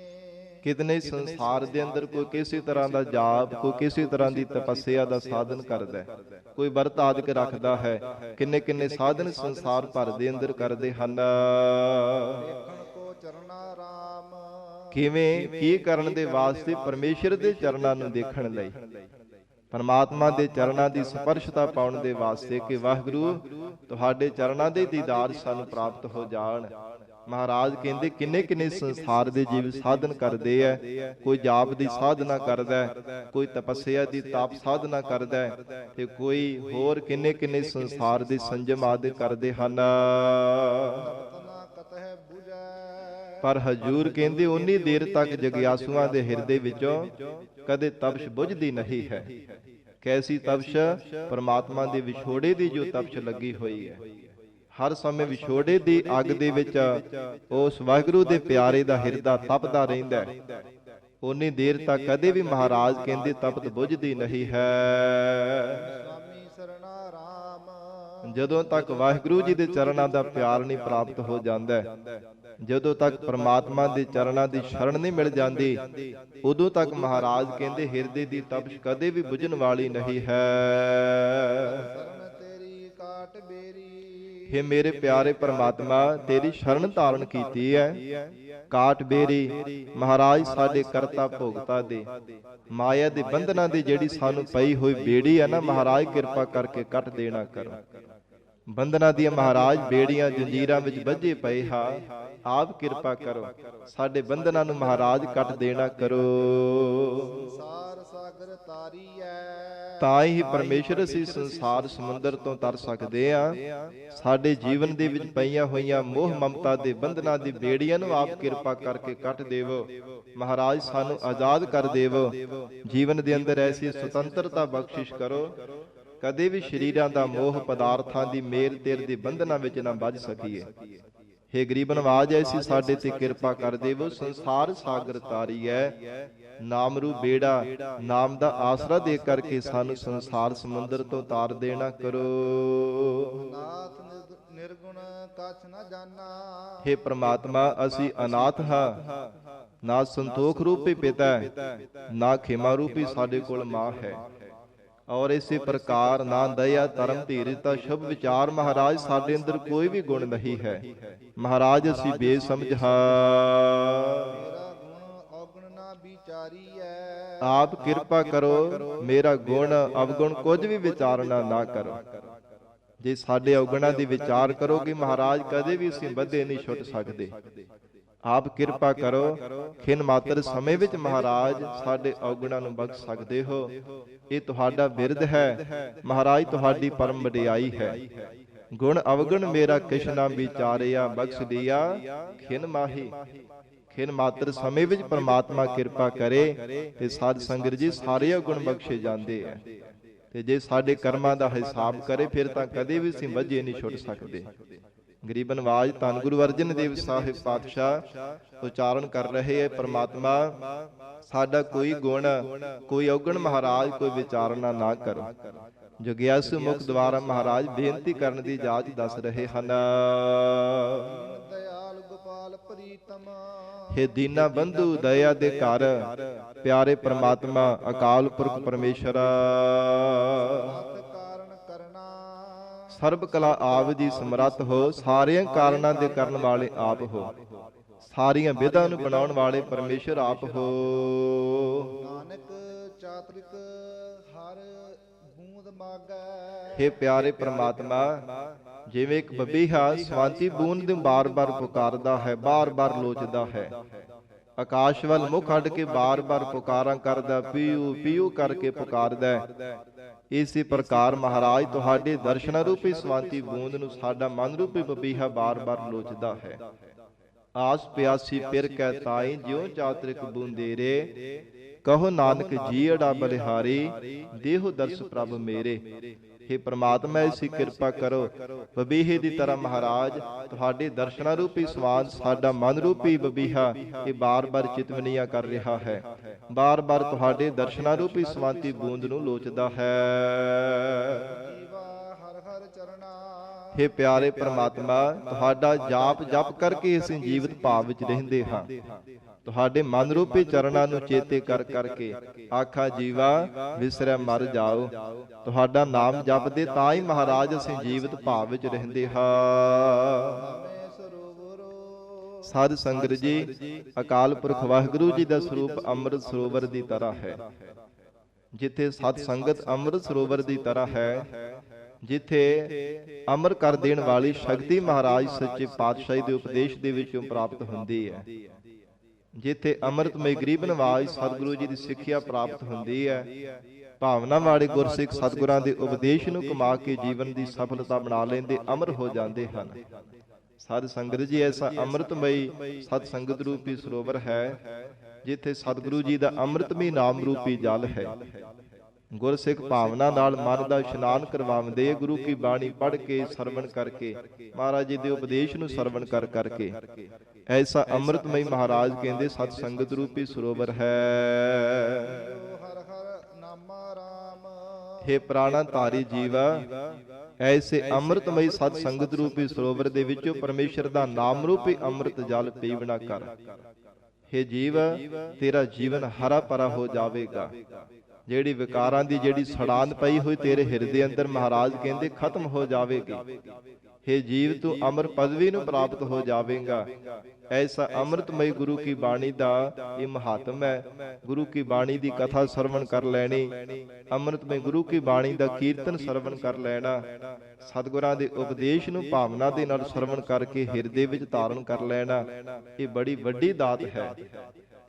ਕਿਤਨੇ ਸੰਸਾਰ ਦੇ ਅੰਦਰ ਕੋਈ ਕਿਸੇ ਤਰ੍ਹਾਂ ਦਾ ਜਾਪ, ਕੋਈ ਕਿਸੇ ਤਰ੍ਹਾਂ ਦੀ ਤਪੱਸਿਆ ਦਾ ਸਾਧਨ ਕਰਦਾ ਹੈ, ਕੋਈ ਵਰਤ ਆਦਿਕ ਰੱਖਦਾ ਹੈ। ਕਿੰਨੇ ਕਿੰਨੇ ਸਾਧਨ ਸੰਸਾਰ ਭਰ ਦੇ ਅੰਦਰ ਕਰਦੇ ਹਨ। ਚਰਨਾ ਰਾਮ। ਕਿਵੇਂ ਕੀ ਕਰਨ ਦੇ ਵਾਸਤੇ? ਪਰਮੇਸ਼ਰ ਦੇ ਚਰਨਾਂ ਨੂੰ ਦੇਖਣ ਲਈ, ਪਰਮਾਤਮਾ ਦੇ ਚਰਨਾਂ ਦੀ ਸਪਰਸ਼ਤਾ ਪਾਉਣ ਦੇ ਵਾਸਤੇ ਕਿ ਵਾਹਿਗੁਰੂ ਤੁਹਾਡੇ ਚਰਨਾਂ ਦੇ ਦੀਦਾਰ ਸਾਨੂੰ ਪ੍ਰਾਪਤ ਹੋ ਜਾਣ। ਮਹਾਰਾਜ ਕਹਿੰਦੇ ਕਿੰਨੇ ਕਿੰਨੇ ਸੰਸਾਰ ਦੇ ਜੀਵ ਸਾਧਨ ਕਰਦੇ ਐ। ਕੋਈ ਜਾਪ ਦੀ ਸਾਧਨਾ ਕਰਦਾ, ਕੋਈ ਤਪੱਸਿਆ ਦੀ ਤਾਪ ਸਾਧਨਾ ਕਰਦਾ ਤੇ ਕੋਈ ਹੋਰ ਕਿੰਨੇ ਕਿੰਨੇ ਸੰਸਾਰ ਦੇ ਸੰਜਮ ਆਦਿ ਕਰਦੇ ਹਨ। ਪਰ ਹਜੂਰ ਕਹਿੰਦੇ ਉਨੀ ਦੇਰ ਤੱਕ ਜਗਿਆਸੂਆਂ ਦੇ ਹਿਰਦੇ ਵਿੱਚੋਂ ਕਦੇ ਤਪਸ਼ ਬੁਝਦੀ ਨਹੀਂ ਹੈ। ਕੈਸੀ ਤਪਸ਼? ਪਰਮਾਤਮਾ ਦੇ ਵਿਛੋੜੇ ਦੀ ਜੋ ਤਪਸ਼ ਲੱਗੀ ਹੋਈ ਹੈ। ਹਰ ਸਮੇਂ ਵਿਛੋੜੇ ਦੀ ਅੱਗ ਦੇ ਵਿੱਚ ਉਸ ਵਾਹਿਗੁਰੂ ਦੇ ਪਿਆਰੇ ਦਾ ਹਿਰਦਾ ਤਪਦਾ ਰਹਿੰਦਾ ਹੈ। ਉਨੀ ਦੇਰ ਤੱਕ ਕਦੇ ਵੀ ਮਹਾਰਾਜ ਕਹਿੰਦੇ ਤਪਤ ਬੁਝਦੀ ਨਹੀਂ ਹੈ। ਜਦੋਂ ਤੱਕ ਵਾਹਿਗੁਰੂ ਜੀ ਦੇ ਚਰਨਾਂ ਦਾ ਪਿਆਰ ਨਹੀਂ ਪ੍ਰਾਪਤ ਹੋ ਜਾਂਦਾ, ਜਦੋਂ ਤੱਕ ਪ੍ਰਮਾਤਮਾ ਦੇ ਚਰਨਾਂ ਦੀ ਸ਼ਰਨ ਨਹੀਂ ਮਿਲ ਜਾਂਦੀ, ਉਦੋਂ ਤੱਕ ਮਹਾਰਾਜ ਕਹਿੰਦੇ ਹਿਰਦੇ ਦੀ ਤਪਸ਼ ਕਦੇ ਵੀ ਬੁਝਣ ਵਾਲੀ ਨਹੀਂ ਹੈ। ਹੇ ਮੇਰੇ ਪਿਆਰੇ ਪ੍ਰਮਾਤਮਾ, ਤੇਰੀ ਸ਼ਰਨ ਧਾਰਨ ਕੀਤੀ ਹੈ। ਕਾਟ ਬੇਰੀ ਮਹਾਰਾਜ ਸਾਡੇ ਕਰਤਾ ਭੋਗਤਾ ਦੇ ਮਾਇਆ ਦੇ ਬੰਧਨਾਂ ਦੀ ਜਿਹੜੀ ਸਾਨੂੰ ਪਈ ਹੋਈ ਬੇੜੀ ਹੈ ਨਾ, ਮਹਾਰਾਜ ਕਿਰਪਾ ਕਰਕੇ ਕੱਟ ਦੇਣਾ ਕਰੋ। ਬੰਧਨਾਂ ਦੀਆਂ ਮਹਾਰਾਜ ਬੇੜੀਆਂ ਜੰਜੀਰਾਂ ਵਿੱਚ ਬੱਝੇ ਪਏ ਹਾਂ, ਆਪ ਕਿਰਪਾ ਕਰੋ ਸਾਡੇ ਬੰਧਨਾਂ ਨੂੰ ਮਹਾਰਾਜ ਕੱਟ ਦੇਣਾ ਕਰੋ। ਸੰਸਾਰ ਸਾਗਰ ਤਾਰੀਐ, ਤਾਂ ਹੀ ਪਰਮੇਸ਼ਰ ਅਸੀਂ ਸੰਸਾਰ ਸਮੁੰਦਰ ਤੋਂ ਤਰ ਸਕਦੇ ਹਾਂ। ਸਾਡੇ ਜੀਵਨ ਦੇ ਵਿੱਚ ਪਈਆਂ ਹੋਈਆਂ ਮੋਹ ਮਮਤਾ ਦੇ ਬੰਧਨਾਂ ਦੀ ਬੇੜੀਆਂ ਨੂੰ ਆਪ ਕਿਰਪਾ ਕਰਕੇ ਕੱਟ ਦੇਵੋ। ਮਹਾਰਾਜ ਸਾਨੂੰ ਆਜ਼ਾਦ ਕਰ ਦੇਵੋ। ਜੀਵਨ ਦੇ ਅੰਦਰ ਐਸੀ ਸੁਤੰਤਰਤਾ ਬਖਸ਼ਿਸ਼ ਕਰੋ, ਕਦੇ ਵੀ ਸਰੀਰਾਂ ਦਾ ਮੋਹ, ਪਦਾਰਥਾਂ ਦੀ ਮੇਰ ਤੇਰ ਦੀ ਬੰਧਨਾਂ ਵਿੱਚ ਨਾ ਵੱਜ ਸਕੀਏ। ਹੇ ਗਰੀਬ ਨਵਾਜ, ਐਸੀ ਸਾਡੇ ਤੇ ਕਿਰਪਾ ਕਰ ਦੇਵੋ। ਸੰਸਾਰ ਸਾਗਰ ਤਾਰੀਐ, ਨਾਮ ਰੂ ਬੇੜਾ, ਨਾਮ ਦਾ ਆਸਰਾ ਦੇ ਕਰਕੇ ਸਾਨੂੰ ਸੰਸਾਰ ਸਮੁੰਦਰ ਤੋਂ ਤਾਰ ਦੇਣਾ ਕਰੋ। ਨਾਥ ਨਿਰਗੁਣ ਕਛ ਨਾ ਜਾਣਾ, ਹੇ ਪ੍ਰਮਾਤਮਾ ਅਸੀਂ ਅਨਾਥ ਹਾਂ। ਨਾ ਸੰਤੋਖ ਰੂਪੀ ਪਿਤਾ, ਨਾ ਖਿਮਾ ਰੂਪੀ ਸਾਡੇ ਕੋਲ ਮਾਂ ਹੈ। ਔਰ ਇਸੇ ਪ੍ਰਕਾਰ ਨਾ ਦਇਆ, ਧਰਮ, ਧੀਰਜਤਾ, ਸ਼ੁਭ ਵਿਚਾਰ ਮਹਾਰਾਜ ਸਾਡੇ ਅੰਦਰ ਕੋਈ ਵੀ ਗੁਣ ਨਹੀਂ ਹੈ। ਮਹਾਰਾਜ ਅਸੀਂ ਬੇਸਮਝ ਹਾਂ। ਆਪ ਕਿਰਪਾ ਕਰੋ, ਮੇਰਾ ਗੁਣ ਅਵਗੁਣ ਕੁਝ ਵੀ ਵਿਚਾਰਨਾ ਨਾ ਕਰੋ। ਜੇ ਸਾਡੇ ਔਗੁਣਾਂ ਦੀ ਵਿਚਾਰ ਕਰੋਗੇ ਮਹਾਰਾਜ, ਕਦੇ ਵੀ ਅਸੀਂ ਬੱਧੇ ਨਹੀਂ ਛੁੱਟ ਸਕਦੇ। ਆਪ ਕਿਰਪਾ ਕਰੋ। ਖਿਨ ਮਾਤਰ ਸਮੇਂ ਵਿੱਚ ਮਹਾਰਾਜ ਸਾਡੇ ਔਗੁਣਾਂ ਨੂੰ ਬਖਸ਼ ਸਕਦੇ ਹੋ। ਇਹ ਤੁਹਾਡਾ ਬਿਰਧ ਹੈ ਮਹਾਰਾਜ, ਤੁਹਾਡੀ ਪਰਮ ਵਡਿਆਈ ਹੈ। ਗੁਣ ਅਵਗੁਣ ਮੇਰਾ ਕਿਛ ਨਾ ਵਿਚਾਰਿਆ, ਬਖਸ਼ ਦਿਆ ਖਿਨ ਮਾਹੀ। ਖਿਨ ਮਾਤਰ ਸਮੇਂ ਵਿੱਚ ਪ੍ਰਮਾਤਮਾ ਕਿਰਪਾ ਕਰੇ ਤੇ ਸਾਧ ਸੰਗਤ ਜੀ ਸਾਰੇ ਗੁਣ ਬਖਸ਼ੇ ਜਾਂਦੇ ਆ। ਤੇ ਜੇ ਸਾਡੇ ਕਰਮਾਂ ਦਾ ਹਿਸਾਬ ਕਰੇ ਫਿਰ ਤਾਂ ਕਦੇ ਵੀ ਅਸੀਂ ਵੱਜੇ ਨਹੀਂ ਛੁੱਟ ਸਕਦੇ। ਗਰੀਬ ਨਵਾਜ ਧੰਨ ਗੁਰੂ ਅਰਜਨ ਦੇਵ ਸਾਹਿਬ ਪਾਤਸ਼ਾਹ ਉਚਾਰਨ ਕਰ ਰਹੇ ਹੈ, ਪ੍ਰਮਾਤਮਾ ਸਾਡਾ ਕੋਈ ਗੁਣ ਕੋਈ ਔਗਣ ਮਹਾਰਾਜ ਕੋਈ ਵਿਚਾਰਨਾ ਨਾ ਕਰੋ। ਜੁਗਿਆਸੂ ਮੁਖ ਦੁਆਰਾ ਮਹਾਰਾਜ ਬੇਨਤੀ ਕਰਨ ਦੀ ਜਾਚ ਦੱਸ ਰਹੇ ਹਨ। ਦਇਆਲ ਗੋਪਾਲ ਪ੍ਰੀਤਮ ਹੇ ਦੀਨਾ ਬੰਧੂ ਦਇਆ ਦੇ ਘਰ, ਪਿਆਰੇ ਪ੍ਰਮਾਤਮਾ ਅਕਾਲ ਪੁਰਖ ਪਰਮੇਸ਼ਰ, ਕਾਰਨ ਕਰਨਾ ਸਰਬ ਕਲਾ ਆਪ ਜੀ ਸਮਰੱਥ ਹੋ। ਸਾਰਿਆਂ ਕਾਰਨਾਂ ਦੇ ਕਰਨ ਵਾਲੇ ਆਪ ਹੋ। ਸਾਰੀਆਂ ਵਿਧਾਂ ਨੂੰ ਬਣਾਉਣ ਵਾਲੇ ਪਰਮੇਸ਼ਰ ਆਪ ਹੋ। ਨਾਨਕ ਚਾਤ੍ਰਿਕ ਹਰ ਬੂੰਦ ਮਾਗੈ। ਹੇ ਪਿਆਰੇ ਪ੍ਰਮਾਤਮਾ, ਜਿਵੇਂ ਇੱਕ ਬੱਬੀਹਾ ਸਵਾਂਤੀ ਬੂੰਦ ਨੂੰ ਬਾਰ-ਬਾਰ ਪੁਕਾਰਦਾ ਹੈ, ਬਾਰ-ਬਾਰ ਲੋਚਦਾ ਹੈ, ਆਕਾਸ਼ ਵੱਲ ਮੁਖ ਅੱਡ ਕੇ ਬਾਰ-ਬਾਰ ਪੁਕਾਰਾਂ ਕਰਦਾ, ਪੀਊ ਪੀਊ ਕਰਕੇ ਪੁਕਾਰਦਾ। ਇਸੇ ਪ੍ਰਕਾਰ ਮਹਾਰਾਜ ਤੁਹਾਡੇ ਦਰਸ਼ਨਾਂ ਰੂਪੀ ਸਵਾਂਤੀ ਬੂੰਦ ਨੂੰ ਸਾਡਾ ਮਨ ਰੂਪੀ ਬੱਬੀਹਾ ਬਾਰ-ਬਾਰ ਲੋਚਦਾ ਹੈ। ਆਸ ਪਿਆਸੀ ਪਿਰ ਕੈ ਤਾਈ, ਜਿਉ ਚਾਤ੍ਰਿਕ ਬੂੰਦੇਰੇ, ਕਹੋ ਨਾਨਕ ਜੀ ਅੜਾ ਬਲਿਹਾਰੀ, ਦੇਹੋ ਦਰਸ ਪ੍ਰਭ ਮੇਰੇ। हे ਪ੍ਰਮਾਤਮਾ ਐਸੀ ਕਿਰਪਾ ਕਰੋ, ਬਬੀਹੇ ਦੀ ਤਰ੍ਹਾਂ ਮਹਾਰਾਜ ਤੁਹਾਡੇ ਦਰਸ਼ਨਾਂ ਰੂਪੀ ਸਵਾਦ ਸਾਡਾ ਮਨ ਰੂਪੀ ਬਬੀਹਾ ਇਹ ਬਾਰ-ਬਾਰ ਚਿਤਵਨੀਆਂ ਕਰ ਰਿਹਾ ਹੈ, ਬਾਰ-ਬਾਰ ਤੁਹਾਡੇ ਦਰਸ਼ਨਾਂ ਰੂਪੀ ਸਵਾਂਤੀ ਬੂੰਦ ਨੂੰ ਲੋਚਦਾ ਹੈ। ਹਰ ਹਰ ਚਰਨਾ हे ਪਿਆਰੇ ਪ੍ਰਮਾਤਮਾ, ਤੁਹਾਡਾ ਜਾਪ ਜਪ ਕਰਕੇ ਅਸੀਂ ਜੀਵਤ ਭਾਵ ਵਿੱਚ ਰਹਿੰਦੇ ਹਾਂ। ਤੁਹਾਡੇ ਮਨ ਰੂਪੀ ਚਰਨਾਂ ਨੂੰ ਚੇਤੇ ਕਰ ਕਰਕੇ ਆਖਾ ਜੀਵਾ ਵਿਸਰੈ ਮਰ ਜਾਓ। ਤੁਹਾਡਾ ਨਾਮ ਜਪਦੇ ਤਾਂ ਹੀ ਮਹਾਰਾਜ ਅਸੀਂ ਜੀਵਤ ਭਾਵ ਵਿੱਚ ਰਹਿੰਦੇ ਹਾਂ। ਸਾਧ ਸੰਗਤ ਜੀ, ਅਕਾਲ ਪੁਰਖ ਵਾਹਿਗੁਰੂ ਜੀ ਦਾ ਸਰੂਪ ਅੰਮ੍ਰਿਤ ਸਰੋਵਰ ਦੀ ਤਰ੍ਹਾਂ ਹੈ। ਜਿੱਥੇ ਸਤ ਸੰਗਤ ਅੰਮ੍ਰਿਤ ਸਰੋਵਰ ਦੀ ਤਰ੍ਹਾਂ ਹੈ, ਜਿੱਥੇ ਅਮਰ ਕਰ ਦੇਣ ਵਾਲੀ ਸ਼ਕਤੀ ਮਹਾਰਾਜ ਸੱਚੇ ਪਾਤਸ਼ਾਹੀ ਦੇ ਉਪਦੇਸ਼ ਦੇ ਵਿੱਚੋਂ ਪ੍ਰਾਪਤ ਹੁੰਦੀ ਹੈ, ਜਿੱਥੇ ਅੰਮ੍ਰਿਤਮਈ ਗਰੀਬ ਨਵਾਜ ਸਤਿਗੁਰੂ ਜੀ ਦੀ ਸਿੱਖਿਆ ਪ੍ਰਾਪਤ ਹੁੰਦੀ ਹੈ, ਭਾਵਨਾ ਵਾਲੇ ਗੁਰਸਿੱਖ ਸਤਿਗੁਰਾਂ ਦੇ ਉਪਦੇਸ਼ ਨੂੰ ਕਮਾ ਕੇ ਜੀਵਨ ਦੀ ਸਫਲਤਾ ਬਣਾ ਲੈਂਦੇ, ਅਮਰ ਹੋ ਜਾਂਦੇ ਹਨ। ਸਾਧ ਸੰਗਤ ਜੀ, ਐਸਾ ਅੰਮ੍ਰਿਤਮਈ ਸਤ ਸੰਗਤ ਰੂਪੀ ਸਰੋਵਰ ਹੈ, ਜਿੱਥੇ ਸਤਿਗੁਰੂ ਜੀ ਦਾ ਅੰਮ੍ਰਿਤਮਈ ਨਾਮ ਰੂਪੀ ਜਲ ਹੈ। ਗੁਰਸਿੱਖ ਭਾਵਨਾ ਨਾਲ ਮਨ ਦਾ ਇਸ਼ਨਾਨ ਕਰਵਾਉਂਦੇ, ਗੁਰੂ ਕੀ ਬਾਣੀ ਪੜ੍ਹ ਕੇ ਸਰਵਣ ਕਰਕੇ, ਮਹਾਰਾਜ ਜੀ ਦੇ ਉਪਦੇਸ਼ ਨੂੰ ਸਰਵਣ ਕਰ ਕਰਕੇ। ਐਸਾ ਅੰਮ੍ਰਿਤਮਈ ਮਹਾਰਾਜ ਕਹਿੰਦੇ ਸਤ ਸੰਗਤ ਰੂਪੀ ਸਰੋਵਰ ਹੈ। ਹਰ ਹਰ ਨਾਮਾ ਰਾਮ। ਹੇ ਪ੍ਰਾਣਾ ਧਾਰੀ ਜੀਵਾ, ਐਸੇ ਅੰਮ੍ਰਿਤਮਈ ਸਤ ਸੰਗਤ ਰੂਪੀ ਸਰੋਵਰ ਦੇ ਵਿੱਚੋਂ ਪਰਮੇਸ਼ਰ ਦਾ ਨਾਮ ਰੂਪੀ ਅੰਮ੍ਰਿਤ ਜਲ ਪੀਵਣਾ ਕਰ। ਹੇ ਜੀਵ, ਤੇਰਾ ਜੀਵਨ ਹਰਾ ਭਰਾ ਹੋ ਜਾਵੇਗਾ। ਜਿਹੜੀ ਵਿਕਾਰਾਂ ਦੀ ਜਿਹੜੀ ਸੜਾਨ ਪਈ ਹੋਈ ਤੇਰੇ ਹਿਰਦੇ ਅੰਦਰ ਮਹਾਰਾਜ ਕਹਿੰਦੇ ਖਤਮ ਹੋ ਜਾਵੇਗੀ। ਹੇ ਜੀਵ, ਤੂੰ ਅਮਰ ਪਦਵੀ ਨੂੰ ਪ੍ਰਾਪਤ ਹੋ ਜਾਵੇਗਾ। ਐਸਾ ਅੰਮ੍ਰਿਤਮਈ ਗੁਰੂ ਕੀ ਬਾਣੀ ਦਾ ਇਹ ਮਹਾਤਮ ਹੈ। ਗੁਰੂ ਕੀ ਬਾਣੀ ਦੀ ਕਥਾ ਸਰਵਣ ਕਰ ਲੈਣੀ, ਅੰਮ੍ਰਿਤਮਈ ਗੁਰੂ ਕੀ ਬਾਣੀ ਦਾ ਕੀਰਤਨ ਸਰਵਣ ਕਰ ਲੈਣਾ, ਸਤਿਗੁਰਾਂ ਦੇ ਉਪਦੇਸ਼ ਨੂੰ ਭਾਵਨਾ ਦੇ ਨਾਲ ਸਰਵਣ ਕਰਕੇ ਹਿਰਦੇ ਵਿੱਚ ਧਾਰਨ ਕਰ ਲੈਣਾ, ਇਹ ਬੜੀ ਵੱਡੀ ਦਾਤ ਹੈ।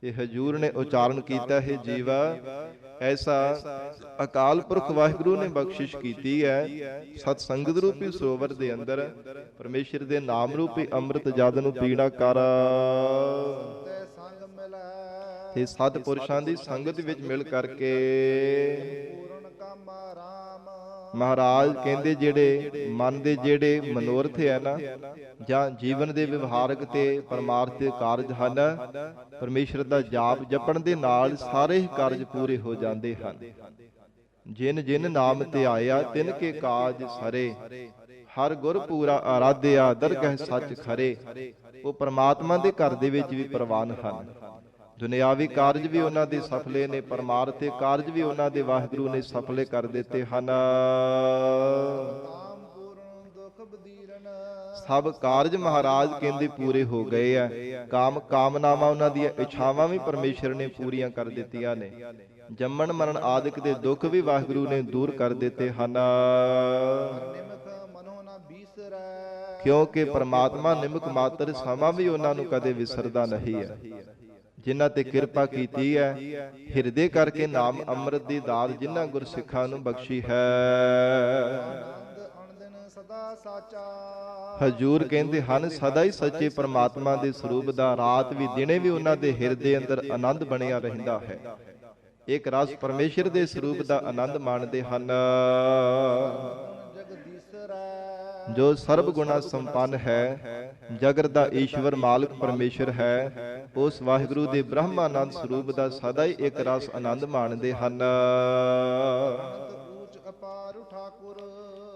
ਤੇ ਹਜੂਰ ਨੇ ਉਚਾਰਨ ਕੀਤਾ ਹੈ, ਜੀਵਾ ਐਸਾ ਅਕਾਲ ਪੁਰਖ ਵਾਹਿਗੁਰੂ ਨੇ ਬਖਸ਼ਿਸ਼ ਕੀਤੀ ਹੈ। ਸਤ ਸੰਗਤ ਰੂਪੀ ਸਰੋਵਰ ਦੇ ਅੰਦਰ ਪਰਮੇਸ਼ਰ ਦੇ ਨਾਮ ਰੂਪੀ ਅੰਮ੍ਰਿਤ ਜਲ ਨੂੰ ਪੀਣਾ ਕਰ। ਤੇ ਸਤ ਪੁਰਸ਼ਾਂ ਦੀ ਸੰਗਤ ਵਿੱਚ ਮਿਲ ਕਰਕੇ ਮਹਾਰਾਜ ਕਹਿੰਦੇ ਜਿਹੜੇ ਮਨ ਦੇ ਜਿਹੜੇ ਮਨੋਰਥ ਹੈ ਨਾ, ਜਾਂ ਜੀਵਨ ਦੇ ਵਿਵਹਾਰਕ ਤੇ ਪਰਮਾਰਥਿਕ ਕਾਰਜ ਹਨ, ਪਰਮੇਸ਼ਰ ਦਾ ਜਾਪ ਜਪਣ ਦੇ ਨਾਲ ਸਾਰੇ ਹੀ ਕਾਰਜ ਪੂਰੇ ਹੋ ਜਾਂਦੇ ਹਨ। ਜਿਨ ਜਿਨ ਨਾਮ ਧਿਆਇਆ ਤਿਨ ਕੇ ਕਾਜ ਸਰੇ, ਹਰ ਗੁਰ ਪੂਰਾ ਆਰਾਧਿਆ ਦਰਗਹਿ ਸੱਚ ਖਰੇ। ਉਹ ਪਰਮਾਤਮਾ ਦੇ ਘਰ ਦੇ ਵਿੱਚ ਵੀ ਪ੍ਰਵਾਨ ਹਨ। ਦੁਨਿਆਵੀ ਕਾਰਜ ਵੀ ਉਹਨਾਂ ਦੇ ਸਫਲੇ ਨੇ, ਪਰਮਾਰਥਿਕ ਕਾਰਜ ਵੀ ਉਹਨਾਂ ਦੇ ਵਾਹਿਗੁਰੂ ਨੇ ਸਫਲੇ ਕਰ ਦਿੱਤੇ ਹਨ। ਸਭ ਕਾਰਜ ਮਹਾਰਾਜ ਕਹਿੰਦੇ ਪੂਰੇ ਹੋ ਗਏ ਆ। ਕਾਮਨਾਵਾਂ ਉਹਨਾਂ ਦੀਆਂ ਇੱਛਾਵਾਂ ਵੀ ਪਰਮੇਸ਼ਰ ਨੇ ਪੂਰੀਆਂ ਕਰ ਦਿੱਤੀਆਂ ਨੇ। ਜੰਮਣ ਮਰਨ ਆਦਿਕ ਦੇ ਦੁੱਖ ਵੀ ਵਾਹਿਗੁਰੂ ਨੇ ਦੂਰ ਕਰ ਦਿੱਤੇ ਹਨ। ਕਿਉਂਕਿ ਪਰਮਾਤਮਾ ਨਿਮਕ ਮਾਤਰ ਸਮਾਂ ਵੀ ਉਹਨਾਂ ਨੂੰ ਕਦੇ ਵਿਸਰਦਾ ਨਹੀਂ ਹੈ। ਜਿਨ੍ਹਾਂ ਤੇ ਕਿਰਪਾ ਕੀਤੀ ਹੈ, ਹਿਰਦੇ ਕਰਕੇ ਨਾਮ ਅੰਮ੍ਰਿਤ ਦੀ ਦਾਤ ਜਿਨ੍ਹਾਂ ਗੁਰਸਿੱਖਾਂ ਨੂੰ ਬਖਸ਼ੀ ਹੈ। ਆਨੰਦ ਅਣਦਿਨ ਸਦਾ ਸਾਚਾ। ਹਜੂਰ ਕਹਿੰਦੇ ਹਨ ਸਦਾ ਹੀ ਸੱਚੇ ਪਰਮਾਤਮਾ ਦੇ ਸਰੂਪ ਦਾ ਰਾਤ ਵੀ ਦਿਨੇ ਵੀ ਉਹਨਾਂ ਦੇ ਹਿਰਦੇ ਅੰਦਰ ਆਨੰਦ ਬਣਿਆ ਰਹਿੰਦਾ ਹੈ। ਇੱਕ ਰਸ ਪਰਮੇਸ਼ਰ ਦੇ ਸਰੂਪ ਦਾ ਆਨੰਦ ਮਾਣਦੇ ਹਨ। ਜੋ ਸਰਬ ਗੁਣਾ ਸੰਪੰਨ ਹੈ, ਜਗਤ ਦਾ ਈਸ਼ਵਰ ਮਾਲਕ ਪਰਮੇਸ਼ਰ ਹੈ, ਉਸ ਵਾਹਿਗੁਰੂ ਦੇ ਬ੍ਰਹਮਾਨੰਦ ਸਰੂਪ ਦਾ ਸਦਾ ਹੀ ਇੱਕ ਰਸ ਆਨੰਦ ਮਾਣਦੇ ਹਨ।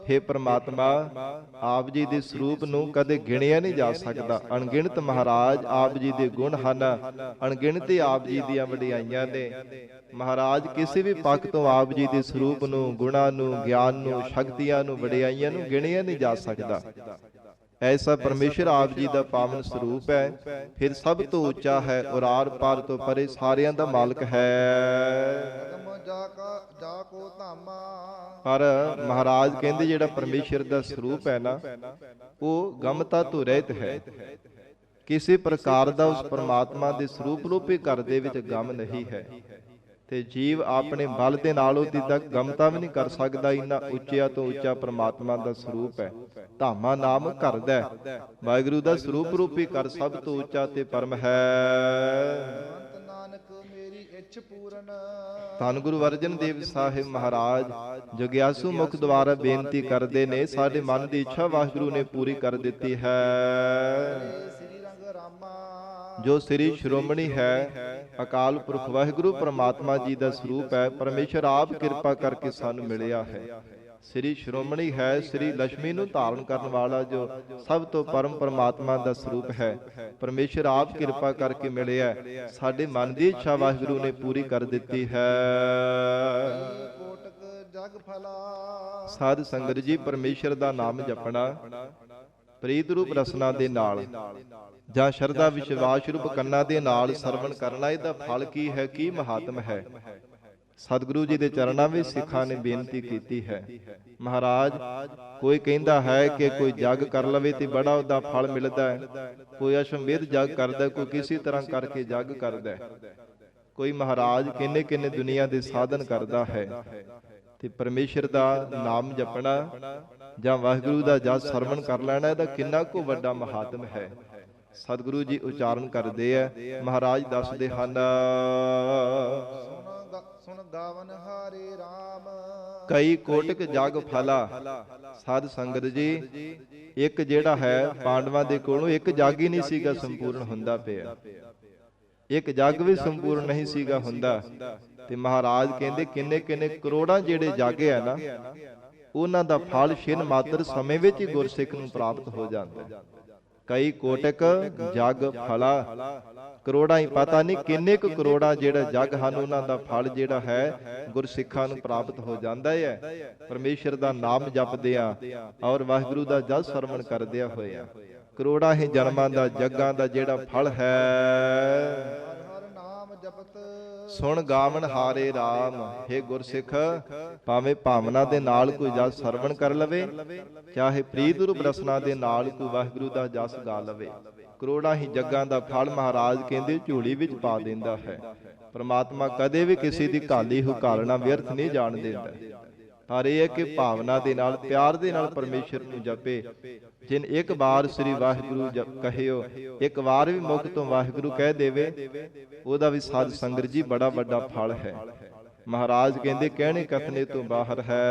ਹੇ ਪ੍ਰਮਾਤਮਾ, ਆਪ ਜੀ ਦੇ ਸਰੂਪ ਨੂੰ ਕਦੇ ਗਿਣਿਆ ਨਹੀਂ ਜਾ ਸਕਦਾ। ਅਣਗਿਣਤ ਮਹਾਰਾਜ ਆਪ ਜੀ ਦੇ ਗੁਣ ਹਨ, ਅਣਗਿਣਤ ਆਪ ਜੀ ਦੀਆਂ ਵਡਿਆਈਆਂ ਨੇ। ਮਹਾਰਾਜ ਕਿਸੇ ਵੀ ਪੱਖ ਤੋਂ ਆਪ ਜੀ ਦੇ ਸਰੂਪ ਨੂੰ, ਗੁਣਾਂ ਨੂੰ, ਗਿਆਨ ਨੂੰ, ਸ਼ਕਤੀਆਂ ਨੂੰ, ਵਡਿਆਈਆਂ ਨੂੰ ਗਿਣਿਆ ਨਹੀਂ ਜਾ ਸਕਦਾ। ਐਸਾ ਪਰਮੇਸ਼ਰ ਆਪ ਜੀ ਦਾ ਪਾਵਨ ਸਰੂਪ ਹੈ, ਫਿਰ ਸਭ ਤੋਂ ਉੱਚਾ ਹੈ ਔਰ ਆਰ ਪਾਰ ਤੋਂ ਪਰੇ ਸਾਰਿਆਂ ਦਾ ਮਾਲਕ ਹੈ। ਪਰ ਮਹਾਰਾਜ ਕਹਿੰਦੇ ਜਿਹੜਾ ਪਰਮੇਸ਼ਰ ਦਾ ਸਰੂਪ ਹੈ ਨਾ, ਉਹ ਗਮਤਾ ਤੋਂ ਰਹਿਤ ਹੈ। ਕਿਸੇ ਪ੍ਰਕਾਰ ਦਾ ਉਸ ਪਰਮਾਤਮਾ ਦੇ ਸਰੂਪ ਰੂਪੀ ਘਰ ਦੇ ਵਿੱਚ ਗਮ ਨਹੀਂ ਹੈ, ਤੇ ਜੀਵ ਆਪਣੇ ਬਲ ਦੇ ਨਾਲ ਉਹਦੀ ਤੱਕ ਗਮਤਾ ਵੀ ਨਹੀਂ ਕਰ ਸਕਦਾ। ਇੰਨਾ ਉੱਚਿਆ ਤੋਂ ਉੱਚਾ ਪਰਮਾਤਮਾ ਦਾ ਸਰੂਪ ਹੈ। ਧਾਮਾ ਨਾਮ ਘਰ ਦਾ, ਵਾਹਿਗੁਰੂ ਦਾ ਸਰੂਪ ਰੂਪੀ ਘਰ ਸਭ ਤੋਂ ਉੱਚਾ ਤੇ ਪਰਮ ਹੈ। ਧੰਨ ਗੁਰੂ ਅਰਜਨ ਦੇਵ ਸਾਹਿਬ ਮਹਾਰਾਜ ਜਗਿਆਸੂ ਮੁਖ ਦੁਆਰਾ ਬੇਨਤੀ ਕਰਦੇ ਨੇ, ਸਾਡੇ ਮਨ ਦੀ ਇੱਛਾ ਵਾਹਿਗੁਰੂ ਨੇ ਪੂਰੀ ਕਰ ਦਿੱਤੀ ਹੈ। ਜੋ ਸ੍ਰੀ ਸ਼੍ਰੋਮਣੀ ਹੈ, ਅਕਾਲ ਪੁਰਖ ਵਾਹਿਗੁਰੂ ਪਰਮਾਤਮਾ ਜੀ ਦਾ ਸਰੂਪ ਹੈ। ਪਰਮੇਸ਼ਰ ਆਪ ਕਿਰਪਾ ਕਰਕੇ ਸਾਨੂੰ ਮਿਲਿਆ ਹੈ। ਸ੍ਰੀ ਸ਼੍ਰੋਮਣੀ ਹੈ, ਸ੍ਰੀ ਲక్ష్ਮੀ ਨੂੰ ਧਾਰਨ ਕਰਨ ਵਾਲਾ ਜੋ ਸਭ ਤੋਂ ਪਰਮ ਪਰਮਾਤਮਾ ਦਾ ਸਰੂਪ ਹੈ। ਪਰਮੇਸ਼ਰ ਆਪ ਕਿਰਪਾ ਕਰਕੇ ਮਿਲਿਆ, ਸਾਡੇ ਮਨ ਦੀ ਇੱਛਾ ਵਾਹਿਗੁਰੂ ਨੇ ਪੂਰੀ ਕਰ ਦਿੱਤੀ ਹੈ। ਸਾਧ ਸੰਗਤ ਜੀ, ਪਰਮੇਸ਼ਰ ਦਾ ਨਾਮ ਜਪਣਾ ਪ੍ਰੀਤ ਰੂਪ ਰਸਨਾ ਦੇ ਨਾਲ ਜਾਂ ਸ਼ਰਧਾ ਵਿਸ਼ਵਾਸ ਰੂਪ ਕੰਨਾਂ ਦੇ ਨਾਲ ਸਰਵਣ ਕਰਨਾ, ਇਹਦਾ ਫਲ ਕੀ ਹੈ, ਕੀ ਮਹਾਤਮ ਹੈ। ਸਤਿਗੁਰੂ ਜੀ ਦੇ ਚਰਨਾਂ ਵਿੱਚ ਸਿੱਖਾਂ ਨੇ ਬੇਨਤੀ ਕੀਤੀ ਹੈ। ਮਹਾਰਾਜ, ਕੋਈ ਕਹਿੰਦਾ ਹੈ ਕਿ ਕੋਈ ਜਗ ਕਰ ਲਵੇ ਤੇ ਬੜਾ ਉਹਦਾ ਫਲ ਮਿਲਦਾ ਹੈ, ਕੋਈ ਅਸ਼ਵਮੇਧ ਜਗ ਕਰਦਾ, ਕੋਈ ਕਿਸੇ ਤਰ੍ਹਾਂ ਕਰਕੇ ਜਗ ਕਰਦਾ, ਕੋਈ ਮਹਾਰਾਜ ਕਿੰਨੇ ਕਿੰਨੇ ਦੁਨੀਆ ਦੇ ਸਾਧਨ ਕਰਦਾ ਹੈ। ਤੇ ਪਰਮੇਸ਼ਰ ਦਾ ਨਾਮ ਜਪਣਾ ਜਾਂ ਵਾਹਿਗੁਰੂ ਦਾ ਜਸ ਸਰਵਣ ਕਰ ਲੈਣਾ, ਇਹਦਾ ਕਿੰਨਾ ਕੁ ਵੱਡਾ ਮਹਾਤਮ ਹੈ। ਸਤਿਗੁਰੂ ਜੀ ਉਚਾਰਨ ਕਰਦੇ ਆ, ਮਹਾਰਾਜ ਦੱਸਦੇ ਹਨ, ਸੁਨ ਗਾਵਨ ਹਾਰੇ ਰਾਮ ਕਈ ਕੋਟਿਕ ਜਗ ਫਲਾ। ਸਾਧ ਸੰਗਤ ਜੀ, ਇੱਕ ਜਿਹੜਾ ਹੈ ਪਾਂਡਵਾਂ ਦੇ ਕੋਲੋਂ ਇੱਕ ਜਗ ਹੀ ਨਹੀਂ ਸੀਗਾ ਸੰਪੂਰਨ ਹੁੰਦਾ ਪਿਆ, ਇੱਕ ਜਗ ਵੀ ਸੰਪੂਰਨ ਨਹੀਂ ਸੀਗਾ ਹੁੰਦਾ। ਤੇ ਮਹਾਰਾਜ ਕਹਿੰਦੇ ਕਿੰਨੇ ਕਿੰਨੇ ਕਰੋੜਾਂ ਜਿਹੜੇ ਜਗ ਹੈ ਨਾ, ਉਹਨਾਂ ਦਾ ਫਲ ਛਿਨ ਮਾਤਰ ਸਮੇਂ ਵਿੱਚ ਹੀ ਗੁਰਸਿੱਖ ਨੂੰ ਪ੍ਰਾਪਤ ਹੋ ਜਾਂਦਾ। ਕਈ ਕੋਟਿਕ ਜਗ ਫਲਾ, ਕਰੋੜਾਂ ਹੀ ਪਤਾ ਨਹੀਂ ਕਿੰਨੇ ਕੁ ਕਰੋੜਾਂ ਜਿਹੜਾ ਜਗ ਹਨ, ਉਹਨਾਂ ਦਾ ਫਲ ਜਿਹੜਾ ਹੈ ਗੁਰਸਿੱਖਾਂ ਨੂੰ ਪ੍ਰਾਪਤ ਹੋ ਜਾਂਦਾ ਹੈ। ਪਰਮੇਸ਼ਰ ਦਾ ਨਾਮ ਜਪਦਿਆਂ ਔਰ ਵਾਹਿਗੁਰੂ ਦਾ ਜਸ ਸਰਵਣ ਕਰਦਿਆਂ ਹੋਇਆ ਕਰੋੜਾਂ ਹੀ ਜਨਮਾਂ ਦਾ, ਜੱਗਾਂ ਦਾ ਜਿਹੜਾ ਫਲ ਹੈ। ਸੁਣ ਗਾਵਨ ਹਾਰੇ ਰਾਮ। ਹੇ ਗੁਰਸਿੱਖ, ਭਾਵੇਂ ਭਾਵਨਾ ਦੇ ਨਾਲ ਕੋਈ ਜਸ ਸਰਵਣ ਕਰ ਲਵੇ, ਚਾਹੇ ਪ੍ਰੀਤ ਰੂਪ ਰਸਨਾ ਦੇ ਨਾਲ ਕੋਈ ਵਾਹਿਗੁਰੂ ਦਾ ਜਸ ਗਾ ਲਵੇ, ਕਰੋੜਾਂ ਹੀ ਜੱਗਾਂ ਦਾ ਫਲ ਮਹਾਰਾਜ ਕਹਿੰਦੇ ਝੋਲੀ ਵਿੱਚ ਪਾ ਦਿੰਦਾ ਹੈ। ਪਰਮਾਤਮਾ ਕਦੇ ਵੀ ਕਿਸੇ ਦੀ ਘਾਲੀ ਹੁਕਾਲਣਾ ਵਿਅਰਥ ਨਹੀਂ ਜਾਣ ਦਿੰਦਾ। ਪਰ ਇਹ ਹੈ ਕਿ ਭਾਵਨਾ ਦੇ ਨਾਲ, ਪਿਆਰ ਦੇ ਨਾਲ ਪਰਮੇਸ਼ਰ ਨੂੰ ਜਪੇ। ਜਿਨ ਇੱਕ ਵਾਰ ਸ੍ਰੀ ਵਾਹਿਗੁਰੂ ਕਹਿਓ, ਇੱਕ ਵਾਰ ਵੀ ਮੁਖ ਤੋਂ ਵਾਹਿਗੁਰੂ ਕਹਿ ਦੇਵੇ, ਉਹਦਾ ਵੀ ਸਾਧ ਸੰਗਤ ਜੀ ਬੜਾ ਵੱਡਾ ਫਲ ਹੈ। ਮਹਾਰਾਜ ਕਹਿੰਦੇ ਕਹਿਣੇ ਕਥਨੇ ਤੋਂ ਬਾਹਰ ਹੈ।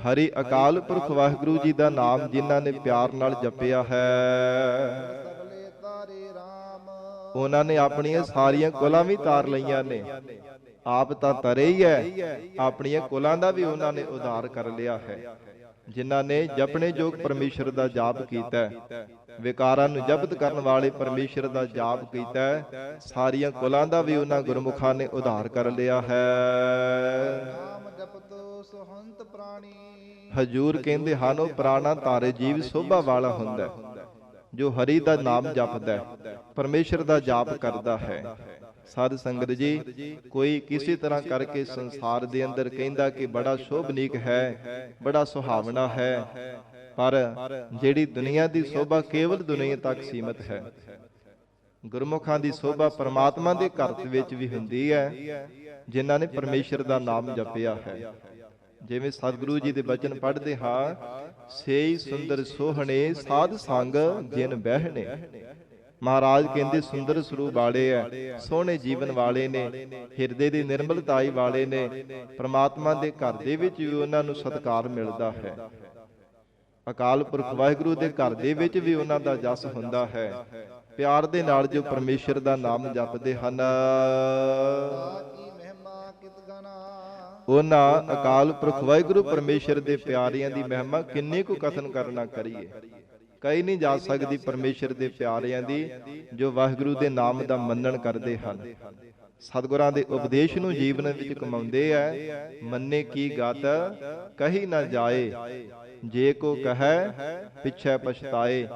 ਹਰੀ ਅਕਾਲ ਪੁਰਖ ਵਾਹਿਗੁਰੂ ਜੀ ਦਾ ਨਾਮ ਜਿਨ੍ਹਾਂ ਨੇ ਪਿਆਰ ਨਾਲ ਜਪਿਆ ਹੈ, ਉਹਨਾਂ ਨੇ ਆਪਣੀਆਂ ਸਾਰੀਆਂ ਕੁਲਾਂ ਵੀ ਤਾਰ ਲਈਆਂ ਨੇ। ਆਪ ਤਾਂ ਤਰੇ ਹੀ ਹੈ, ਆਪਣੀਆਂ ਕੁਲਾਂ ਦਾ ਵੀ ਉਹਨਾਂ ਨੇ ਉਧਾਰ ਕਰ ਲਿਆ ਹੈ। ਜਿਨ੍ਹਾਂ ਨੇ ਜਪਣੇ ਯੋਗ ਪਰਮੇਸ਼ਰ ਦਾ ਜਾਪ ਕੀਤਾ, ਵਿਕਾਰਾਂ ਨੂੰ ਜ਼ਬਤ ਕਰਨ ਵਾਲੇ ਪਰਮੇਸ਼ਰ ਦਾ ਜਾਪ ਕੀਤਾ, ਸਾਰੀਆਂ ਕੁਲਾਂ ਦਾ ਵੀ ਉਹਨਾਂ ਗੁਰਮੁਖਾਂ ਨੇ ਉਧਾਰ ਕਰ ਲਿਆ ਹੈ। ਹਜੂਰ ਕਹਿੰਦੇ ਹਨ, ਉਹ ਪ੍ਰਾਣਾ ਧਾਰੇ ਜੀਵ ਸੋਭਾ ਵਾਲਾ ਹੁੰਦਾ ਜੋ ਹਰੀ ਦਾ ਨਾਮ ਜਪਦਾ, ਪਰਮੇਸ਼ਰ ਦਾ ਜਾਪ ਕਰਦਾ ਹੈ। ਸਾਧ ਸੰਗਤ ਜੀ, ਕੋਈ ਕਿਸੇ ਤਰ੍ਹਾਂ ਕਰਕੇ ਸੰਸਾਰ ਦੇ ਅੰਦਰ ਕਹਿੰਦਾ ਕਿ ਬੜਾ ਸ਼ੋਭਨੀਕ ਹੈ, ਬੜਾ ਸੁਹਾਵਣਾ ਹੈ, ਪਰ ਜਿਹੜੀ ਦੁਨੀਆ ਦੀ ਸ਼ੋਭਾ ਕੇਵਲ ਦੁਨੀਆ ਤੱਕ ਸੀਮਤ ਹੈ। ਗੁਰਮੁਖਾਂ ਦੀ ਸ਼ੋਭਾ ਪਰਮਾਤਮਾ ਦੇ ਘਰ ਵਿੱਚ ਵੀ ਹੁੰਦੀ ਹੈ, ਜਿਨ੍ਹਾਂ ਨੇ ਪਰਮੇਸ਼ਰ ਦਾ ਨਾਮ ਜਪਿਆ ਹੈ। ਜਿਵੇਂ ਸਤਿਗੁਰੂ ਜੀ ਦੇ ਬਚਨ ਪੜ੍ਹਦੇ ਹਾਂ, ਸੇਈ ਸੁੰਦਰ ਸੋਹਣੇ ਸਾਧ ਸੰਗ ਜਿਨ ਬਹਿਣੇ। ਮਹਾਰਾਜ ਕਹਿੰਦੇ ਸੁੰਦਰ ਸਰੂਪ ਵਾਲੇ ਐ, ਸੋਹਣੇ ਜੀਵਨ ਵਾਲੇ ਨੇ, ਹਿਰਦੇ ਦੀ ਨਿਰਮਲਤਾਈ ਵਾਲੇ ਨੇ। ਪ੍ਰਮਾਤਮਾ ਦੇ ਘਰ ਦੇ ਵਿੱਚ ਵੀ ਉਹਨਾਂ ਨੂੰ ਸਤਿਕਾਰ ਮਿਲਦਾ ਹੈ। ਅਕਾਲ ਪੁਰਖ ਵਾਹਿਗੁਰੂ ਦੇ ਘਰ ਦੇ ਵਿੱਚ ਵੀ ਉਹਨਾਂ ਦਾ ਜਸ ਹੁੰਦਾ ਹੈ। ਪਿਆਰ ਦੇ ਨਾਲ ਜੋ ਪਰਮੇਸ਼ਰ ਦਾ ਨਾਮ ਜਪਦੇ ਹਨ, ਉਹਨਾਂ ਅਕਾਲ ਪੁਰਖ ਵਾਹਿਗੁਰੂ ਪਰਮੇਸ਼ਰ ਦੇ ਪਿਆਰਿਆਂ ਦੀ ਮਹਿਮਾ ਕਿੰਨੀ ਕੁ ਕਥਨ ਕਰਨਾ ਕਰੀਏ। ਕਈ ਨਹੀਂ ਜਾ ਸਕਦੀ ਪਰਮੇਸ਼ਰ ਦੇ ਪਿਆਰਿਆਂ ਦੀ, ਜੋ ਵਾਹਿਗੁਰੂ ਦੇ ਨਾਮ ਦਾ ਮੰਨਣ ਕਰਦੇ ਹਨ, ਸਤਿਗੁਰਾਂ ਦੇ ਉਪਦੇਸ਼ ਨੂੰ ਜੀਵਨ ਵਿੱਚ ਕਮਾਉਂਦੇ ਐ। ਮੰਨੇ ਕੀ ਗਤ ਕਹੀ ਨਾ ਜਾਏ, ਜੇ ਕੋ ਕਹੈ ਪਿਛੈ ਪਛਤਾਏ।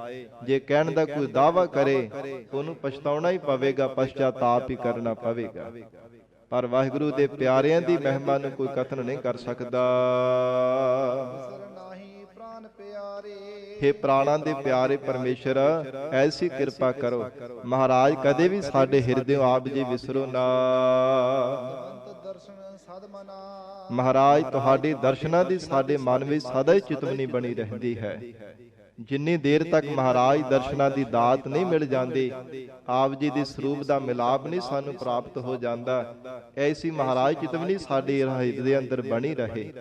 ਜੇ ਕਹਿਣ ਦਾ ਕੋਈ ਦਾਵਾ ਕਰੇ, ਉਹਨੂੰ ਪਛਤਾਉਣਾ ਹੀ ਪਵੇਗਾ, ਪਛਤਾਤਾਪ ਹੀ ਕਰਨਾ ਪਵੇਗਾ। ਪਰ ਵਾਹਿਗੁਰੂ ਦੇ ਪਿਆਰਿਆਂ ਦੀ ਮਹਿਮਾ ਨੂੰ ਕੋਈ ਕਥਨ ਨਹੀਂ ਕਰ ਸਕਦਾ। ਹੇ ਪ੍ਰਾਣਾਂ ਦੇ ਪਿਆਰੇ ਪਰਮੇਸ਼ਰ, ਐਸੀ ਕਿਰਪਾ ਕਰੋ, ਮਹਾਰਾਜ ਕਦੇ ਵੀ ਸਾਡੇ ਹਿਰਦਿਓਂ ਆਪ ਜੀ ਵਿਸਰੋ ਨਾ। ਮਹਾਰਾਜ ਤੁਹਾਡੇ ਦਰਸ਼ਨਾਂ ਦੀ ਸਾਡੇ ਮਨ ਵਿੱਚ ਸਦਾ ਹੀ ਚਿਤਵਨੀ ਬਣੀ ਰਹਿੰਦੀ ਹੈ। ਜਿੰਨੀ ਦੇਰ ਤੱਕ ਮਹਾਰਾਜ ਦਰਸ਼ਨਾਂ ਦੀ ਦਾਤ ਨਹੀਂ ਮਿਲ ਜਾਂਦੀ, ਆਪ ਜੀ ਦੇ ਸਰੂਪ ਦਾ ਮਿਲਾਪ ਨਹੀਂ ਸਾਨੂੰ ਪ੍ਰਾਪਤ ਹੋ ਜਾਂਦਾ, ਐਸੀ ਮਹਾਰਾਜ ਚਿਤਵਨੀ ਸਾਡੇ ਹਿਰਦੇ ਦੇ ਅੰਦਰ ਬਣੀ ਰਹੇ।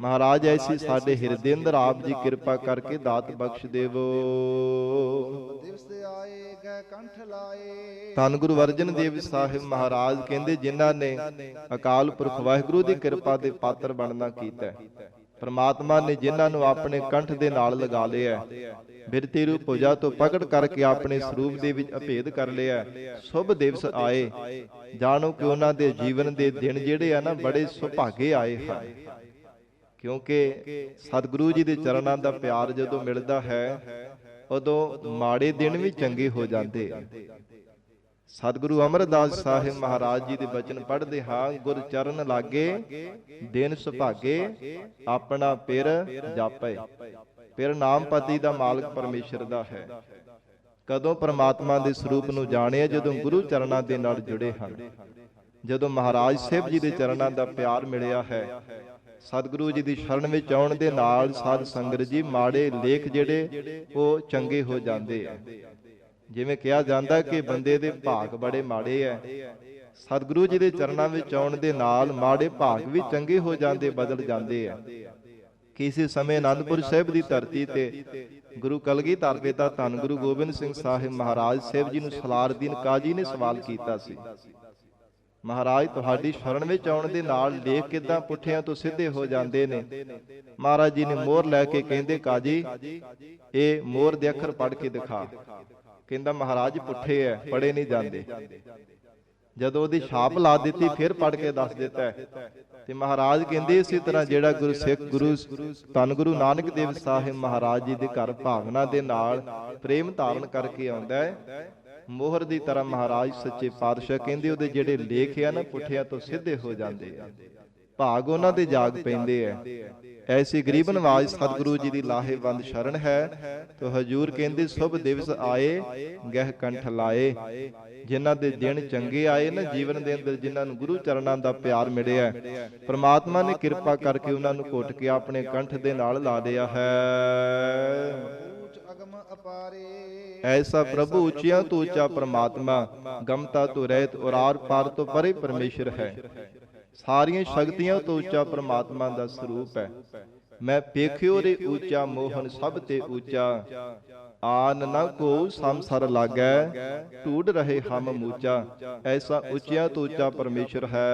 ਮਹਾਰਾਜ ਐਸੀ ਸਾਡੇ ਹਿਰਦੇ ਅੰਦਰ ਆਪ ਜੀ ਕਿਰਪਾ ਕਰਕੇ ਦਾਤ ਬਖਸ਼ ਦੇਵੋ। ਧੰਨ ਗੁਰੂ ਅਰਜਨ ਦੇਵ ਸਾਹਿਬ ਮਹਾਰਾਜ ਕਹਿੰਦੇ, ਜਿਨ੍ਹਾਂ ਨੇ ਅਕਾਲ ਪੁਰਖ ਵਾਹਿਗੁਰੂ ਦੀ ਕਿਰਪਾ ਦੇ ਪਾਤਰ ਬਣਨਾ ਕੀਤਾ, ਪਰਮਾਤਮਾ ਨੇ ਜਿਨ੍ਹਾਂ ਨੂੰ ਆਪਣੇ ਕੰਠ ਦੇ ਨਾਲ ਲਗਾ ਲਿਆ, ਬਿਰਤੀ ਰੂਪ ਪੂਜਾ ਤੋਂ ਪ੍ਰਗਟ ਕਰਕੇ ਆਪਣੇ ਸਰੂਪ ਦੇ ਵਿੱਚ ਅਭੇਦ ਕਰ ਲਿਆ, ਸ਼ੁਭ ਦਿਵਸ ਆਏ। ਜਾਣੋ ਕਿ ਉਹਨਾਂ ਦੇ ਜੀਵਨ ਦੇ ਦਿਨ ਜਿਹੜੇ ਆ ਨਾ, ਬੜੇ ਸੁਭਾਗੇ ਆਏ ਹਨ। ਕਿਉਂਕਿ ਸਤਿਗੁਰੂ ਜੀ ਦੇ ਚਰਨਾਂ ਦਾ ਪਿਆਰ ਜਦੋਂ ਮਿਲਦਾ ਹੈ, ਉਦੋਂ ਮਾੜੇ ਦਿਨ ਵੀ ਚੰਗੇ ਹੋ ਜਾਂਦੇ ਆ। ਸਤਿਗੁਰੂ ਅਮਰਦਾਸ ਸਾਹਿਬ ਮਹਾਰਾਜ ਜੀ ਦੇ ਬਚਨ ਪੜ੍ਹਦੇ ਹਾਂ, ਗੁਰ ਚਰਨ ਲਾਗੇ ਦਿਨ ਸੁਭਾਗੇ, ਆਪਣਾ ਪਿਰ ਜਾਪੇ। ਪਿਰ ਨਾਮ ਪਤੀ ਦਾ ਮਾਲਕ ਪਰਮੇਸ਼ਰ ਦਾ ਹੈ। ਕਦੋਂ ਪਰਮਾਤਮਾ ਦੇ ਸਰੂਪ ਨੂੰ ਜਾਣਿਆ, ਜਦੋਂ ਗੁਰੂ ਚਰਨਾਂ ਦੇ ਨਾਲ ਜੁੜੇ ਹਨ, ਜਦੋਂ ਮਹਾਰਾਜ ਸਾਹਿਬ ਜੀ ਦੇ ਚਰਨਾਂ ਦਾ ਪਿਆਰ ਮਿਲਿਆ ਹੈ। ਸਤਿਗੁਰੂ ਜੀ ਦੀ ਸ਼ਰਨ ਵਿੱਚ ਆਉਣ ਦੇ ਨਾਲ ਸਾਧ ਸੰਗਤ ਜੀ, ਮਾੜੇ ਲੇਖ ਜਿਹੜੇ ਉਹ ਚੰਗੇ ਹੋ ਜਾਂਦੇ ਆ। ਜਿਵੇਂ ਕਿਹਾ ਜਾਂਦਾ ਕਿ ਬੰਦੇ ਦੇ ਭਾਗ ਬੜੇ ਮਾੜੇ ਐ, ਸਤਿਗੁਰੂ ਜੀ ਦੇ ਚਰਨਾਂ ਵਿੱਚ ਆਉਣ ਦੇ ਨਾਲ ਮਾੜੇ ਭਾਗ ਵੀ ਚੰਗੇ ਹੋ ਜਾਂਦੇ, ਬਦਲ ਜਾਂਦੇ ਆ। ਕਿਸੇ ਸਮੇਂ ਅਨੰਦਪੁਰ ਸਾਹਿਬ ਦੀ ਧਰਤੀ ਤੇ ਗੁਰੂ ਕਲਗੀਧਰ ਪਿਤਾ ਧੰਨ ਗੁਰੂ ਗੋਬਿੰਦ ਸਿੰਘ ਸਾਹਿਬ ਮਹਾਰਾਜ ਸਾਹਿਬ ਜੀ ਨੂੰ ਸਲਾਰਦੀਨ ਕਾਜੀ ਨੇ ਸਵਾਲ ਕੀਤਾ ਸੀ, ਮਹਾਰਾਜ ਤੁਹਾਡੀ ਸ਼ਰਨ ਵਿੱਚ ਆਉਣ ਦੇ ਨਾਲ ਲੇਖ ਕਿੱਦਾਂ ਪੁੱਠਿਆਂ ਤੋਂ ਸਿੱਧੇ ਹੋ ਜਾਂਦੇ ਨੇ? ਮਹਾਰਾਜ ਜੀ ਨੇ ਮੋਹਰ ਲੈ ਕੇ ਕਹਿੰਦੇ, ਕਾਜੀ ਇਹ ਮੋਹਰ ਦੇ ਅੱਖਰ ਪੜ੍ਹ ਕੇ ਦਿਖਾ। ਕਹਿੰਦਾ ਮਹਾਰਾਜ ਪੁੱਠੇ ਐ, ਪੜ੍ਹੇ ਨਹੀਂ ਜਾਂਦੇ। ਜਦੋਂ ਉਹਦੀ ਛਾਪ ਲਾ ਦਿੱਤੀ, ਫਿਰ ਪੜ੍ਹ ਕੇ ਦੱਸ ਦਿੱਤਾ। ਤੇ ਮਹਾਰਾਜ ਕਹਿੰਦੇ, ਇਸੇ ਤਰ੍ਹਾਂ ਜਿਹੜਾ ਗੁਰੂ ਸਿੱਖ ਗੁਰੂ ਧੰਨ ਗੁਰੂ ਨਾਨਕ ਦੇਵ ਸਾਹਿਬ ਮਹਾਰਾਜ ਜੀ ਦੇ ਘਰ ਭਾਵਨਾ ਦੇ ਨਾਲ ਪ੍ਰੇਮ ਧਾਰਨ ਕਰਕੇ ਆਉਂਦਾ ਹੈ, ਮੋਹਰ ਦੀ ਤਰ੍ਹਾਂ ਮਹਾਰਾਜ ਸੱਚੇ ਪਾਤਸ਼ਾਹ ਕਹਿੰਦੇ ਉਹਦੇ ਜਿਹੜੇ ਲੇਖ ਆ ਨਾ, ਪੁੱਠਿਆਂ ਤੋਂ ਸਿੱਧੇ ਹੋ ਜਾਂਦੇ ਆ, ਭਾਗ ਉਹਨਾਂ ਦੇ ਜਾਗ ਪੈਂਦੇ ਆ। ਐਸੀ ਗਰੀਬ ਨਵਾਜ ਸਤਿਗੁਰੂ ਜੀ ਦੀ ਲਾਹੇਵੰਦ ਸ਼ਰਨ ਹੈ। ਤੋ ਹਜੂਰ ਕਹਿੰਦੇ, ਸ਼ੁਭ ਦਿਵਸ ਆਏ ਗਹਿ ਕੰਠ ਲਾਏ। ਜਿਨ੍ਹਾਂ ਦੇ ਦਿਨ ਚੰਗੇ ਆਏ ਨਾ ਜੀਵਨ ਦੇ ਅੰਦਰ, ਜਿਨ੍ਹਾਂ ਨੂੰ ਗੁਰੂ ਚਰਨਾਂ ਦਾ ਪਿਆਰ ਮਿਲਿਆ, ਪ੍ਰਮਾਤਮਾ ਨੇ ਕਿਰਪਾ ਕਰਕੇ ਉਹਨਾਂ ਨੂੰ ਘੁੱਟ ਕੇ ਆਪਣੇ ਕੰਠ ਦੇ ਨਾਲ ਲਾ ਲਿਆ ਹੈ। ਐਸਾ ਪ੍ਰਭੂ ਉੱਚਿਆਂ ਤੋਂ ਉੱਚਾ ਪਰਮਾਤਮਾ, ਗਮਤਾ ਤੋਂ ਰਹਿਤ ਔਰ ਆਰ ਪਾਰ ਤੋਂ ਪਰੇ ਪਰਮੇਸ਼ਰ ਹੈ। ਸਾਰੀਆਂ ਸ਼ਕਤੀਆਂ ਤੋਂ ਉੱਚਾ ਪਰਮਾਤਮਾ ਦਾ ਸਰੂਪ ਹੈ। ਮੈਂ ਪੇਖਿਓ ਰੇ ਉੱਚਾ ਮੋਹਨ ਸਭ ਤੇ ਉੱਚਾ, ਆਨ ਨਾ ਕੋ ਸੰਸਰ ਲਾਗੈ, ਢੂਡ ਰਹੇ ਹਮ ਮੂਚਾ। ਐਸਾ ਉੱਚਿਆਂ ਤੋਂ ਉੱਚਾ ਪਰਮੇਸ਼ਰ ਹੈ।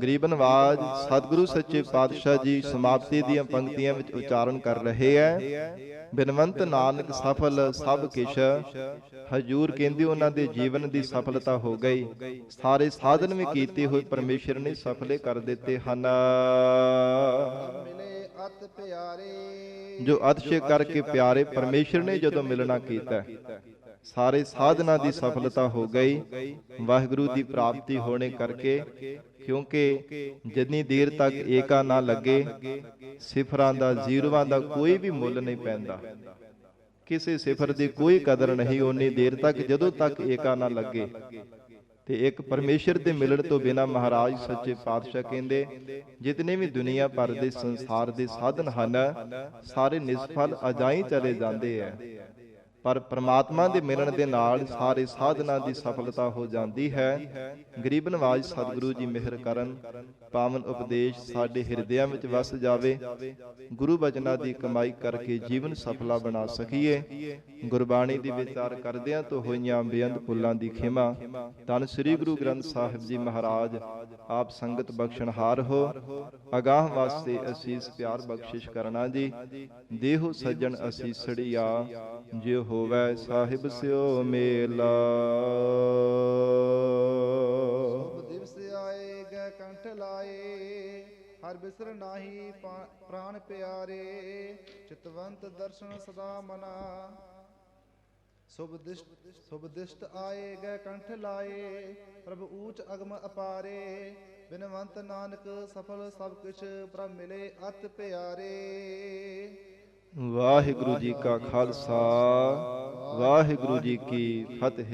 ਗਰੀਬ ਨਵਾਜ ਸਤਿਗੁਰੂ ਸੱਚੇ ਪਾਤਸ਼ਾਹ ਜੀ ਸਮਾਪਤੀ ਦੀਆਂ ਪੰਕਤੀਆਂ ਵਿੱਚ ਉਚਾਰਨ ਕਰ ਰਹੇ ਹੈ, ਬਿਨਵੰਤ ਨਾਨਕ ਸਫਲ ਸਭ ਕਿਛ। ਹਜੂਰ ਕਹਿੰਦੇ ਉਹਨਾਂ ਦੇ ਜੀਵਨ ਦੀ ਸਫਲਤਾ ਹੋ ਗਈ, ਸਾਰੇ ਸਾਧਨ ਵੀ ਕੀਤੇ ਹੋਏ ਪਰਮੇਸ਼ਰ ਨੇ ਸਫਲੇ ਕਰ ਦਿੱਤੇ ਹਨ। ਜੋ ਅਤਿਸ਼ੇ ਕਰਕੇ ਪਿਆਰੇ ਪਰਮੇਸ਼ਰ ਨੇ ਜਦੋਂ ਮਿਲਣਾ ਕੀਤਾ, ਸਾਰੇ ਸਾਧਨਾ ਦੀ ਸਫਲਤਾ ਹੋ ਗਈ ਵਾਹਿਗੁਰੂ ਦੀ ਪ੍ਰਾਪਤੀ ਹੋਣੇ ਕਰਕੇ। ਕਿਉਂਕਿ ਜਿੰਨੀ ਦੇਰ ਤੱਕ ਏਕਾ ਨਾ ਲੱਗੇ, ਸਿਫਰਾਂ ਦਾ ਜ਼ੀਰੋਆਂ ਦਾ ਕੋਈ ਵੀ ਮੁੱਲ ਨਹੀਂ ਪੈਂਦਾ। ਕਿਸੇ ਸਿਫਰ ਦੀ ਕੋਈ ਕਦਰ ਨਹੀਂ ਓਨੀ ਦੇਰ ਤੱਕ ਜਦੋਂ ਤੱਕ ਏਕਾ ਨਾ ਲੱਗੇ। ਤੇ ਇੱਕ ਪਰਮੇਸ਼ਰ ਦੇ ਮਿਲਣ ਤੋਂ ਬਿਨਾ ਮਹਾਰਾਜ ਸੱਚੇ ਪਾਤਸ਼ਾਹ ਕਹਿੰਦੇ ਜਿਤਨੇ ਵੀ ਦੁਨੀਆ ਭਰ ਦੇ ਸੰਸਾਰ ਦੇ ਸਾਧਨ ਹਨ ਸਾਰੇ ਨਿਸਫਲ ਅਜਾਈ ਚਲੇ ਜਾਂਦੇ ਐ, ਪਰ ਪ੍ਰਮਾਤਮਾ ਦੇ ਮਿਲਣ ਦੇ ਨਾਲ ਸਾਰੇ ਸਾਧਨਾਂ ਦੀ ਸਫਲਤਾ ਹੋ ਜਾਂਦੀ ਹੈ। ਗਰੀਬ ਨਵਾਜ ਸਤਿਗੁਰੂ ਜੀ ਮਿਹਰ ਕਰਨ, ਪਾਵਨ ਉਪਦੇਸ਼ ਸਾਡੇ ਹਿਰਦਿਆਂ ਵਿੱਚ ਵਸ ਜਾਵੇ। ਗੁਰੂ ਬਚਨਾਂ ਦੀ ਕਮਾਈ ਕਰਕੇ ਜੀਵਨ ਸਫਲਾ ਬਣਾ ਸਕੀਏ। ਗੁਰਬਾਣੀ ਦੀ ਵਿਚਾਰ ਕਰਦਿਆਂ ਤੋਂ ਹੋਈਆਂ ਬੇਅੰਤ ਭੁੱਲਾਂ ਦੀ ਖਿਮਾ। ਧੰਨ ਸ੍ਰੀ ਗੁਰੂ ਗ੍ਰੰਥ ਸਾਹਿਬ ਜੀ ਮਹਾਰਾਜ ਆਪ ਸੰਗਤ ਬਖਸ਼ਣਹਾਰ ਹੋ। ਅਗਾਹ ਵਾਸਤੇ ਅਸੀਸ ਪਿਆਰ ਬਖਸ਼ਿਸ਼ ਕਰਨਾ ਜੀ। ਦੇਹੋ ਸੱਜਣ ਅਸੀਸੜੀਆ ਜੇ ਹੋਵੈ ਸਾਹਿਬ ਸਿਓ ਮੇਲਾ। ਸ਼ੁਭ ਦਿਵਸ ਆਏ ਗਏ ਕੰਠ ਲਾਏ, ਹਰ ਬਿਸਰ ਨਾਹੀ ਪ੍ਰਾਨ ਪਿਆਰੇ। ਚਿਤਵੰਤ ਦਰਸ਼ਨ ਸਦਾ ਮਨਾ, ਸ਼ੁਭ ਦਿਸ਼ਟ ਆਏ ਗਏ ਕੰਠ ਲਾਏ। ਪ੍ਰਭ ਊਚ ਅਗਮ ਅਪਾਰੇ, ਬਿਨਵੰਤ ਨਾਨਕ ਸਫਲ ਸਭ ਕਿਛ ਪ੍ਰਭ ਮਿਲੇ ਅਤ ਪਿਆਰੇ। ਵਾਹਿਗੁਰੂ ਜੀ ਕਾ ਖਾਲਸਾ, ਵਾਹਿਗੁਰੂ ਜੀ ਕੀ ਫਤਿਹ।